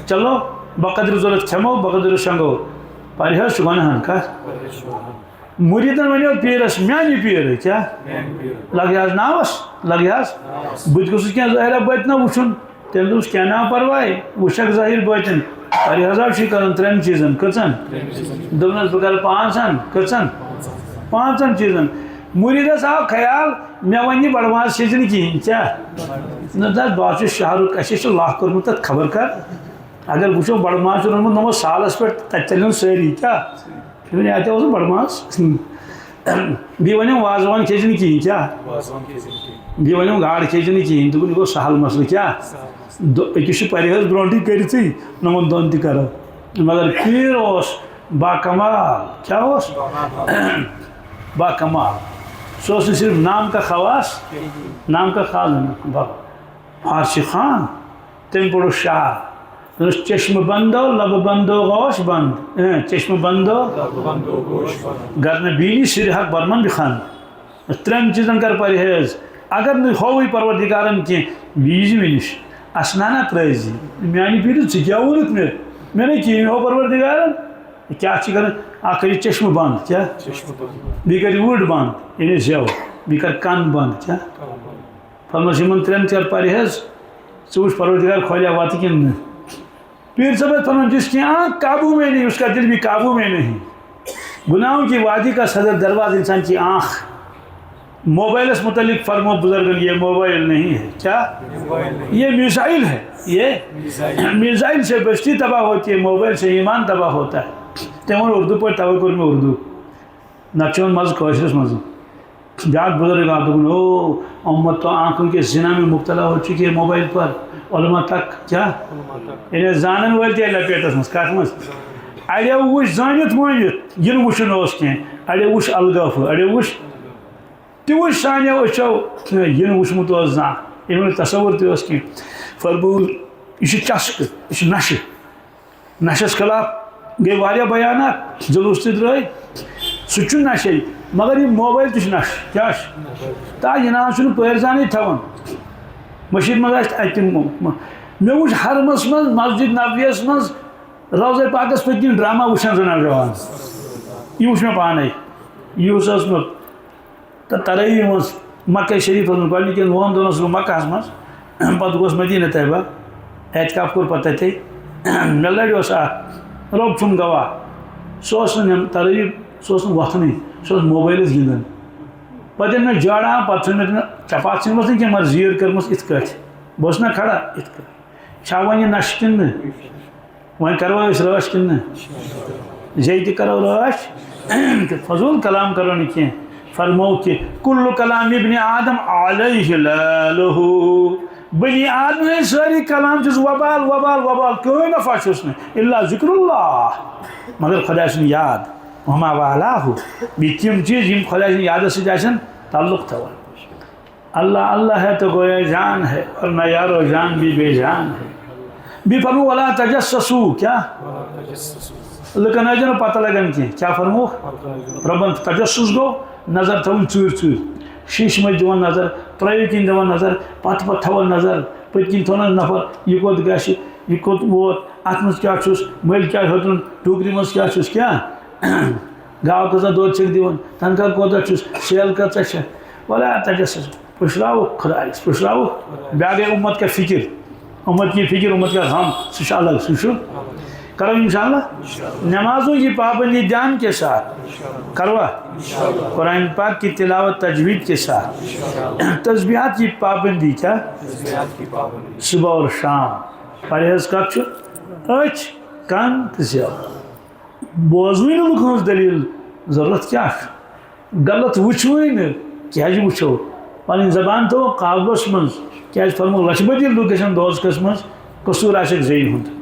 چلو بقدر ضوٚرَتھ کھٮ۪مو بقدر شۄنٛگو پرہیز چھُ گۄناہَن کَتھ مُریٖدَن وَنیو پیٖرَس میٛانہِ پیٖرٕ کیٛاہ لَگہِ حظ ناوَس لَگہِ حظ بہٕ تہِ گوٚژھُس کینٛہہ ظٲہِرا بٲطِنہ وٕچھُن تیٚلہِ دوٚپُس کینٛہہ نا پَرواے وٕچھکھ ظٲہِر بٲطِن پرہیزا چھُے کَرُن 3 چیٖزَن کٔژَن دوٚپنَس بہٕ کَرٕ 5 کٔژَن 5 چیٖزَن مُریٖدَس آو خیال مےٚ وَنہِ یہِ بَڑٕ ماز کھیٚزِ نہٕ کِہیٖنۍ کیٛاہ نہ دَپ بہٕ حظ چھُس شہرُک اَسے چھُ لاہ کوٚرمُت تَتھ خبر کَر اگر وٕچھو بَڑٕ ماز چھُ روٚنمُت نوٚمو سالَس پٮ۪ٹھ تَتہِ چَلن سٲری کیٛاہ دوٚپُن اَتہِ اوس بَڑٕ ماز بیٚیہِ وَنیٚم وازوان کھیٚزِ نہٕ کِہیٖنۍ کیٛاہ بیٚیہِ وَنیٚم گاڈٕ کھیٚزِ نہٕ کِہیٖنۍ دوٚپُن یہِ گوٚو سہل مسلہٕ کیٛاہ أکِس چھُ پرہیز برونٛٹھٕے کٔرِتھٕے یِمَن دۄن تہِ کَرو مگر پیٖر اوس باکمال کیٛاہ اوس باکمال سُہ اوس نہٕ صرف نام کا خواص نام کا خاص فارسی خان تٔمۍ پوٚرُس شعر دوٚپُس چشمہٕ بندو لبہٕ بندو گوش بنٛد چشمہٕ بندو گر نہٕ بیٖنی سِرِ حق برمن بِخان 3 چیٖزَن کَر پرہیز اگر نہٕ ہووُے پروردِگارَن کینٛہہ یہِ ییٖزِ مےٚ نِش اَسنانہ ترٛٲیزِ میٛانہِ پیٖرِ ژٕ کیٛاہ ووٚنُکھ مےٚ نَے کِہیٖنۍ ہوو پروردِگارَن کیٛاہ چھِ کَران اَکھ کٔرِو چشمہٕ بنٛد کیٛاہ بیٚیہِ کٔرِو وٕڑ بنٛد یعنی زٮ۪و بیٚیہِ کَر کَن بنٛد کیٛاہ فرموس یِمَن 3 کَر پرہیز ژٕ وٕچھ پروردِگار کھولیا وَتہٕ کِنہٕ نہٕ پیر صاحب فرمان جس کی آنکھ قابو میں نہیں اس کا دل بھی قابو میں نہیں گناہوں کی وادی کا صدر دروازہ انسان کی آنکھ موبائل اس متعلق فرمو بزرگن یہ موبائل نہیں ہے کیا یہ میزائل ہے یہ میزائل سے بستی تباہ ہوتی ہے موبائل سے ایمان تباہ ہوتا ہے تمہیں اردو پر توقع میں اردو نقشون مز کوشش مز جات بزرگ آپ دکھن او امت تو آنکھوں کے زنا میں مبتلا ہو چکی ہے موبائل پر علماء تک کیا انہیں زانن والتی ہے لپیٹس مز کاٹ مز اڑیو وچ زانت مٲنِتھ یِنہٕ وٕچھُن اوس کینٛہہ اڑیو وٕچھ الگٲفہٕ اڑیو وٕچھ تہِ وٕچھ سانیو أچھو یِنہٕ وٕچھمُت اوس زانٛہہ ییٚمیُک تصوُر تہِ اوس کینٛہہ فرموُل یہِ چھُ چسکہٕ یہِ چھُ نشہٕ نشس خلاف گٔے واریاہ بیانات جلوٗس تہِ درٛٲے سُہ چھُ نشے مگر یہِ موبایل تہِ چھُ نشہٕ کیٛاہ چھُ تا یہِ نہ حظ چھُنہٕ پٲرۍزانٕے تھاوان مٔشیٖد منٛز آسہِ اَتہِ مےٚ وٕچھ حرمس منٛز مسجد نبویَس منٛز روضے پاکس پٔتۍ کِنۍ ڈرامہ وٕچھان زنان جوان یہِ وٕچھ مےٚ پانے یِہُس اوسمُت تہٕ ترٲیی منٛز مکہ شریٖفس منٛز گۄڈنِکٮ۪ن 2 دۄہن اوسُس بہٕ مکہس منٛز پتہٕ گوس مدیٖنہ طیبہ اعتکاف کوٚر پتہٕ تتے مےٚ لڑِ اوس اکھ رۄب چھُم گواہ سُہ اوس نہٕ ترٲیی سُہ اوس نہٕ وۄتھنٕے سُہ اوس موبایلس گِنٛدان پتہٕ ییٚلہِ مےٚ جاڑان پتہٕ ژھُن مےٚ ژےٚ ژھٕنمٕژ نہٕ کینٛہہ مگر زیٖر کٔرمٕژ یِتھ کٲٹھۍ بہٕ اوسُس نا کھڑا یِتھ کٲٹھۍ چھا وۄنۍ یہِ نشہٕ کِنہٕ نہٕ وۄنۍ کروا أسۍ رٲچھ کِنہٕ نہٕ جے تہِ کرو رٲچھ فضوٗل کلام کرو نہٕ کینٛہہ فرمو کہ کُلُّ کلام ابن آدم علیہ لالہُ بنی آدم ہٕنٛدۍ سٲری کلام چھُس وبال وبال وبال کٕہٕنۍ نفع چھُس نہٕ الا ذکر اللہ مگر خۄدا سُنٛد یاد وما والاہُ بیٚیہِ تِم چیٖز یِم خۄدا سٕنٛدِ یادس سۭتۍ آسن تعلق تھاوان اللہ اللہ ہے تو گویا جان ہے ورنہ یارو جان بھی بے جان ہے بیٚیہِ فرمو ولا تجسسو کیا لُکن ٲسۍ نہٕ پتہ لگان کینٛہہ کیٛاہ فرموکھ رۄبن تجسس گوٚو نظر تھاوٕنۍ ژوٗرِ ژوٗرِ شیٖشہٕ مٔنٛزۍ دِوان نظر ترٛٲیِو کِنۍ دِوان نظر پتہٕ تھاوان نظر پٔتۍ کِنۍ تھوٚونس نفر یہِ کوٚت گژھِ یہِ کوٚت ووت اتھ منٛز کیٛاہ چھُس مٔلۍ کیٛاہ ہیوٚتُن ٹوٗکرِ منٛز کیٛاہ چھُس کیٛاہ گاو کۭژاہ دۄد چھکھ دِوان تنخواہ کوتاہ چھُس سیل کۭژاہ چھےٚ ولا تجسس پُشراوُکھ خۄدایس پُشراوُکھ بیٛاکھ گٔے اُمت کا فکر اُمت کی فکر اُمت کا غم سُہ چھُ الگ سُہ چھُ کرو انشاءاللہ نمازوں کی پابندی دھیان کے ساتھ کروا قرآن پاک کی تلاوت تجوید کے ساتھ تسبیحات کی پابندی کیا صبح اور شام پرہیز کب چھُ أچھ کن تہٕ زیو بوزوٕے نہٕ لُکن ہٕنٛز دلیٖل ضروٗرت کیٛاہ چھُ غلط وٕچھوٕے نہٕ کیٛازِ وٕچھو پنٕنۍ زبان تھٲوو قابوٗوس منٛز کیٛازِ فرمو لچھِ بٔدی لُکھ گژھن دوزخس منٛز قصوٗر آسٮ۪کھ زیٚیہِ ہُنٛد